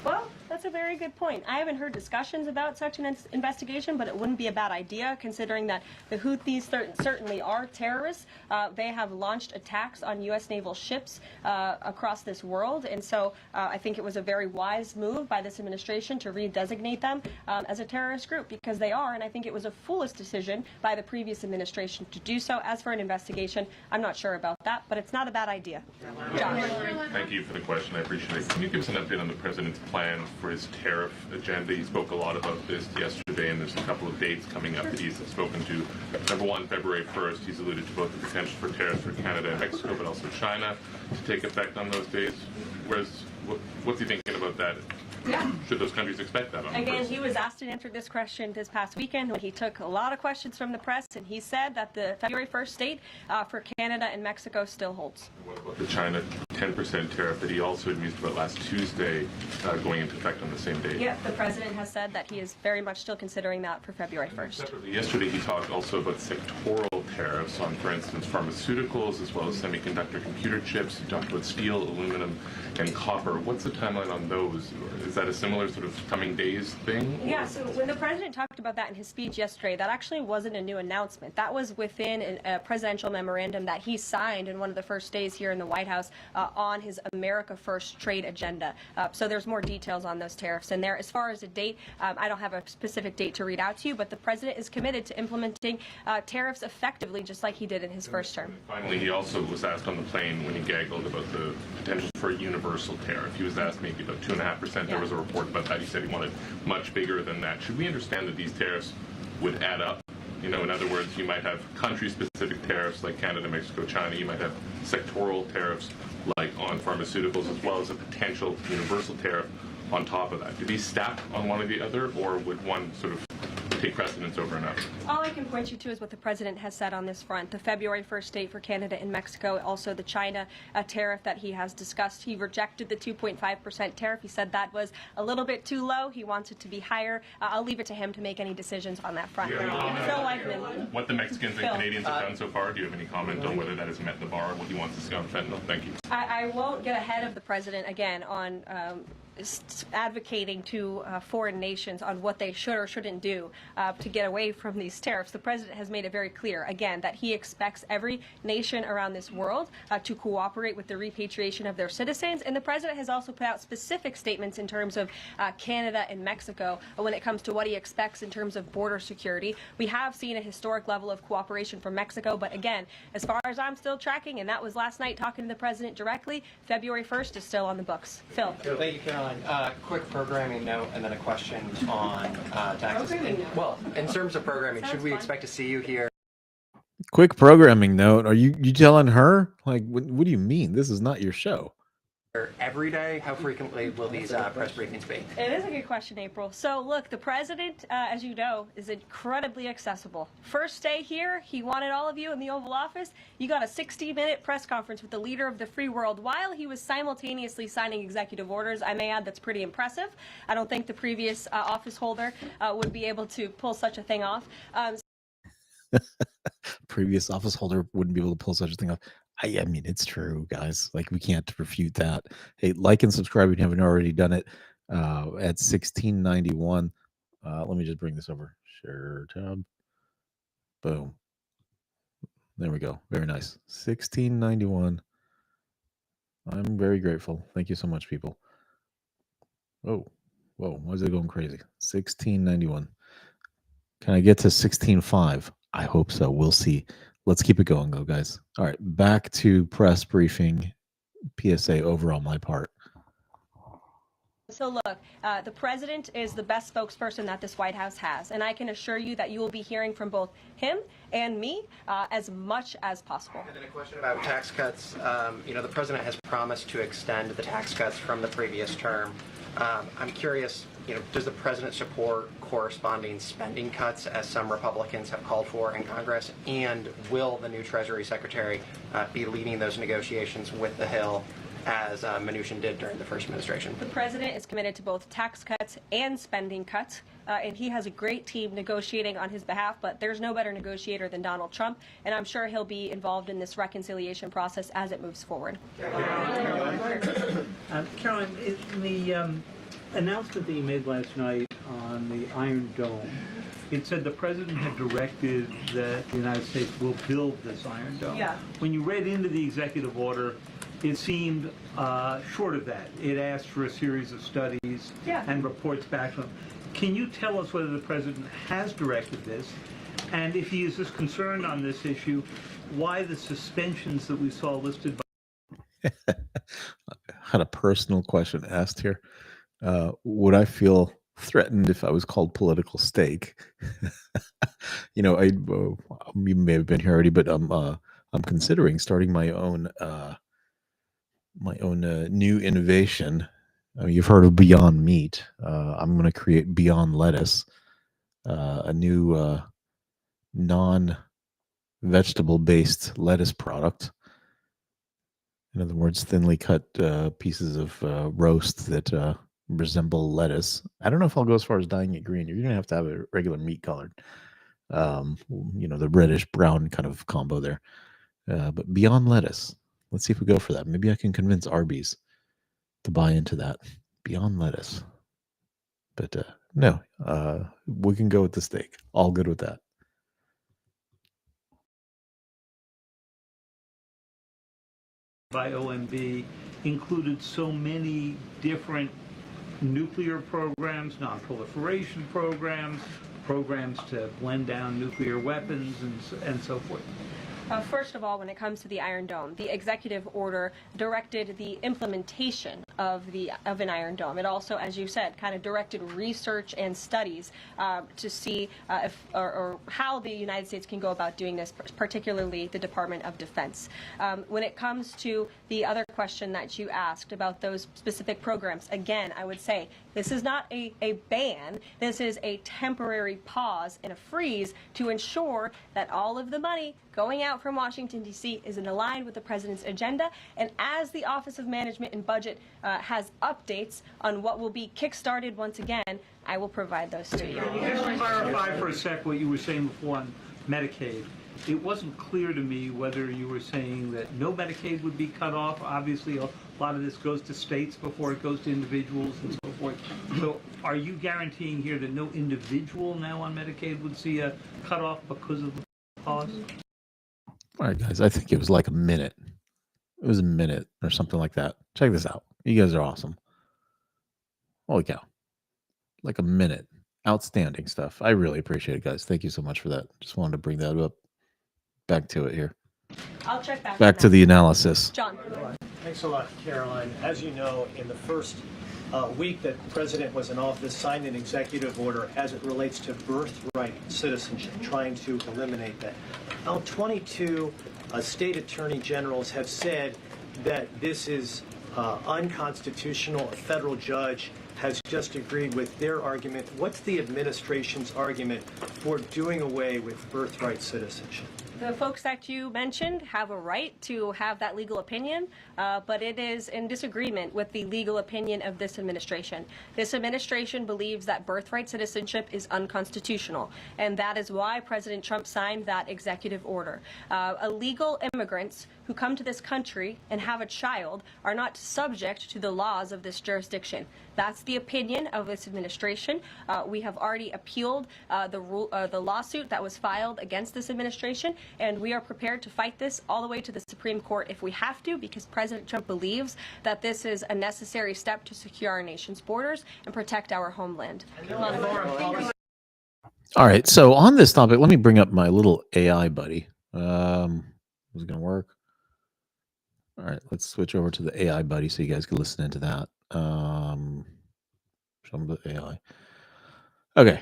Well, that's a very good point. I haven't heard discussions about such an investigation, but it wouldn't be a bad idea considering that the Houthis certainly are terrorists. They have launched attacks on U.S. naval ships across this world, and so I think it was a very wise move by this administration to redesignate them as a terrorist group, because they are, and I think it was a foolish decision by the previous administration to do so. As for an investigation, I'm not sure about that, but it's not a bad idea. Josh. Thank you for the question. I appreciate it. Can you give us an update on the president's plan for his tariff agenda. He spoke a lot about this yesterday, and there's a couple of dates coming up that he's spoken to. Number one, February 1st, he's alluded to both the potential for tariffs for Canada and Mexico, but also China to take effect on those days. What's he thinking about that? Yeah. Should those countries expect that? Again, he was asked and answered this question this past weekend when he took a lot of questions from the press, and he said that the February 1st date for Canada and Mexico still holds. What about the China 10% tariff that he also had mused about last Tuesday going into effect on the same day? Yeah, the president has said that he is very much still considering that for February 1st. Separately, yesterday he talked also about sectoral tariffs on, for instance, pharmaceuticals as well as semiconductor computer chips. He talked about steel, aluminum, and copper. What's the timeline on those? Is that a similar sort of coming days thing? Yeah, so when the president talked about that in his speech yesterday, that actually wasn't a new announcement. That was within a presidential memorandum that he signed in one of the first days here in the White House on his America First trade agenda. So there's more details on those tariffs in there. As far as a date, I don't have a specific date to read out to you, but the president is committed to implementing tariffs effectively, just like he did in his first term. Finally, he also was asked on the plane when he gaggled about the potential for a universal tariff. He was asked maybe about 2.5%. There was a report about that. He said he wanted much bigger than that. Should we understand that these tariffs would add up? You know, in other words, you might have country-specific tariffs like Canada, Mexico, China. You might have sectoral tariffs like on pharmaceuticals, as well as a potential universal tariff on top of that. Do these stack on one or the other, or would one sort of take precedence over another? All I can point you to is what the president has said on this front. The February 1st date for Canada and Mexico, also the China tariff that he has discussed. He rejected the 2.5% tariff. He said that was a little bit too low. He wants it to be higher. I'll leave it to him to make any decisions on that front. Phil Eichmann. What the Mexicans and Canadians have done so far, do you have any comment on whether that has met the bar, what he wants to see on fentanyl? Thank you. I won't get ahead of the president again on advocating to foreign nations on what they should or shouldn't do to get away from these tariffs. The president has made it very clear, again, that he expects every nation around this world to cooperate with the repatriation of their citizens. And the president has also put out specific statements in terms of Canada and Mexico when it comes to what he expects in terms of border security. We have seen a historic level of cooperation from Mexico, but again, as far as I'm still tracking, and that was last night talking to the president directly, February 1st is still on the books. Phil. Thank you, Caroline. Quick programming note and then a question on taxes. Well, in terms of programming, should we expect to see you here? Quick programming note. Are you telling her? Like, what do you mean? This is not your show. Every day? How frequently will these press briefings be? It is a good question, April. So, look, the president, as you know, is incredibly accessible. First day here, he wanted all of you in the Oval Office. You got a 60-minute press conference with the leader of the free world while he was simultaneously signing executive orders. I may add that's pretty impressive. I don't think the previous office holder would be able to pull such a thing off. Previous office holder wouldn't be able to pull such a thing off. I mean, it's true, guys. Like, we can't refute that. Hey, like and subscribe if you haven't already done it at 1691. Let me just bring this over. Share tab. Boom. There we go. Very nice. 1691. I'm very grateful. Thank you so much, people. Oh, whoa. Why is it going crazy? 1691. Can I get to 16.5? I hope so. We'll see. Let's keep it going, though, guys. All right, back to press briefing. PSA over on my part. So look, the president is the best spokesperson that this White House has, and I can assure you that you will be hearing from both him and me as much as possible. And then a question about tax cuts. You know, the president has promised to extend the tax cuts from the previous term. I'm curious, you know, does the president support corresponding spending cuts as some Republicans have called for in Congress? And will the new Treasury Secretary be leading those negotiations with the Hill as Mnuchin did during the first administration? The president is committed to both tax cuts and spending cuts, and he has a great team negotiating on his behalf, but there's no better negotiator than Donald Trump, and I'm sure he'll be involved in this reconciliation process as it moves forward. Caroline, in the announcement that you made last night on the Iron Dome, it said the president had directed that the United States will build this Iron Dome. Yeah. When you read into the executive order, it seemed short of that. It asked for a series of studies and reports back to him. Can you tell us whether the president has directed this? And if he is as concerned on this issue, why the suspensions that we saw listed by... Had a personal question asked here. Would I feel threatened if I was called political steak? You know, you may have been here already, but I'm considering starting my own new innovation. You've heard of Beyond Meat. I'm going to create Beyond Lettuce, a new non-vegetable-based lettuce product. In other words, thinly cut pieces of roast that resemble lettuce. I don't know if I'll go as far as dyeing it green. You're going to have it regular meat colored. You know, the reddish brown kind of combo there. But Beyond Lettuce. Let's see if we go for that. Maybe I can convince Arby's to buy into that. Beyond Lettuce. But no, we can go with the steak. All good with that. By OMB included so many different nuclear programs, non-proliferation programs, programs to blend down nuclear weapons, and so forth. First of all, when it comes to the Iron Dome, the executive order directed the implementation of an Iron Dome. It also, as you said, kind of directed research and studies to see if or how the United States can go about doing this, particularly the Department of Defense. When it comes to the other question that you asked about those specific programs, again, I would say this is not a ban. This is a temporary pause and a freeze to ensure that all of the money going out from Washington, D.C. is in line with the president's agenda. And as the Office of Management and Budget has updates on what will be kickstarted once again, I will provide those to you. Can you just clarify for a sec what you were saying before on Medicaid? It wasn't clear to me whether you were saying that no Medicaid would be cut off. Obviously, a lot of this goes to states before it goes to individuals and so forth. So are you guaranteeing here that no individual now on Medicaid would see a cutoff because of the pause? All right, guys, I think it was like a minute. It was a minute or something like that. Check this out. You guys are awesome. Holy cow. Like a minute. Outstanding stuff. I really appreciate it, guys. Thank you so much for that. Just wanted to bring that up. Back to it here. I'll check back. Back to the analysis. John. Thanks a lot, Caroline. As you know, in the first week that the president was in office, signed an executive order as it relates to birthright citizenship, trying to eliminate that. Now, 22 state attorney generals have said that this is unconstitutional. A federal judge has just agreed with their argument. What's the administration's argument for doing away with birthright citizenship? The folks that you mentioned have a right to have that legal opinion, but it is in disagreement with the legal opinion of this administration. This administration believes that birthright citizenship is unconstitutional, and that is why President Trump signed that executive order. Illegal immigrants who come to this country and have a child are not subject to the laws of this jurisdiction. That's the opinion of this administration. We have already appealed the lawsuit that was filed against this administration, and we are prepared to fight this all the way to the Supreme Court if we have to, because President Trump believes that this is a necessary step to secure our nation's borders and protect our homeland. All right. So on this topic, let me bring up my little AI buddy. Is it going to work? All right. Let's switch over to the AI buddy so you guys can listen into that. Show me the AI. Okay.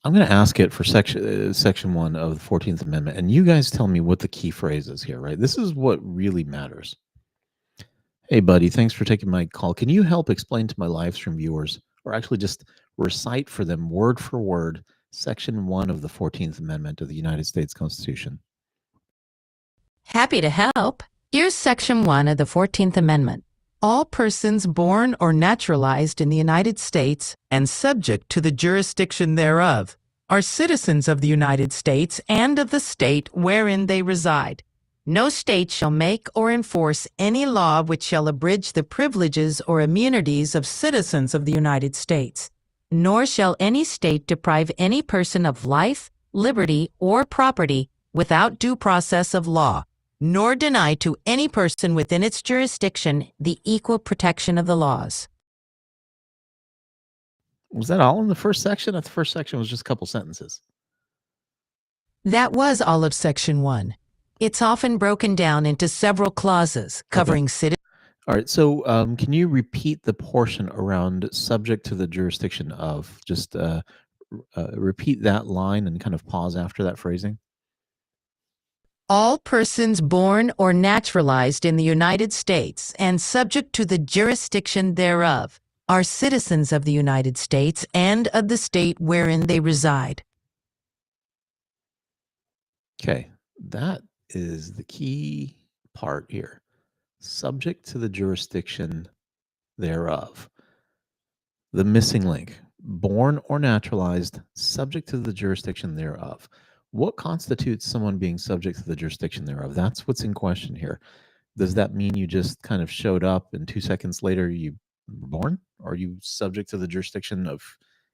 I'm going to ask it for section 1 of the 14th Amendment, and you guys tell me what the key phrase is here, right? This is what really matters. Hey, buddy, thanks for taking my call. Can you help explain to my live stream viewers, or actually just recite for them word for word, section 1 of the 14th Amendment of the United States Constitution? Happy to help. Here's section 1 of the 14th Amendment. All persons born or naturalized in the United States and subject to the jurisdiction thereof are citizens of the United States and of the state wherein they reside. No state shall make or enforce any law which shall abridge the privileges or immunities of citizens of the United States, nor shall any state deprive any person of life, liberty, or property without due process of law, nor deny to any person within its jurisdiction the equal protection of the laws. Was that all in the first section? The first section was just a couple sentences. That was all of section 1. It's often broken down into several clauses covering citizens. All right. So, can you repeat the portion around subject to the jurisdiction of? Just repeat that line and kind of pause after that phrasing. All persons born or naturalized in the United States and subject to the jurisdiction thereof are citizens of the United States and of the state wherein they reside. Okay. That is the key part here. Subject to the jurisdiction thereof. The missing link. Born or naturalized, subject to the jurisdiction thereof. What constitutes someone being subject to the jurisdiction thereof? That's what's in question here. Does that mean you just kind of showed up and 2 seconds later you were born? Are you subject to the jurisdiction of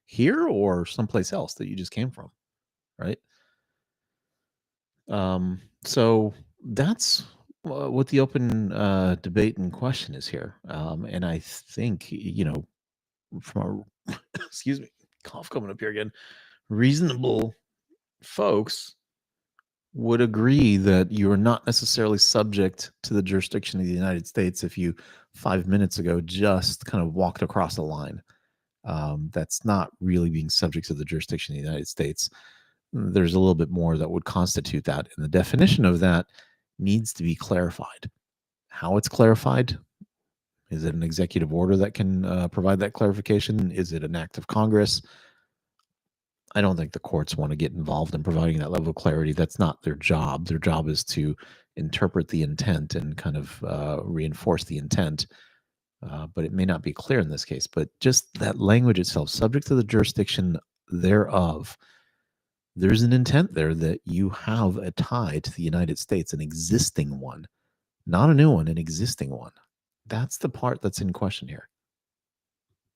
here or someplace else that you just came from? Right? So that's what the open debate and question is here. And I think, from a, excuse me, cough coming up here again, reasonable folks would agree that you are not necessarily subject to the jurisdiction of the United States if you 5 minutes ago just kind of walked across a line. That's not really being subject to the jurisdiction of the United States. There's a little bit more that would constitute that, and the definition of that needs to be clarified. How it's clarified? Is it an executive order that can provide that clarification? Is it an act of Congress? I don't think the courts want to get involved in providing that level of clarity. That's not their job. Their job is to interpret the intent and kind of reinforce the intent. But it may not be clear in this case. But just that language itself, subject to the jurisdiction thereof, there's an intent there that you have a tie to the United States, an existing one, not a new one, an existing one. That's the part that's in question here.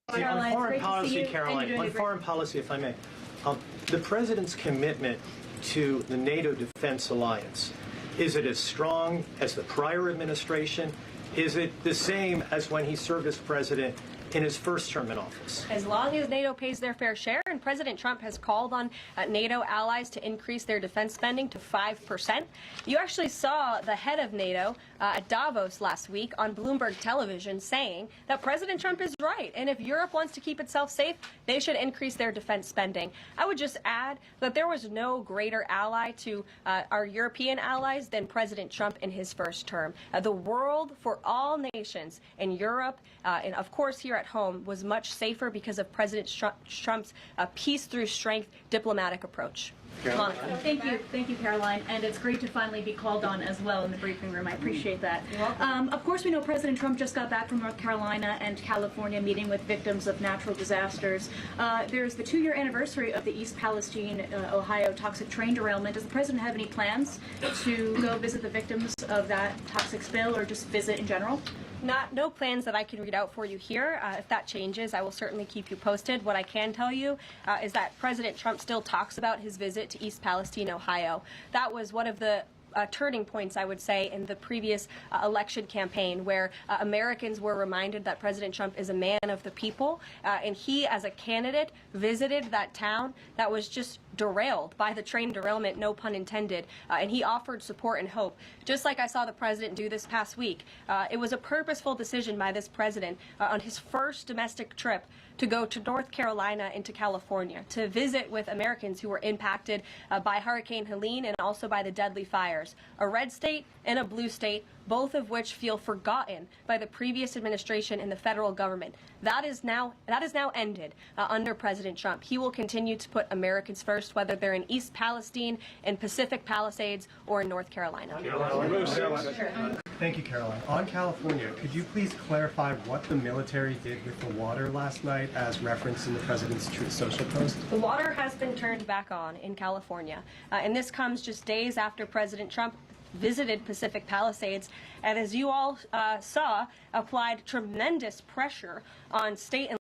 On foreign policy, Caroline, on foreign policy, if I may, the president's commitment to the NATO Defense Alliance, is it as strong as the prior administration? Is it the same as when he served as president in his first term in office? As long as NATO pays their fair share, and President Trump has called on NATO allies to increase their defense spending to 5%. You actually saw the head of NATO at Davos last week on Bloomberg television saying that President Trump is right, and if Europe wants to keep itself safe, they should increase their defense spending. I would just add that there was no greater ally to our European allies than President Trump in his first term. The world for all nations in Europe, and of course here at home, was much safer because of President Trump's peace through strength diplomatic approach. Monica. Thank you, Caroline. And it's great to finally be called on as well in the briefing room. I appreciate that. Of course, we know President Trump just got back from North Carolina and California meeting with victims of natural disasters. There's the 2-year anniversary of the East Palestine, Ohio toxic train derailment. Does the president have any plans to go visit the victims of that toxic spill or just visit in general? No plans that I can read out for you here. If that changes, I will certainly keep you posted. What I can tell you is that President Trump still talks about his visit to East Palestine, Ohio. That was one of the turning points, I would say, in the previous election campaign, where Americans were reminded that President Trump is a man of the people, and he, as a candidate, visited that town that was just derailed by the train derailment, no pun intended, and he offered support and hope, just like I saw the president do this past week. It was a purposeful decision by this president on his first domestic trip to go to North Carolina and to California to visit with Americans who were impacted by Hurricane Helene and also by the deadly fires. A red state and a blue state, both of which feel forgotten by the previous administration and the federal government. That is now ended under President Trump. He will continue to put Americans first, whether they're in East Palestine, in Pacific Palisades, or in North Carolina. Thank you, Caroline. On California, could you please clarify what the military did with the water last night as referenced in the president's Truth Social post? The water has been turned back on in California, and this comes just days after President Trump visited Pacific Palisades, and as you all saw, applied tremendous pressure on state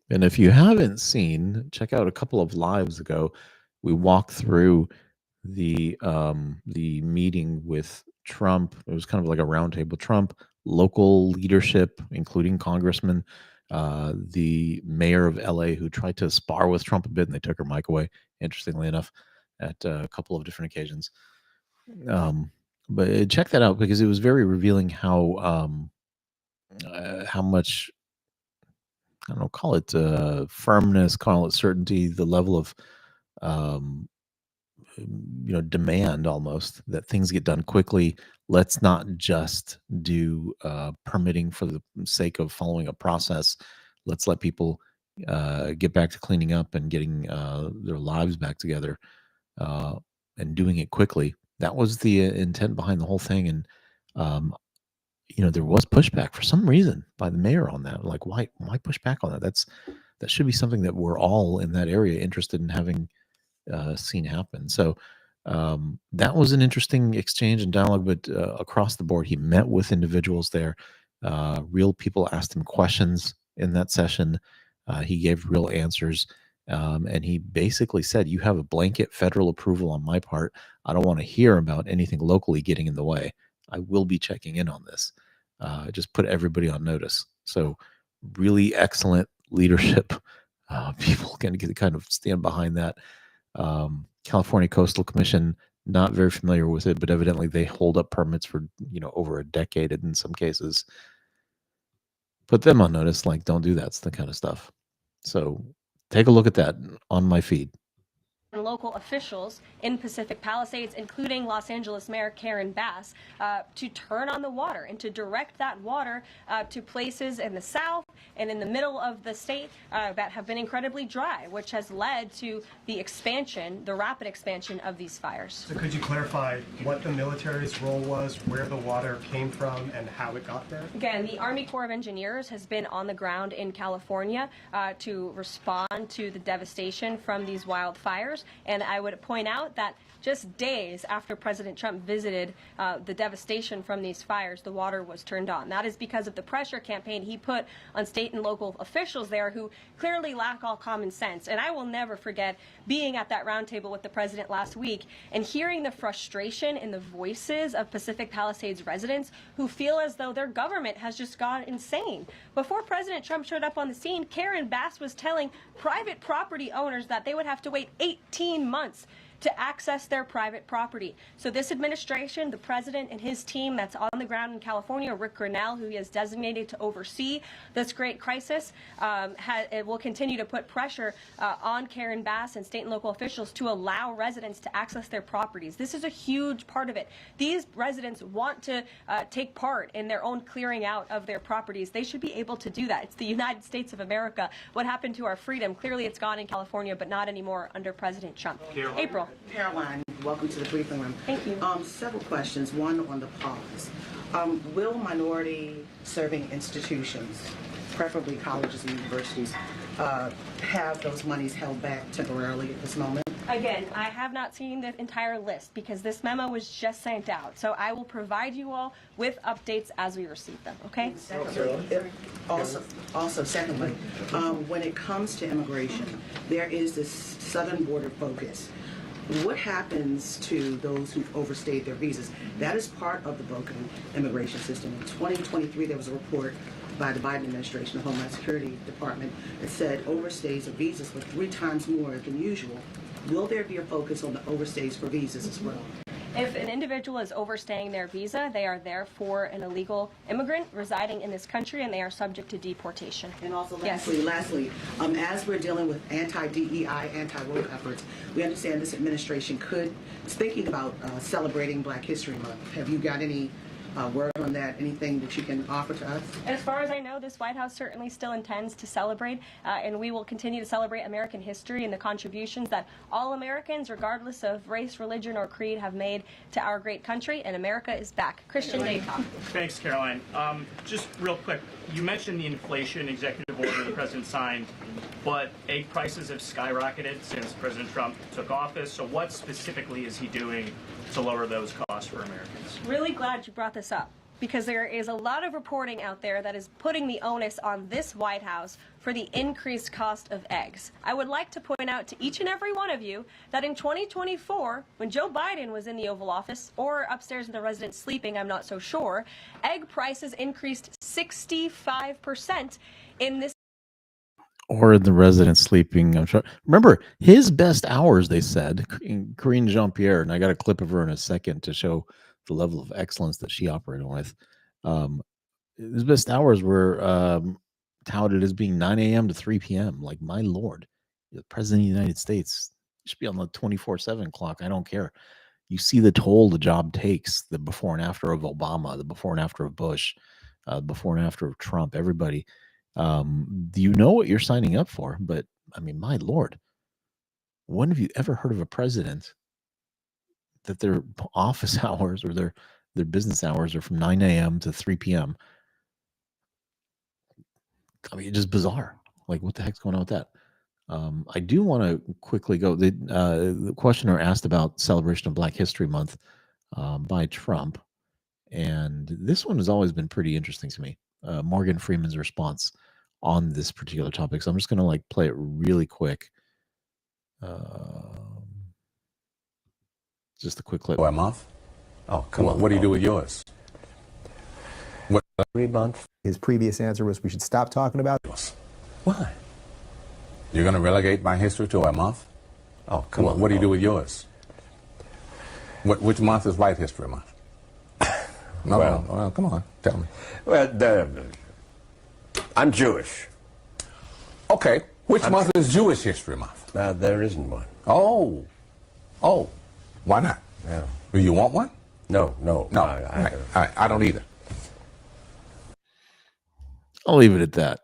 And if you haven't seen, check out a couple of lives ago. We walked through the meeting with Trump. It was kind of like a roundtable. Trump, local leadership, including congressmen, the mayor of LA, who tried to spar with Trump a bit, and they took her mic away, interestingly enough, at a couple of different occasions. But check that out, because it was very revealing how how much, I don't know, call it firmness, call it certainty, the level of demand almost that things get done quickly. Let's not just do permitting for the sake of following a process. Let's let people get back to cleaning up and getting their lives back together and doing it quickly. That was the intent behind the whole thing. And there was pushback for some reason by the mayor on that. Like, why push back on that? That should be something that we're all in that area interested in having seen happen. So that was an interesting exchange and dialogue, but across the board, he met with individuals there. Real people asked him questions in that session. He gave real answers. And he basically said, you have a blanket federal approval on my part. I don't want to hear about anything locally getting in the way. I will be checking in on this. Just put everybody on notice. So really excellent leadership. People can kind of stand behind that. California Coastal Commission, not very familiar with it, but evidently they hold up permits for over a decade in some cases. Put them on notice, like, don't do that. It's the kind of stuff. So take a look at that on my feed. And local officials in Pacific Palisades, including Los Angeles Mayor Karen Bass, to turn on the water and to direct that water to places in the south and in the middle of the state that have been incredibly dry, which has led to the rapid expansion of these fires. So could you clarify what the military's role was, where the water came from, and how it got there? Again, the Army Corps of Engineers has been on the ground in California to respond to the devastation from these wildfires. And I would point out that just days after President Trump visited the devastation from these fires, the water was turned on. That is because of the pressure campaign he put on state and local officials there who clearly lack all common sense. And I will never forget being at that roundtable with the president last week and hearing the frustration in the voices of Pacific Palisades residents who feel as though their government has just gone insane. Before President Trump showed up on the scene, Karen Bass was telling private property owners that they would have to wait 18 months to access their private property. So this administration, the president and his team that's on the ground in California, Rick Grinnell, who he has designated to oversee this great crisis, it will continue to put pressure on Karen Bass and state and local officials to allow residents to access their properties. This is a huge part of it. These residents want to take part in their own clearing out of their properties. They should be able to do that. It's the United States of America. What happened to our freedom? Clearly it's gone in California, but not anymore under President Trump. April. Caroline, welcome to the briefing room. Thank you. Several questions. One on the pause. Will minority-serving institutions, preferably colleges and universities, have those monies held back temporarily at this moment? Again, I have not seen the entire list because this memo was just sent out. So I will provide you all with updates as we receive them, okay? Secondly, when it comes to immigration, there is this southern border focus. What happens to those who've overstayed their visas? That is part of the broken immigration system. In 2023, there was a report by the Biden administration, the Homeland Security Department, that said overstays of visas were 3 times more than usual. Will there be a focus on the overstays for visas as well? If an individual is overstaying their visa, they are therefore an illegal immigrant residing in this country, and they are subject to deportation. And also, lastly, as we're dealing with anti-DEI, anti-woke efforts, we understand this administration is thinking about celebrating Black History Month. Have you got any word on that? Anything that you can offer to us? As far as I know, this White House certainly still intends to celebrate, and we will continue to celebrate American history and the contributions that all Americans, regardless of race, religion, or creed, have made to our great country, and America is back. Christian Daycock. Thanks, Caroline. Just real quick, you mentioned the inflation executive order the president signed, but egg prices have skyrocketed since President Trump took office. So what specifically is he doing to lower those costs for Americans? Really glad you brought this up, because there is a lot of reporting out there that is putting the onus on this White House for the increased cost of eggs. I would like to point out to each and every one of you that in 2024, when Joe Biden was in the Oval Office, or upstairs in the residence sleeping, I'm not so sure, egg prices increased 65% in this. Or in the residence sleeping. I'm sure. Remember his best hours, they said, Karine Jean-Pierre, and I got a clip of her in a second to show the level of excellence that she operated with. his best hours were touted as being 9 a.m. to 3 p.m. Like, my lord, the president of the United States should be on the 24/7 clock. I don't care. You see the toll the job takes, the before and after of Obama, the before and after of Bush, before and after of Trump, everybody. You know what you're signing up for, but I mean, my lord, when have you ever heard of a president that their office hours or their business hours are from 9 a.m. to 3 p.m.? I mean, it's just bizarre. Like, what the heck's going on with that? I do want to quickly go. The questioner asked about celebration of Black History Month by Trump, and this one has always been pretty interesting to me. Morgan Freeman's response on this particular topic. So I'm just going to like play it really quick. Just a quick clip. A month? Oh, come on. What do you do with yours? What? Every month. His previous answer was we should stop talking about it. Why? You're going to relegate my history to a month? Oh, come on. What do you do with yours? Which month is White History Month? No, well, come on. Tell me. Well, I'm Jewish. Okay. Which month is Jewish History Month? There isn't one. Oh. Oh. Why not? Yeah. Do you want one? No. All right. I don't either. I'll leave it at that.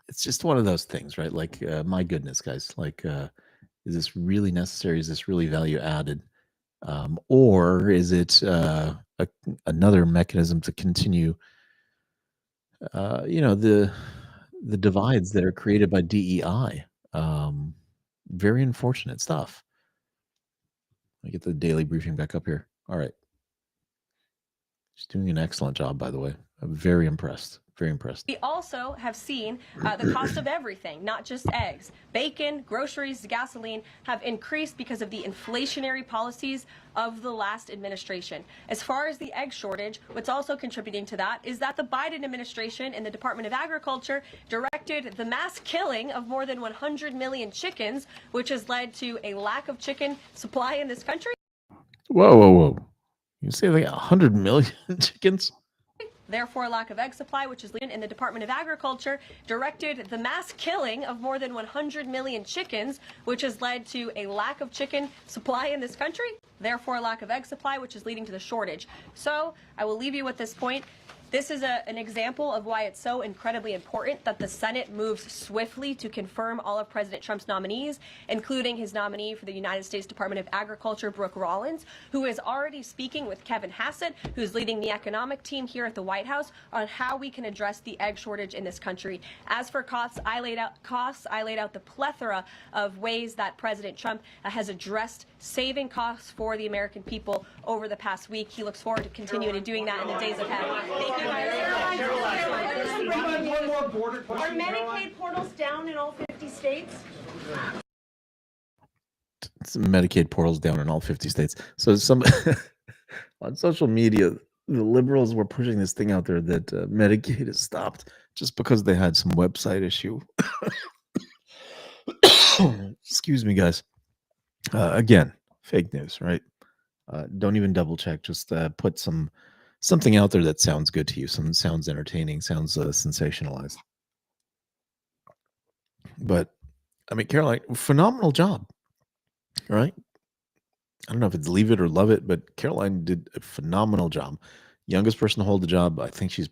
It's just one of those things, right? Like, my goodness, guys, like, is this really necessary? Is this really value added? Or is it another mechanism to continue, the divides that are created by DEI? Very unfortunate stuff. Let me get the daily briefing back up here. All right. She's doing an excellent job, by the way. I'm very impressed. Very impressed. We also have seen the cost of everything, not just eggs. Bacon, groceries, gasoline have increased because of the inflationary policies of the last administration. As far as the egg shortage, what's also contributing to that is that the Biden administration and the Department of Agriculture directed the mass killing of more than 100 million chickens, which has led to a lack of chicken supply in this country. Whoa. You say they got 100 million chickens? Therefore, a lack of egg supply, which is leading in the Department of Agriculture, directed the mass killing of more than 100 million chickens, which has led to a lack of chicken supply in this country. Therefore, a lack of egg supply, which is leading to the shortage. So I will leave you with this point. This is an example of why it's so incredibly important that the Senate moves swiftly to confirm all of President Trump's nominees, including his nominee for the United States Department of Agriculture, Brooke Rollins, who is already speaking with Kevin Hassett, who's leading the economic team here at the White House, on how we can address the egg shortage in this country. As for costs, I laid out the plethora of ways that President Trump has addressed saving costs for the American people over the past week. He looks forward to continuing to doing that in the days ahead. Thank you. Are Medicaid portals down in all 50 states? Medicaid portals down in all 50 states. So some on social media, the liberals were pushing this thing out there that Medicaid is stopped just because they had some website issue. Excuse me, guys. Again, fake news, right? Don't even double check. Just put something out there that sounds good to you. Something sounds entertaining, sounds sensationalized. But I mean, Caroline, phenomenal job, right? I don't know if it's leave it or love it, but Caroline did a phenomenal job. Youngest person to hold the job. I think she's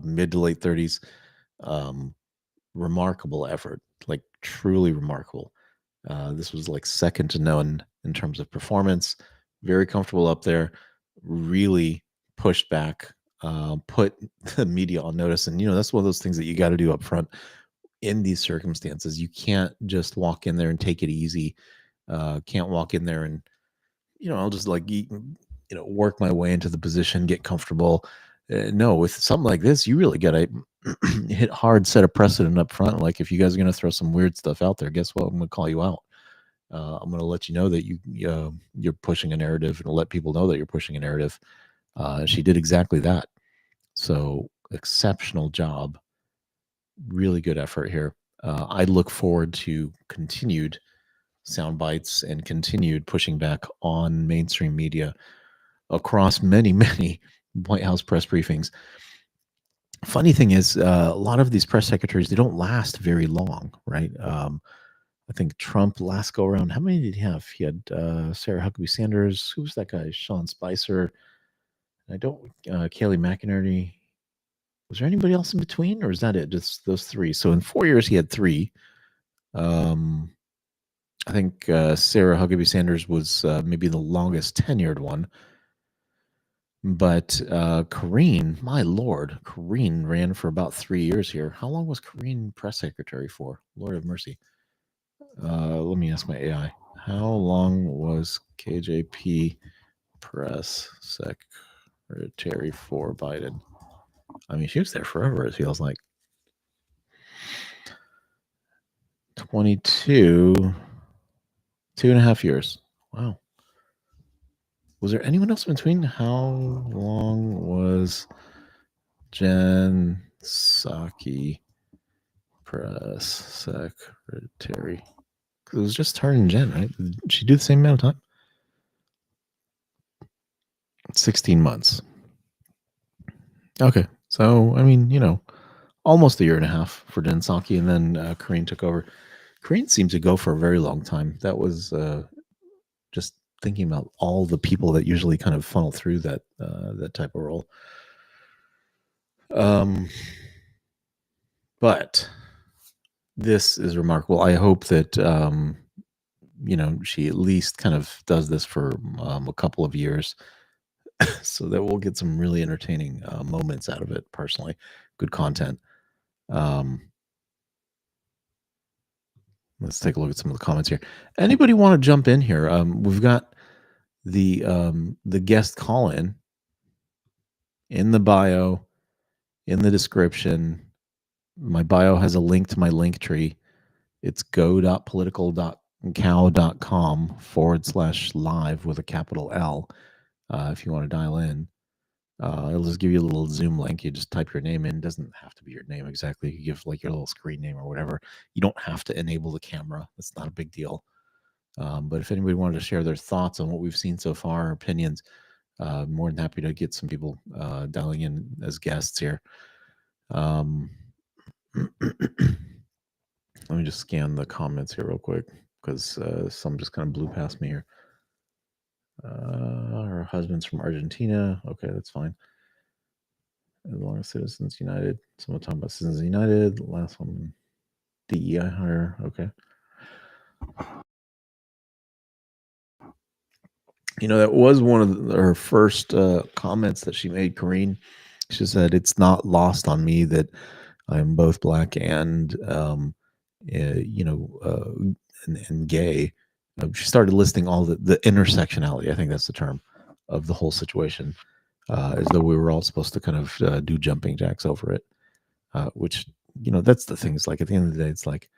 mid to late 30s. Remarkable effort, like truly remarkable. This was like second to none in terms of performance. Very comfortable up there. Really pushed back, put the media on notice. And, that's one of those things that you got to do up front in these circumstances. You can't just walk in there and take it easy. Can't walk in there and, I'll just like, work my way into the position, get comfortable. No, with something like this, you really got to hit hard, set a precedent up front. Like, if you guys are going to throw some weird stuff out there, guess what? I'm going to call you out. I'm going to let you know that you're pushing a narrative, and let people know that you're pushing a narrative. She did exactly that. So exceptional job. Really good effort here. I look forward to continued sound bites and continued pushing back on mainstream media across many, many White House press briefings. Funny thing is, a lot of these press secretaries, they don't last very long, right? I think Trump last go around, how many did he have? He had Sarah Huckabee Sanders. Who was that guy? Sean Spicer. Kayleigh McEnany. Was there anybody else in between, or is that it? Just those three. So in 4 years, he had three. I think Sarah Huckabee Sanders was maybe the longest tenured one. But Karine, my lord, Karine ran for about 3 years here. How long was Karine press secretary for? Lord have mercy. Let me ask my AI. How long was KJP press secretary for Biden? I mean, she was there forever, it feels like. 22, 2.5 years. Wow. Was there anyone else in between? How long was Jen Psaki press secretary? It was just her and Jen, right? Did she do the same amount of time? 16 months. Okay. So, I mean, almost a year and a half for Jen Psaki, and then Karine took over. Karine seemed to go for a very long time. That was just thinking about all the people that usually kind of funnel through that type of role. But this is remarkable. I hope that she at least kind of does this for a couple of years, so that we'll get some really entertaining moments out of it. Personally, good content. Let's take a look at some of the comments here. Anybody want to jump in here? We've got the guest call-in in the bio, in the description. My bio has a link to my link tree. It's go.political.cow.com/live with a capital L. If you want to dial in, it'll just give you a little Zoom link. You just type your name in. It doesn't have to be your name exactly. You give like your little screen name or whatever. You don't have to enable the camera. It's not a big deal. But if anybody wanted to share their thoughts on what we've seen so far, opinions, more than happy to get some people dialing in as guests here. Let me just scan the comments here real quick, because some just kind of blew past me here. Her husband's from Argentina. Okay, that's fine. As long as Citizens United. Someone talking about Citizens United. Last one, DEI hire. Okay. That was one of her first comments that she made, Karine. She said, "It's not lost on me that I'm both black and, and gay." She started listing all the intersectionality. I think that's the term of the whole situation, as though we were all supposed to kind of do jumping jacks over it. Which, that's the thing. It's like at the end of the day, it's like,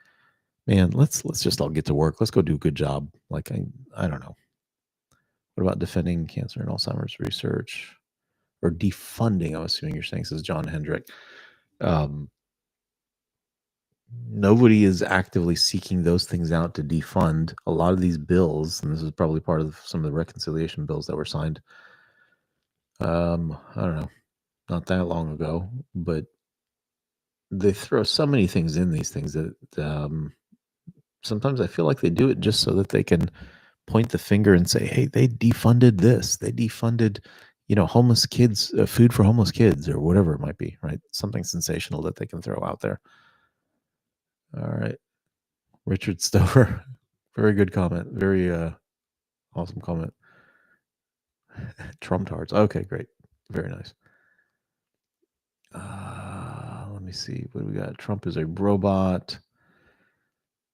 man, let's just all get to work. Let's go do a good job. Like I don't know. What about defending cancer and Alzheimer's research, or defunding? I'm assuming you're saying, says John Hendrick. Nobody is actively seeking those things out to defund. A lot of these bills, and this is probably part of some of the reconciliation bills that were signed, I don't know, not that long ago, but they throw so many things in these things that sometimes I feel like they do it just so that they can point the finger and say, hey, they defunded this. They defunded, homeless kids, food for homeless kids, or whatever it might be, right? Something sensational that they can throw out there. All right. Richard Stover, very good comment. Very awesome comment. Trump tards. Okay, great. Very nice. Let me see. What do we got? Trump is a robot.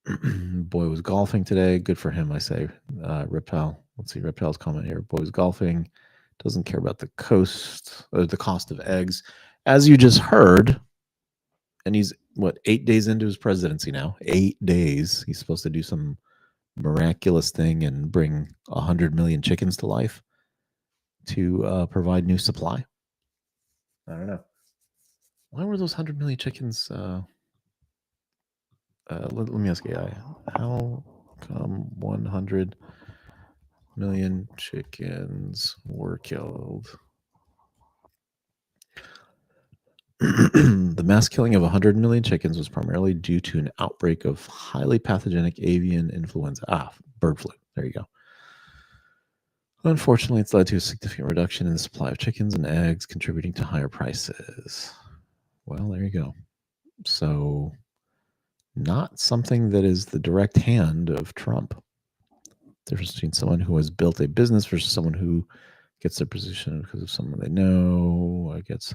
Boy was golfing today. Good for him, I say. Reptile. Let's see Reptile's comment here. Boy was golfing. Doesn't care about the cost of eggs. As you just heard, and he's, 8 days into his presidency now. 8 days. He's supposed to do some miraculous thing and bring 100 million chickens to life to provide new supply. I don't know. Why were those 100 million chickens? Let me ask AI. How come 100 million chickens were killed? The mass killing of 100 million chickens was primarily due to an outbreak of highly pathogenic avian influenza. Bird flu. There you go. Unfortunately, it's led to a significant reduction in the supply of chickens and eggs, contributing to higher prices. Well, there you go. So, not something that is the direct hand of Trump. Difference between someone who has built a business versus someone who gets their position because of someone they know. I guess.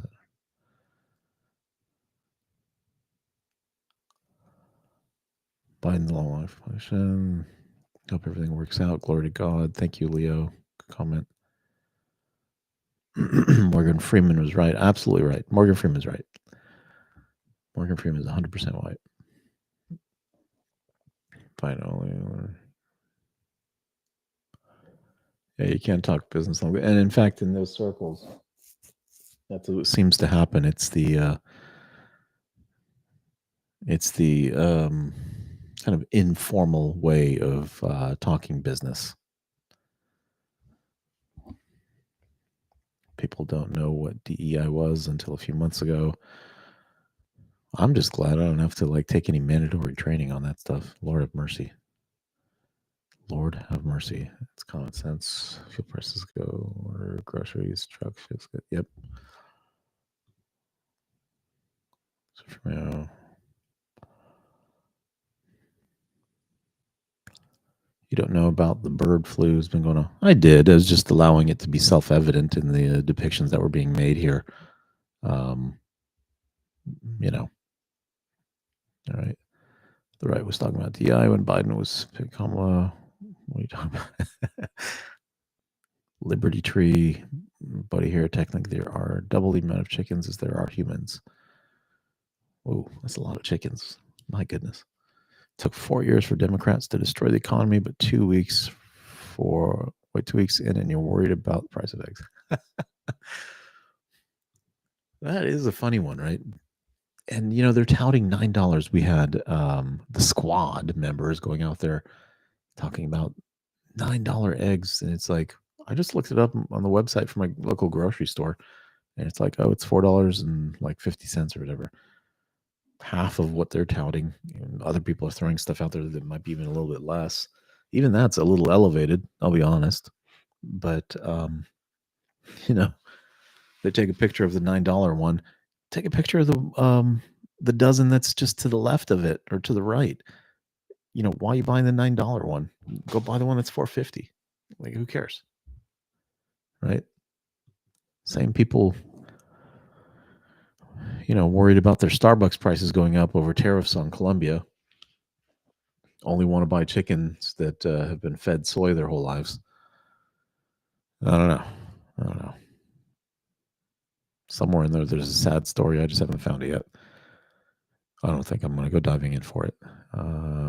Biden's long life function. Hope everything works out. Glory to God. Thank you, Leo. Good comment. Morgan Freeman was right. Absolutely right. Morgan Freeman's right. Morgan Freeman is 100% white. Finally. Yeah, you can't talk business like that. And in fact, in those circles, that's what seems to happen. It's the kind of informal way of talking business. People don't know what DEI was until a few months ago. I'm just glad I don't have to take any mandatory training on that stuff. Lord have mercy. Lord have mercy. It's common sense. Fuel prices go, or groceries, trucks. Yep. So for now, you don't know about the bird flu has been going on. I did. I was just allowing it to be self-evident in the depictions that were being made here. All right. The right was talking about DI when Biden was Kamala. What are you talking about? Liberty Tree, buddy here. Technically, there are double the amount of chickens as there are humans. Oh, that's a lot of chickens. My goodness. It took 4 years for Democrats to destroy the economy, but 2 weeks 2 weeks in, and you're worried about the price of eggs. That is a funny one, right? And they're touting $9. We had the squad members going out there talking about $9 eggs, and it's like, I just looked it up on the website for my local grocery store, and it's like, oh, it's $4.50 or whatever. Half of what they're touting. And other people are throwing stuff out there that might be even a little bit less. Even that's a little elevated, I'll be honest. But they take a picture of the $9 one. Take a picture of the dozen that's just to the left of it or to the right. Why are you buying the $9 one? Go buy the one that's $4.50. Who cares? Right? Same people, worried about their Starbucks prices going up over tariffs on Colombia. Only want to buy chickens that have been fed soy their whole lives. I don't know. Somewhere in there's a sad story. I just haven't found it yet. I don't think I'm going to go diving in for it.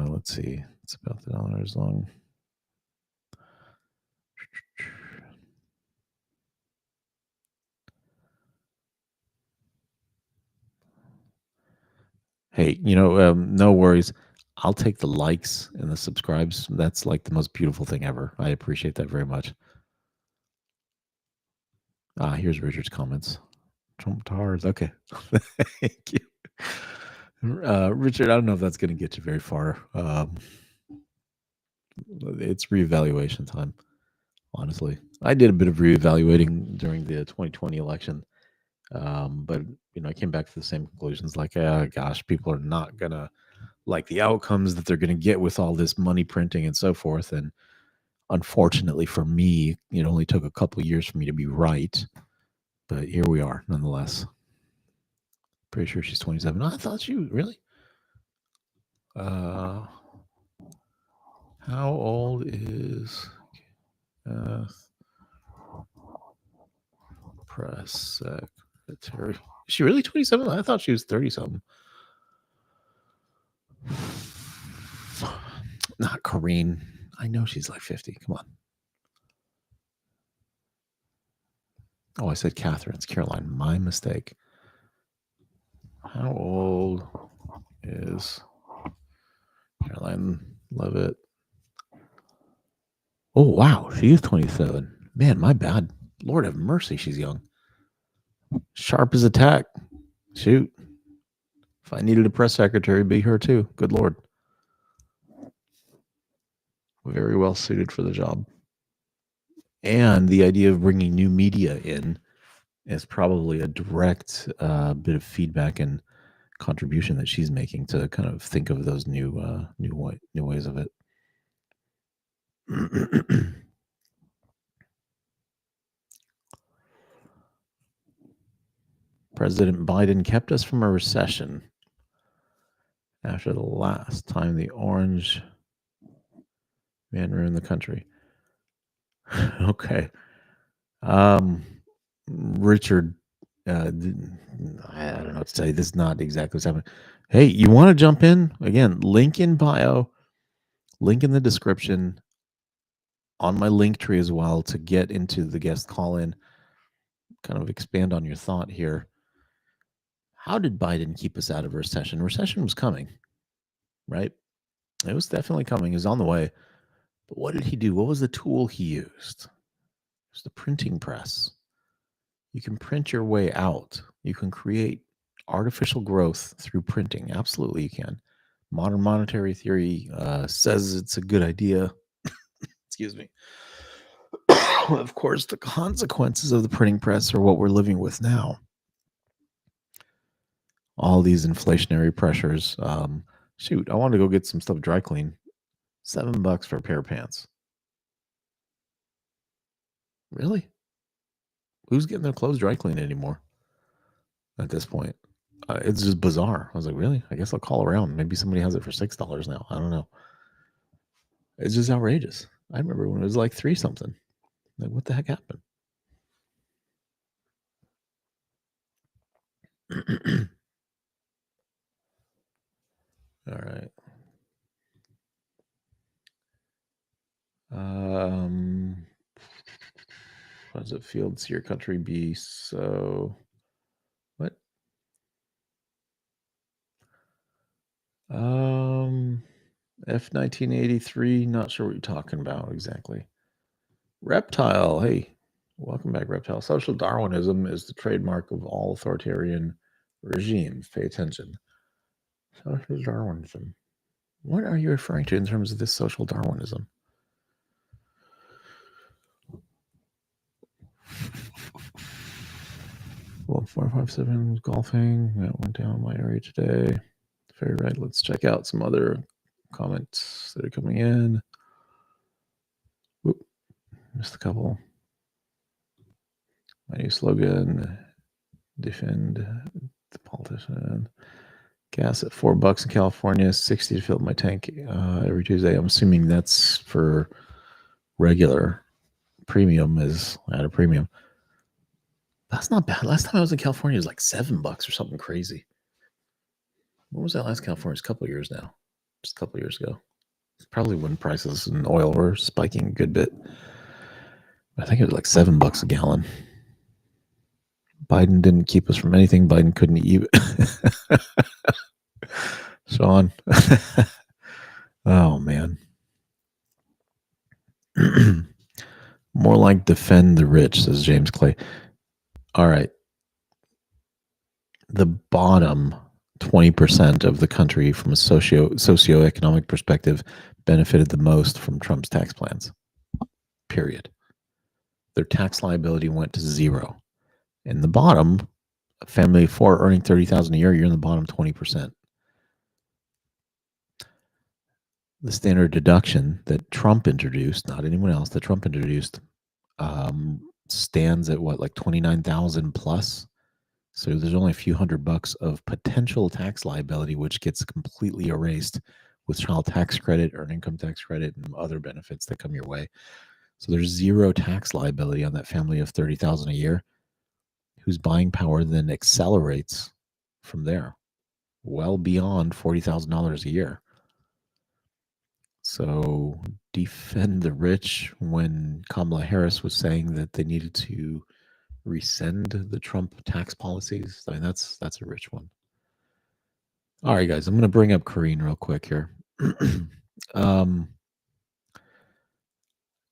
Let's see. It's about $1 long. Hey, no worries. I'll take the likes and the subscribes. That's like the most beautiful thing ever. I appreciate that very much. Here's Richard's comments. Trump tars. Okay. Thank you. Richard, I don't know if that's going to get you very far. It's reevaluation time, honestly. I did a bit of reevaluating during the 2020 election, but I came back to the same conclusions. Like, gosh, people are not going to like the outcomes that they're going to get with all this money printing and so forth. And unfortunately for me, it only took a couple of years for me to be right. But here we are, nonetheless. Pretty sure she's 27. I thought she was really. How old is press secretary? Is she really 27? I thought she was 30 something. Not Corrine. I know she's like 50. Come on. Oh, I said Catherine. It's Caroline. My mistake. How old is Caroline Levitt? Oh, wow. She is 27. Man, my bad. Lord have mercy. She's young. Sharp as a tack. Shoot. If I needed a press secretary, be her too. Good Lord. Very well suited for the job. And the idea of bringing new media in is probably a direct bit of feedback and contribution that she's making to kind of think of those new ways of it. President Biden kept us from a recession after the last time the orange man ruined the country. Okay. Richard, I don't know what to say. This is not exactly what's happening. Hey, you want to jump in? Again, link in bio, link in the description, on my link tree as well to get into the guest call-in, kind of expand on your thought here. How did Biden keep us out of a recession? Recession was coming, right? It was definitely coming. It was on the way. But what did he do? What was the tool he used? It was the printing press. You can print your way out. You can create artificial growth through printing. Absolutely, you can. Modern monetary theory says it's a good idea. Excuse me. Of course, the consequences of the printing press are what we're living with now. All these inflationary pressures. Shoot, I want to go get some stuff dry clean. $7 for a pair of pants. Really? Who's getting their clothes dry cleaned anymore at this point? It's just bizarre. I was like, really? I guess I'll call around. Maybe somebody has it for $6 now. I don't know. It's just outrageous. I remember when it was like $3 something. Like, what the heck happened? All right. How does it feel to see your country be so? What? F1983. Not sure what you're talking about exactly. Reptile. Hey, welcome back, Reptile. Social Darwinism is the trademark of all authoritarian regimes. Pay attention. Social Darwinism. What are you referring to in terms of this social Darwinism? Well, 457 golfing. That went down in my area today. Very right. Let's check out some other comments that are coming in. Whoop, missed a couple. My new slogan: defend the politician. Gas at $4 in California, 60 to fill up my tank every Tuesday. I'm assuming that's for regular. Premium is at a premium. That's not bad. Last time I was in California, it was like $7 or something crazy. When was that last California? It's a couple of years now. Just a couple of years ago. It's probably when prices in oil were spiking a good bit. I think it was like $7 a gallon. Biden didn't keep us from anything. Biden couldn't eat. Sean. Oh, man. More like defend the rich, says James Clay. All right. The bottom 20% of the country from a socioeconomic perspective benefited the most from Trump's tax plans. Period. Their tax liability went to zero. In the bottom, a family of four earning $30,000 a year, you're in the bottom 20%. The standard deduction that Trump introduced, not anyone else, that Trump introduced, stands at what, like 29,000 plus? So there's only a few $100 of potential tax liability, which gets completely erased with child tax credit, earned income tax credit, and other benefits that come your way. So there's zero tax liability on that family of $30,000 a year, whose buying power then accelerates from there, well beyond $40,000 a year. So defend the rich when Kamala Harris was saying that they needed to rescind the Trump tax policies. I mean, that's a rich one. All right, guys, I'm going to bring up Karine real quick here.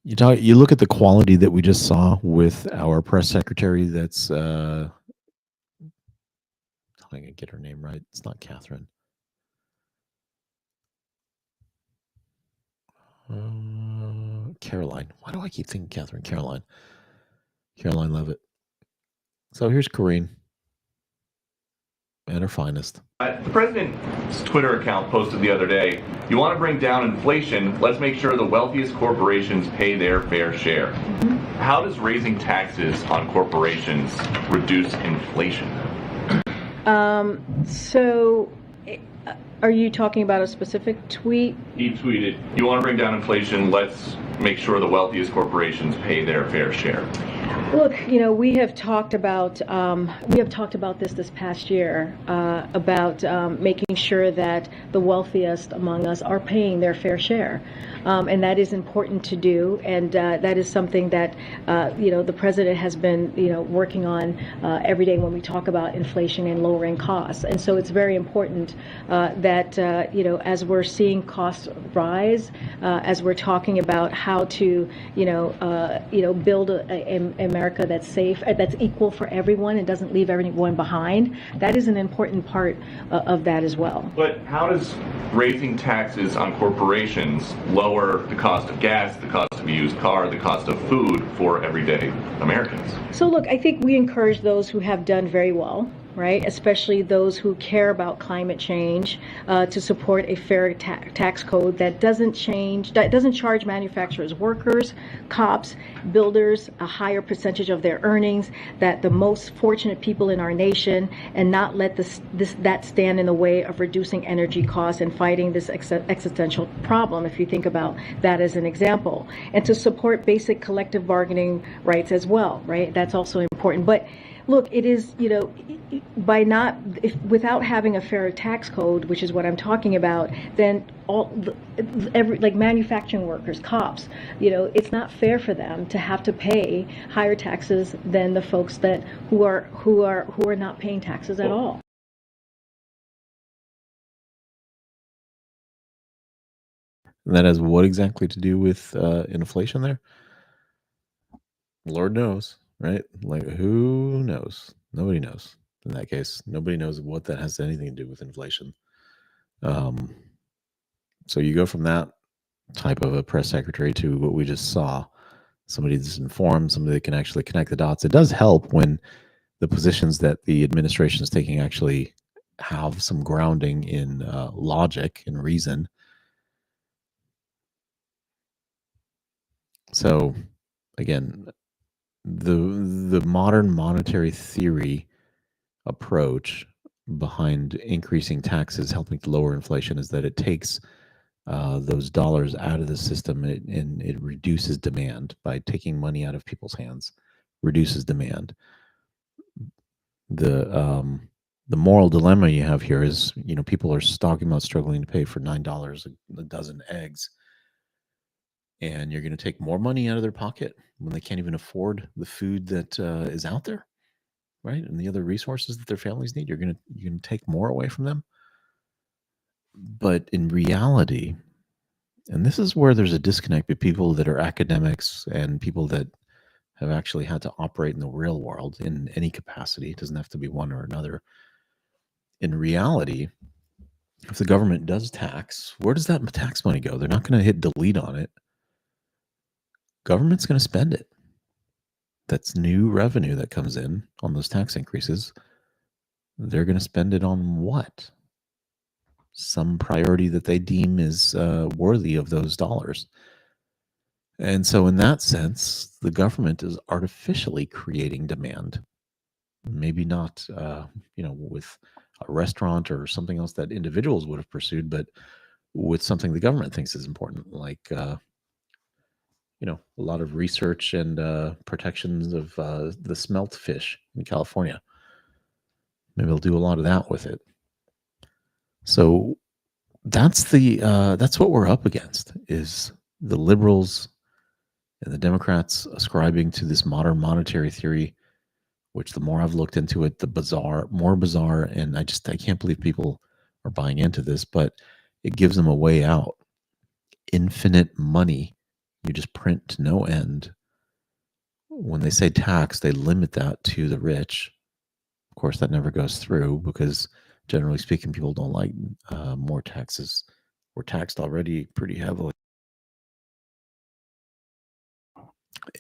You look at the quality that we just saw with our press secretary that's talking I can get her name right. It's not Catherine. Caroline. Why do I keep thinking Catherine? Caroline Levitt. So here's Corrine at her finest. The president's Twitter account posted the other day, you want to bring down inflation, let's make sure the wealthiest corporations pay their fair share. How does raising taxes on corporations reduce inflation? So, are you talking about a specific tweet? He tweeted, you want to bring down inflation, let's make sure the wealthiest corporations pay their fair share. Look, we have talked about this past year about making sure that the wealthiest among us are paying their fair share, and that is important to do, and that is something that the president has been working on every day when we talk about inflation and lowering costs, and so it's very important that as we're seeing costs rise, as we're talking about how to build a America that's safe, that's equal for everyone and doesn't leave everyone behind. That is an important part of that as well. But how does raising taxes on corporations lower the cost of gas, the cost of a used car, the cost of food for everyday Americans? So look, I think we encourage those who have done very well, right, especially those who care about climate change, to support a fair tax code that doesn't charge manufacturers, workers, cops, builders a higher percentage of their earnings, that the most fortunate people in our nation, and not let that stand in the way of reducing energy costs and fighting this existential problem, if you think about that as an example, and to support basic collective bargaining rights as well, right? That's also important. But look, it is, without having a fair tax code, which is what I'm talking about, then like manufacturing workers, cops, it's not fair for them to have to pay higher taxes than the folks who are not paying taxes at all. And that has what exactly to do with inflation there? Lord knows, right? Like, who knows? Nobody knows. In that case, nobody knows what that has anything to do with inflation. So you go from that type of a press secretary to what we just saw, somebody that's informed, somebody that can actually connect the dots. It does help when the positions that the administration is taking actually have some grounding in logic and reason. So again, the modern monetary theory approach behind increasing taxes, helping to lower inflation, is that it takes those dollars out of the system and it reduces demand by taking money out of people's hands, reduces demand. The moral dilemma you have here is, people are talking about struggling to pay for $9 a dozen eggs, and you're going to take more money out of their pocket when they can't even afford the food that is out there, right? And the other resources that their families need. You're going to take more away from them. But in reality, and this is where there's a disconnect between people that are academics and people that have actually had to operate in the real world in any capacity. It doesn't have to be one or another. In reality, if the government does tax, where does that tax money go? They're not going to hit delete on it. Government's going to spend it. That's new revenue that comes in on those tax increases. They're going to spend it on what? Some priority that they deem is worthy of those dollars. And so in that sense, the government is artificially creating demand. Maybe not, with a restaurant or something else that individuals would have pursued, but with something the government thinks is important, like, a lot of research and protections of the smelt fish in California. Maybe they'll do a lot of that with it. So that's what we're up against, is the liberals and the Democrats ascribing to this modern monetary theory, which the more I've looked into it, more bizarre, and I can't believe people are buying into this, but it gives them a way out. Infinite money. You just print to no end. When they say tax, they limit that to the rich, Of course, that never goes through because, generally speaking, people don't like more taxes. We're taxed already pretty heavily.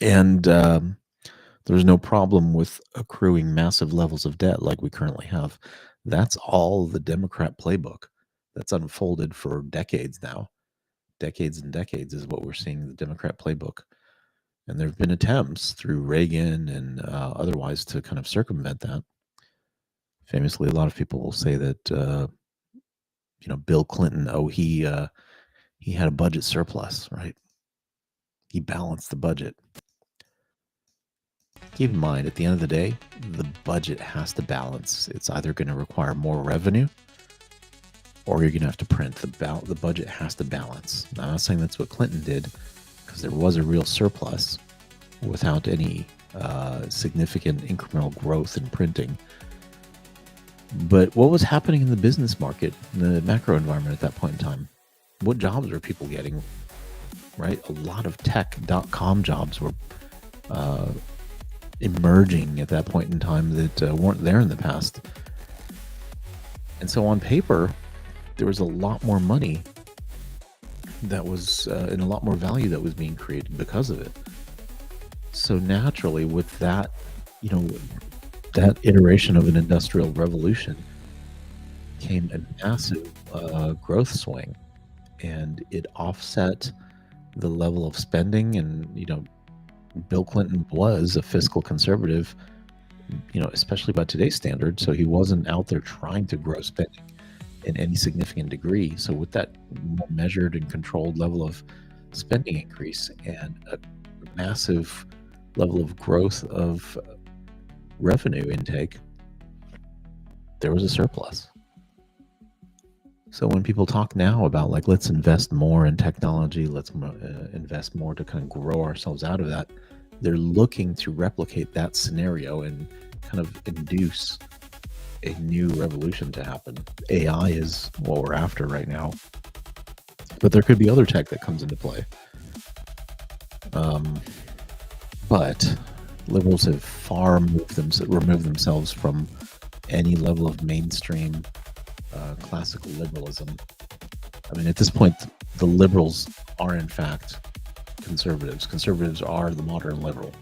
And there's no problem with accruing massive levels of debt like we currently have. That's all the Democrat playbook that's unfolded for decades now. Decades and decades is what we're seeing in the Democrat playbook. And there have been attempts through Reagan and otherwise to kind of circumvent that. Famously, a lot of people will say that Bill Clinton, he had a budget surplus, right? He balanced the budget. Keep in mind, at the end of the day, the budget has to balance. It's either going to require more revenue or you're going to have to print. The budget has to balance. Now, I'm not saying that's what Clinton did because there was a real surplus without any significant incremental growth in printing. But what was happening in the business market, in the macro environment at that point in time? What jobs were people getting, right? A lot of tech.com jobs were emerging at that point in time that weren't there in the past. And so on paper, there was a lot more money that was, and a lot more value that was being created because of it. So naturally, with that, that iteration of an industrial revolution came a massive growth swing, and it offset the level of spending. And Bill Clinton was a fiscal conservative, especially by today's standards. So he wasn't out there trying to grow spending in any significant degree. So with that more measured and controlled level of spending increase and a massive level of growth of revenue intake, there was a surplus. So when people talk now about let's invest more in technology, let's invest more to kind of grow ourselves out of that, they're looking to replicate that scenario and kind of induce a new revolution to happen. AI is what we're after right now, but there could be other tech that comes into play. But liberals have far removed themselves from any level of mainstream classical liberalism. I mean, at this point, the liberals are in fact conservatives. Conservatives are the modern liberal.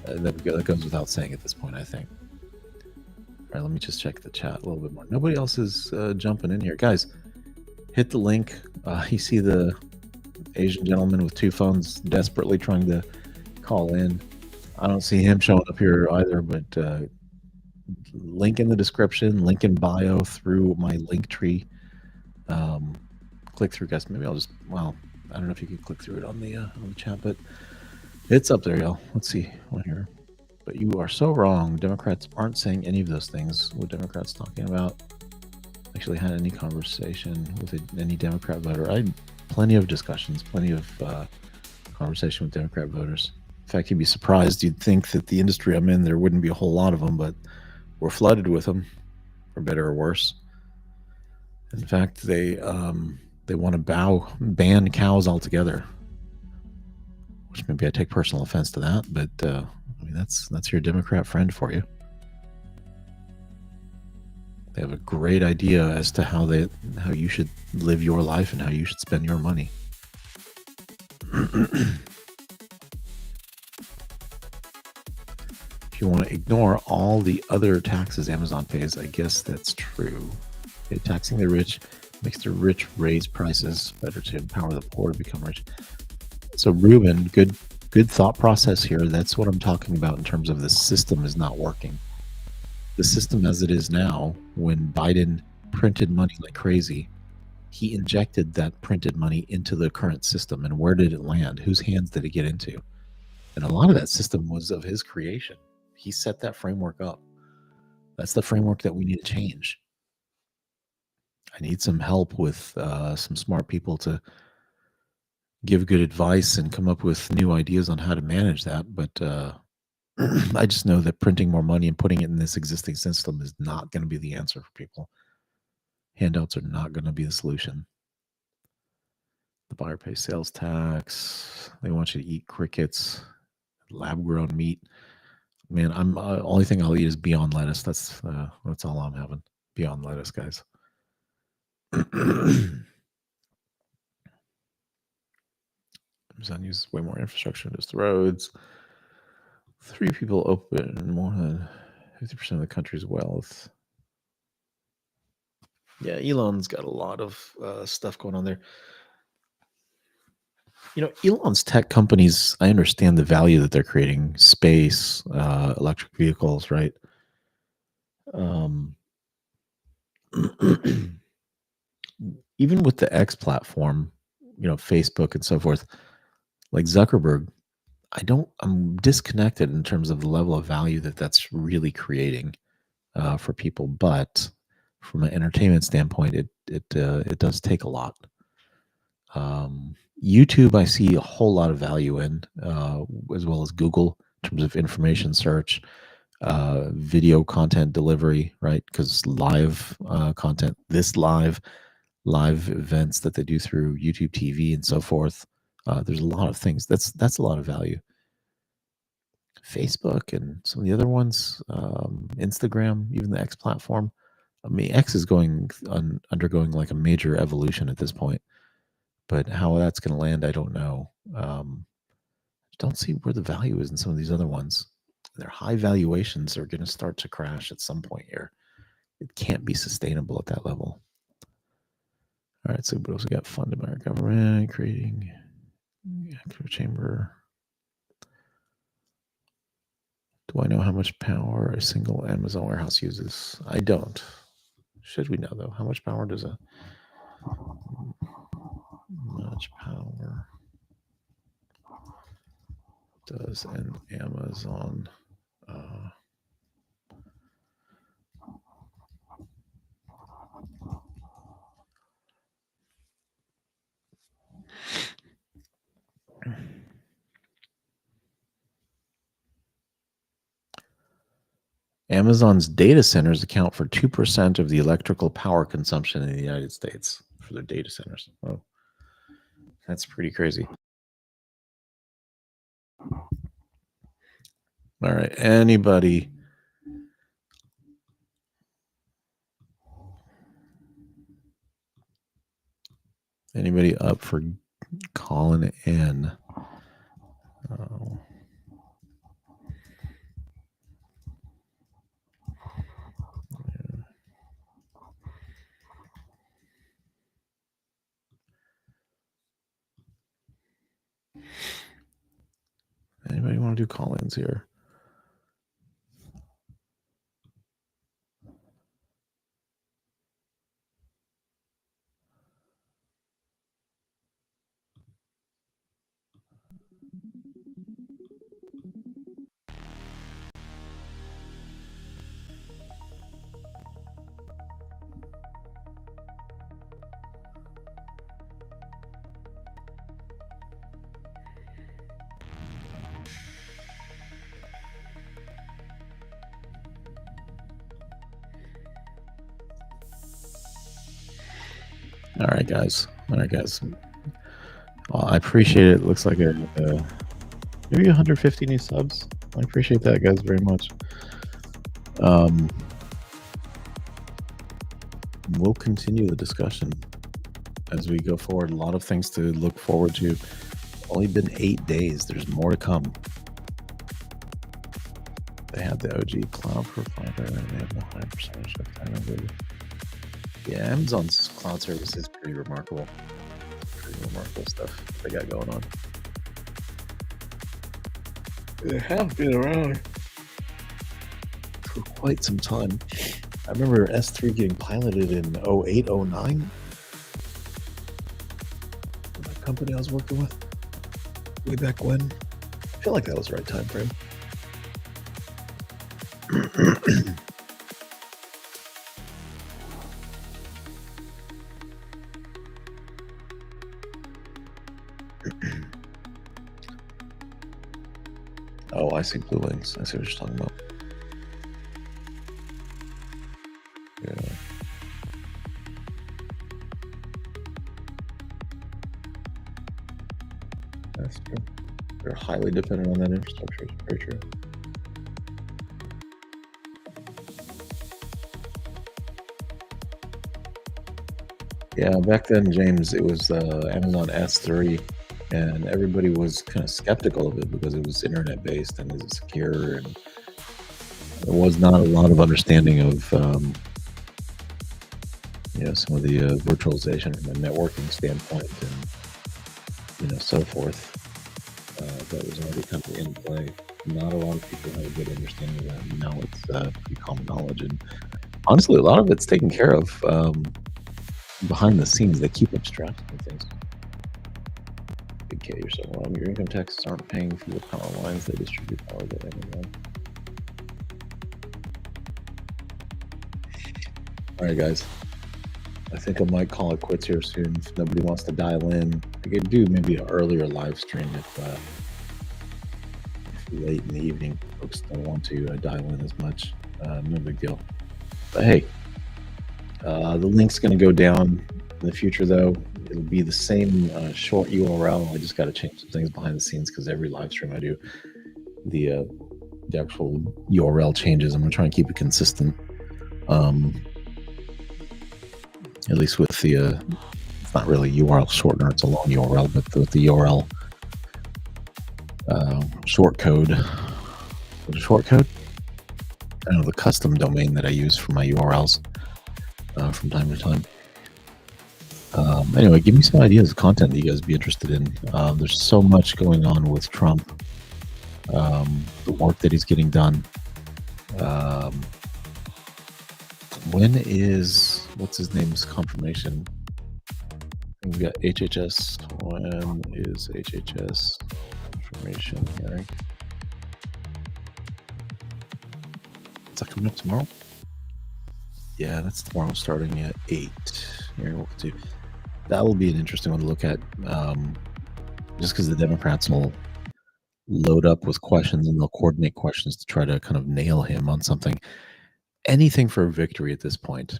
That goes without saying at this point, I think. All right, let me just check the chat a little bit more. Nobody else is jumping in here. Guys, hit the link. You see the Asian gentleman with two phones desperately trying to call in. I don't see him showing up here either, but link in the description, link in bio through my link tree. Click through, guys. Maybe I'll just, I don't know if you can click through it on the chat, but it's up there, y'all. Let's see one here. But you are so wrong. Democrats aren't saying any of those things. What Democrats talking about? Actually had any conversation with any Democrat voter. I had plenty of discussions, plenty of conversation with Democrat voters. In fact, you'd be surprised. You'd think that the industry I'm in, there wouldn't be a whole lot of them, but we're flooded with them, for better or worse. In fact, they want to ban cows altogether, which maybe I take personal offense to that, but I mean that's your Democrat friend for you. They have a great idea as to how you should live your life and how you should spend your money. If you want to ignore all the other taxes Amazon pays, I guess that's true. Okay, taxing the rich makes the rich raise prices, better to empower the poor to become rich. So Ruben, good thought process here. That's what I'm talking about in terms of the system is not working. The system as it is now, when Biden printed money like crazy, he injected that printed money into the current system. And where did it land? Whose hands did it get into? And a lot of that system was of his creation. He set that framework up. That's the framework that we need to change. I need some help with some smart people to give good advice and come up with new ideas on how to manage that. But I just know that printing more money and putting it in this existing system is not going to be the answer for people. Handouts are not going to be the solution. The buyer pays sales tax. They want you to eat crickets, lab-grown meat. Man, I'm only thing I'll eat is Beyond lettuce. That's all I'm having. Beyond lettuce, guys. Amazon uses way more infrastructure than just the roads. 3 people open more than 50% of the country's wealth. Yeah, Elon's got a lot of stuff going on there. You know, Elon's tech companies, I understand the value that they're creating, space, electric vehicles, right? Even with the X platform, you know, Facebook and so forth, like Zuckerberg, I'm disconnected in terms of the level of value that that's really creating for people. But from an entertainment standpoint, it does take a lot. YouTube, I see a whole lot of value in, as well as Google in terms of information search, video content delivery, right? Because live content, live events that they do through YouTube TV and so forth. There's a lot of things. That's a lot of value. Facebook and some of the other ones, Instagram, even the X platform. I mean, X is undergoing like a major evolution at this point, but how that's going to land, I don't know. Don't see where the value is in some of these other ones. Their high valuations are going to start to crash at some point here. It can't be sustainable at that level. All right, so what else we got? Fund American government, creating echo chamber. Do I know how much power a single Amazon warehouse uses? I don't. Should we know though? How much power does an Amazon Amazon's data centers account for 2% of the electrical power consumption in the United States for their data centers. Oh, that's pretty crazy. All right, anybody up for calling in? Oh. Anybody want to do call-ins here? All right, guys. Well, I appreciate it. Looks like maybe 150 new subs. I appreciate that, guys, very much. We'll continue the discussion as we go forward. A lot of things to look forward to. Only been 8 days. There's more to come. They have the OG cloud provider, and they have the high percentage of time. Yeah, Amazon's cloud service is pretty remarkable. Pretty remarkable stuff they got going on. They have been around for quite some time. I remember S3 getting piloted in 08, 09. The company I was working with way back when. I feel like that was the right time frame. Oh, I see Blue Wings. I see what you're talking about. Yeah. That's true. They're highly dependent on that infrastructure. It's very true. Yeah, back then, James, it was Amazon S3, and everybody was kind of skeptical of it because it was internet-based and it was secure, and there was not a lot of understanding of some of the virtualization from a networking standpoint and so forth. That was already kind of in play. Not a lot of people had a good understanding of that. Now it's pretty common knowledge, and honestly, a lot of it's taken care of behind the scenes. They keep abstracting things. Big K, you're so wrong. Your income taxes aren't paying for the power lines they distribute power to everyone. All right, guys. I think I might call it quits here soon if nobody wants to dial in. I could do maybe an earlier live stream if late in the evening folks don't want to dial in as much. No big deal. But hey, the link's going to go down in the future, though. It'll be the same short URL. I just got to change some things behind the scenes because every live stream I do, the actual URL changes. I'm going to try and keep it consistent. At least with the, it's not really URL shortener, it's a long URL, but with the URL short code. What is short code? I know the custom domain that I use for my URLs from time to time. Anyway, give me some ideas of content that you guys would be interested in. There's so much going on with Trump, the work that he's getting done. When is, what's his name's confirmation? We've got HHS. When is HHS confirmation hearing? Is that coming up tomorrow? Yeah, that's tomorrow starting at 8. Here, we'll do. That will be an interesting one to look at, just because the Democrats will load up with questions and they'll coordinate questions to try to kind of nail him on something. Anything for a victory at this point.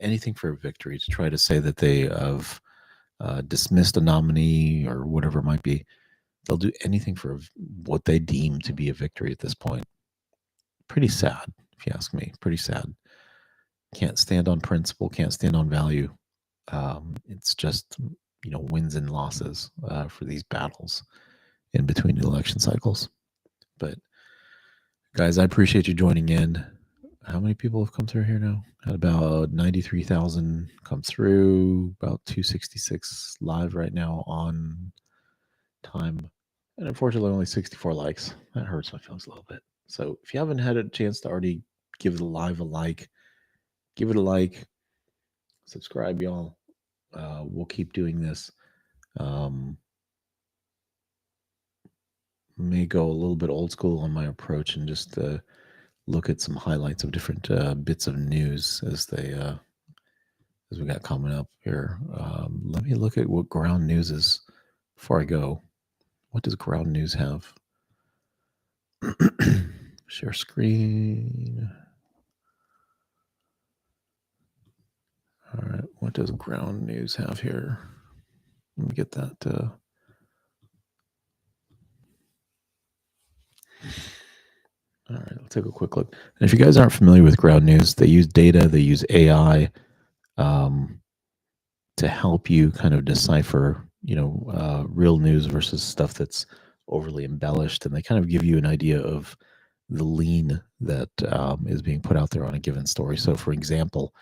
Anything for a victory to try to say that they have dismissed a nominee or whatever it might be. They'll do anything for what they deem to be a victory at this point. Pretty sad, if you ask me. Pretty sad. Can't stand on principle, can't stand on value. It's just, wins and losses for these battles in between election cycles. But guys, I appreciate you joining in. How many people have come through here now? Had about 93,000 come through, about 266 live right now on time. And unfortunately, only 64 likes. That hurts my feelings a little bit. So if you haven't had a chance to already give the live a like, give it a like. Subscribe, y'all. We'll keep doing this. May go a little bit old school on my approach and just look at some highlights of different bits of news as we got coming up here. Let me look at what ground news is before I go. What does ground news have? Share screen. All right, what does ground news have here? Let me get that. All right, let's take a quick look. And if you guys aren't familiar with ground news, they use data, they use AI to help you kind of decipher, real news versus stuff that's overly embellished, and they kind of give you an idea of the lean that is being put out there on a given story. So, for example,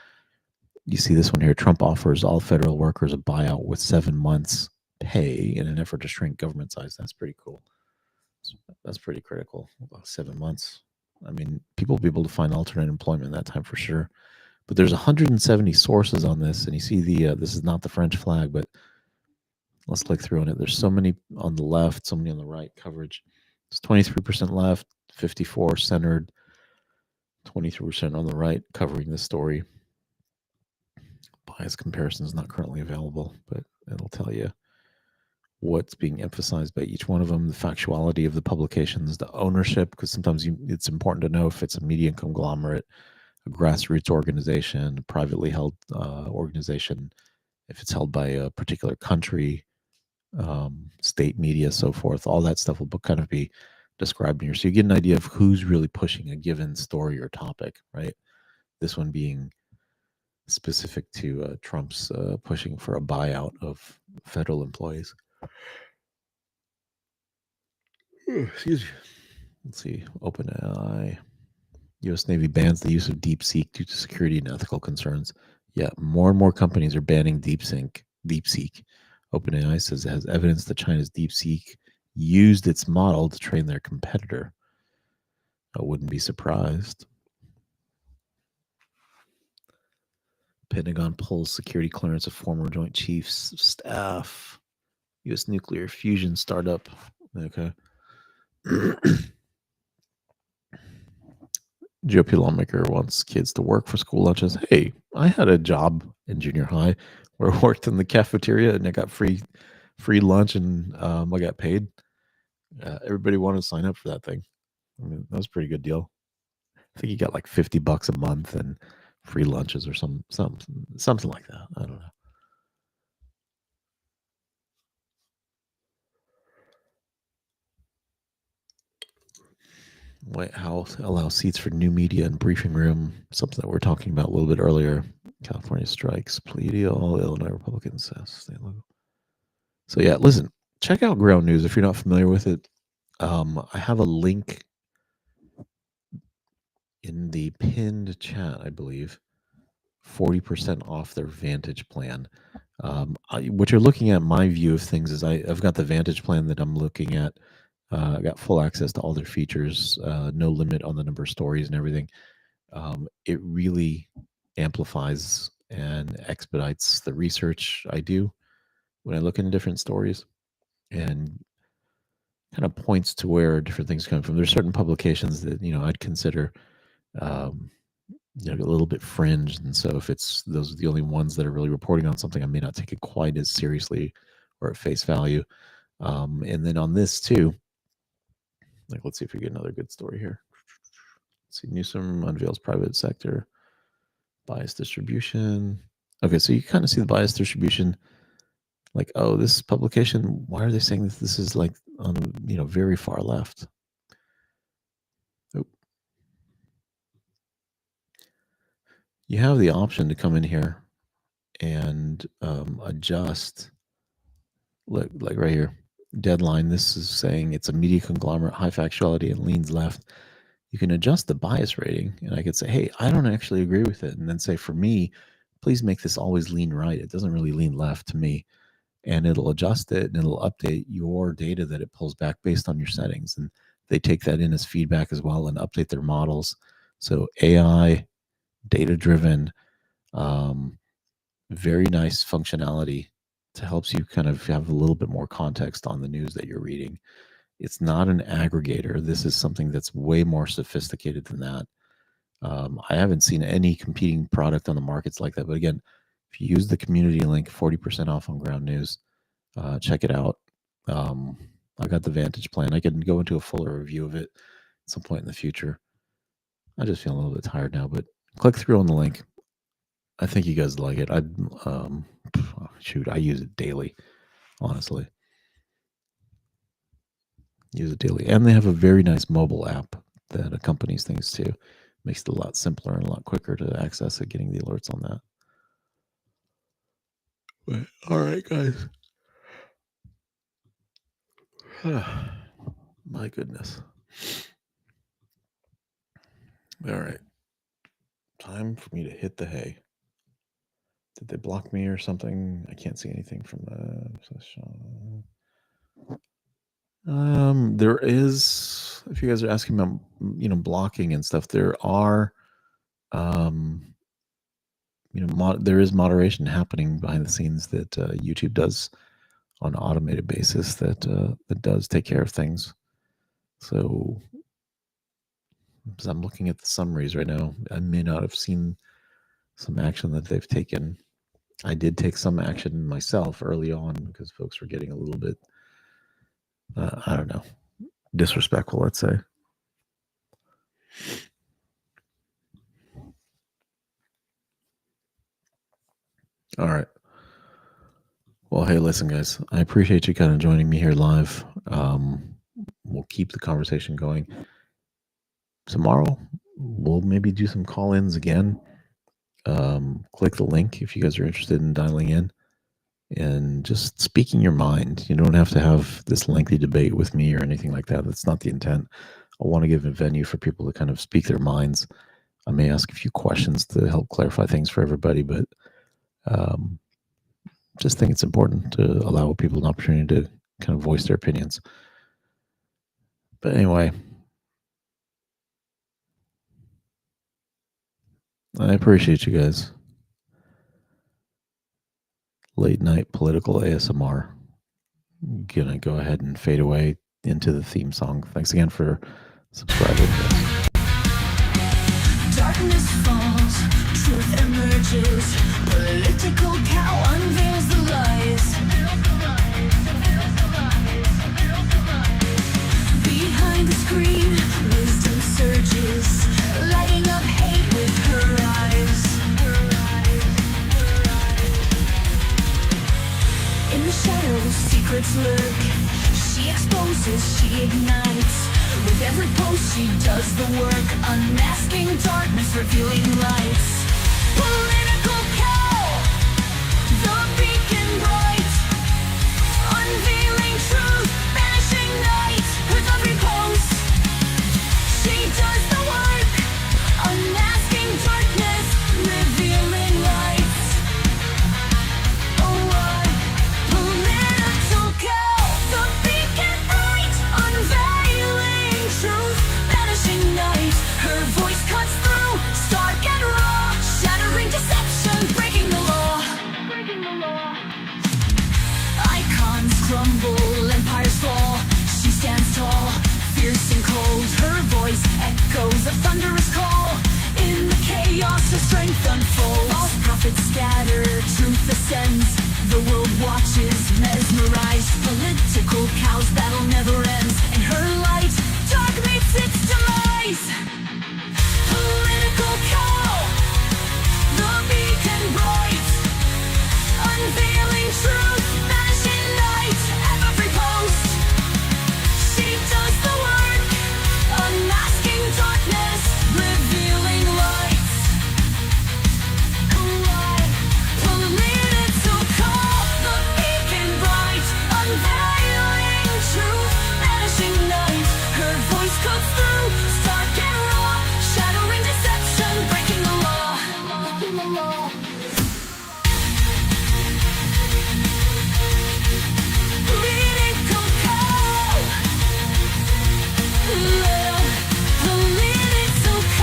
you see this one here: Trump offers all federal workers a buyout with 7 months pay in an effort to shrink government size. That's pretty cool. That's pretty critical. About 7 months. I mean, people will be able to find alternate employment in that time for sure. But there's 170 sources on this, and you see the this is not the French flag, but let's click through on it. There's so many on the left, so many on the right coverage. It's 23% left, 54 centered, 23% on the right covering the story. Bias comparison is not currently available, but it'll tell you what's being emphasized by each one of them, the factuality of the publications, the ownership, because sometimes it's important to know if it's a media conglomerate, a grassroots organization, a privately held organization, if it's held by a particular country, state media, so forth. All that stuff will kind of be described here. So you get an idea of who's really pushing a given story or topic, right? This one being specific to Trump's pushing for a buyout of federal employees. Excuse me. Let's see. OpenAI. U.S. Navy bans the use of DeepSeek due to security and ethical concerns. Yeah, more and more companies are banning DeepSeek. OpenAI says it has evidence that China's DeepSeek used its model to train their competitor. I wouldn't be surprised. Pentagon pulls security clearance of former Joint Chiefs of Staff. U.S. nuclear fusion startup. Okay. GOP lawmaker wants kids to work for school lunches. Hey, I had a job in junior high where I worked in the cafeteria and I got free lunch and I got paid. Everybody wanted to sign up for that thing. I mean, that was a pretty good deal. I think you got like $50 a month and free lunches or something like that. I don't know. White House allows seats for new media and briefing room, something that we were talking about a little bit earlier. California strikes, plea deal, Illinois Republicans. So yeah, listen, check out Ground News if you're not familiar with it. I have a link in the pinned chat, I believe. 40% off their Vantage plan. What you're looking at, my view of things is I've got the Vantage plan that I'm looking at. I got full access to all their features, no limit on the number of stories and everything. It really amplifies and expedites the research I do when I look into different stories and kind of points to where different things come from. There's certain publications that, I'd consider, a little bit fringe. And so if those are the only ones that are really reporting on something, I may not take it quite as seriously or at face value. And then on this too, like, let's see if we get another good story here. Let's see, Newsom unveils private sector bias distribution. Okay, so you kind of see the bias distribution. Like, oh, this publication, why are they saying that this is like on, very far left? Oh. You have the option to come in here and adjust. Look, like right here, deadline. This is saying it's a media conglomerate, high factuality, and leans left. You can adjust the bias rating, and I could say, hey, I don't actually agree with it, and then say, for me, please make this always lean right. It doesn't really lean left to me. And it'll adjust it and it'll update your data that it pulls back based on your settings. And they take that in as feedback as well and update their models. So AI, data-driven, very nice functionality to helps you kind of have a little bit more context on the news that you're reading. It's not an aggregator. This is something that's way more sophisticated than that. I haven't seen any competing product on the markets like that. But again, if you use the community link, 40% off on Ground News, check it out. I got the Vantage plan. I can go into a fuller review of it at some point in the future. I just feel a little bit tired now, but click through on the link. I think you guys like it. I use it daily, honestly. Use it daily. And they have a very nice mobile app that accompanies things too. Makes it a lot simpler and a lot quicker to access it, getting the alerts on that. But, all right, guys. My goodness. All right. Time for me to hit the hay. Did they block me or something? I can't see anything from the... There is, if you guys are asking about, blocking and stuff, there are, there is moderation happening behind the scenes that YouTube does on an automated basis that does take care of things. So, as I'm looking at the summaries right now, I may not have seen some action that they've taken. I did take some action myself early on because folks were getting a little bit, I don't know, disrespectful, let's say. All right. Well, hey, listen, guys, I appreciate you kind of joining me here live. We'll keep the conversation going. Tomorrow, we'll maybe do some call-ins again. click the link if you guys are interested in dialing in and just speaking your mind. You don't have to have this lengthy debate with me or anything like that. That's not the intent. I want to give a venue for people to kind of speak their minds. I may ask a few questions to help clarify things for everybody, but just think it's important to allow people an opportunity to kind of voice their opinions. But anyway, I appreciate you guys. Late night political ASMR. Gonna go ahead and fade away into the theme song. Thanks again for subscribing. Darkness falls, truth emerges. Political cow unveils the lies. Behind the screen, wisdom surges, lighting up hate with her eyes. In the shadows, secrets lurk. She exposes, she ignites. With every post she does the work, unmasking darkness, revealing lights. Political cow, the beacon bright, unveiling truth, banishing night. With every post she does the work, unmasking darkness, revealing lights. Oh, what political cow, the beacon bright, unveiling truth, banishing night. Her voice cuts through, stark and raw, shattering deception, breaking the law. Breaking the law. Icons crumble, empires fall. She stands tall, fierce and cold. Her voice echoes a thunderous call. In the chaos, her strength unfolds. False prophets scatter, truth ascends. The world watches, mesmerized. Political cow's battle never ends. In her light, dark meets its demise. Political cow, the beacon bright, unveiling truth, banishing night. At every post, she does the work, unmasking darkness, revealing lights. Political cow, the beacon bright, unveiling truth, banishing night. Her voice cuts through, stark and raw, shattering deception, breaking the law. Breaking the law. Political cow. Political cow.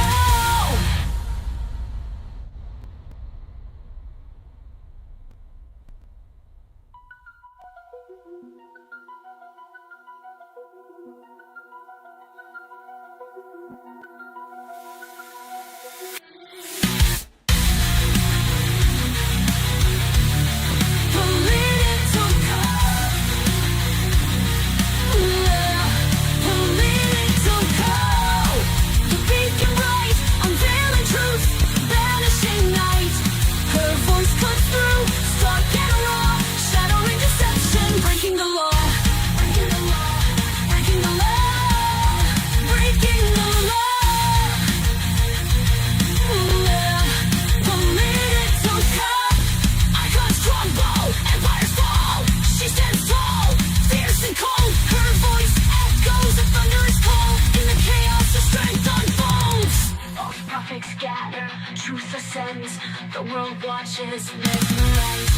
Political cow. Political cow. The beacon bright, unveiling truth, banishing night. Her voice cuts through, stark and raw, shattering deception, breaking the law. Breaking the law. Breaking the law. Breaking the law. Political cow. Icons crumble, empires fall. She stands tall, fierce and cold. Her voice echoes a thunderous call. In the chaos, her strength unfolds. False prophets scatter, truth ascends. The world watches, mesmerized.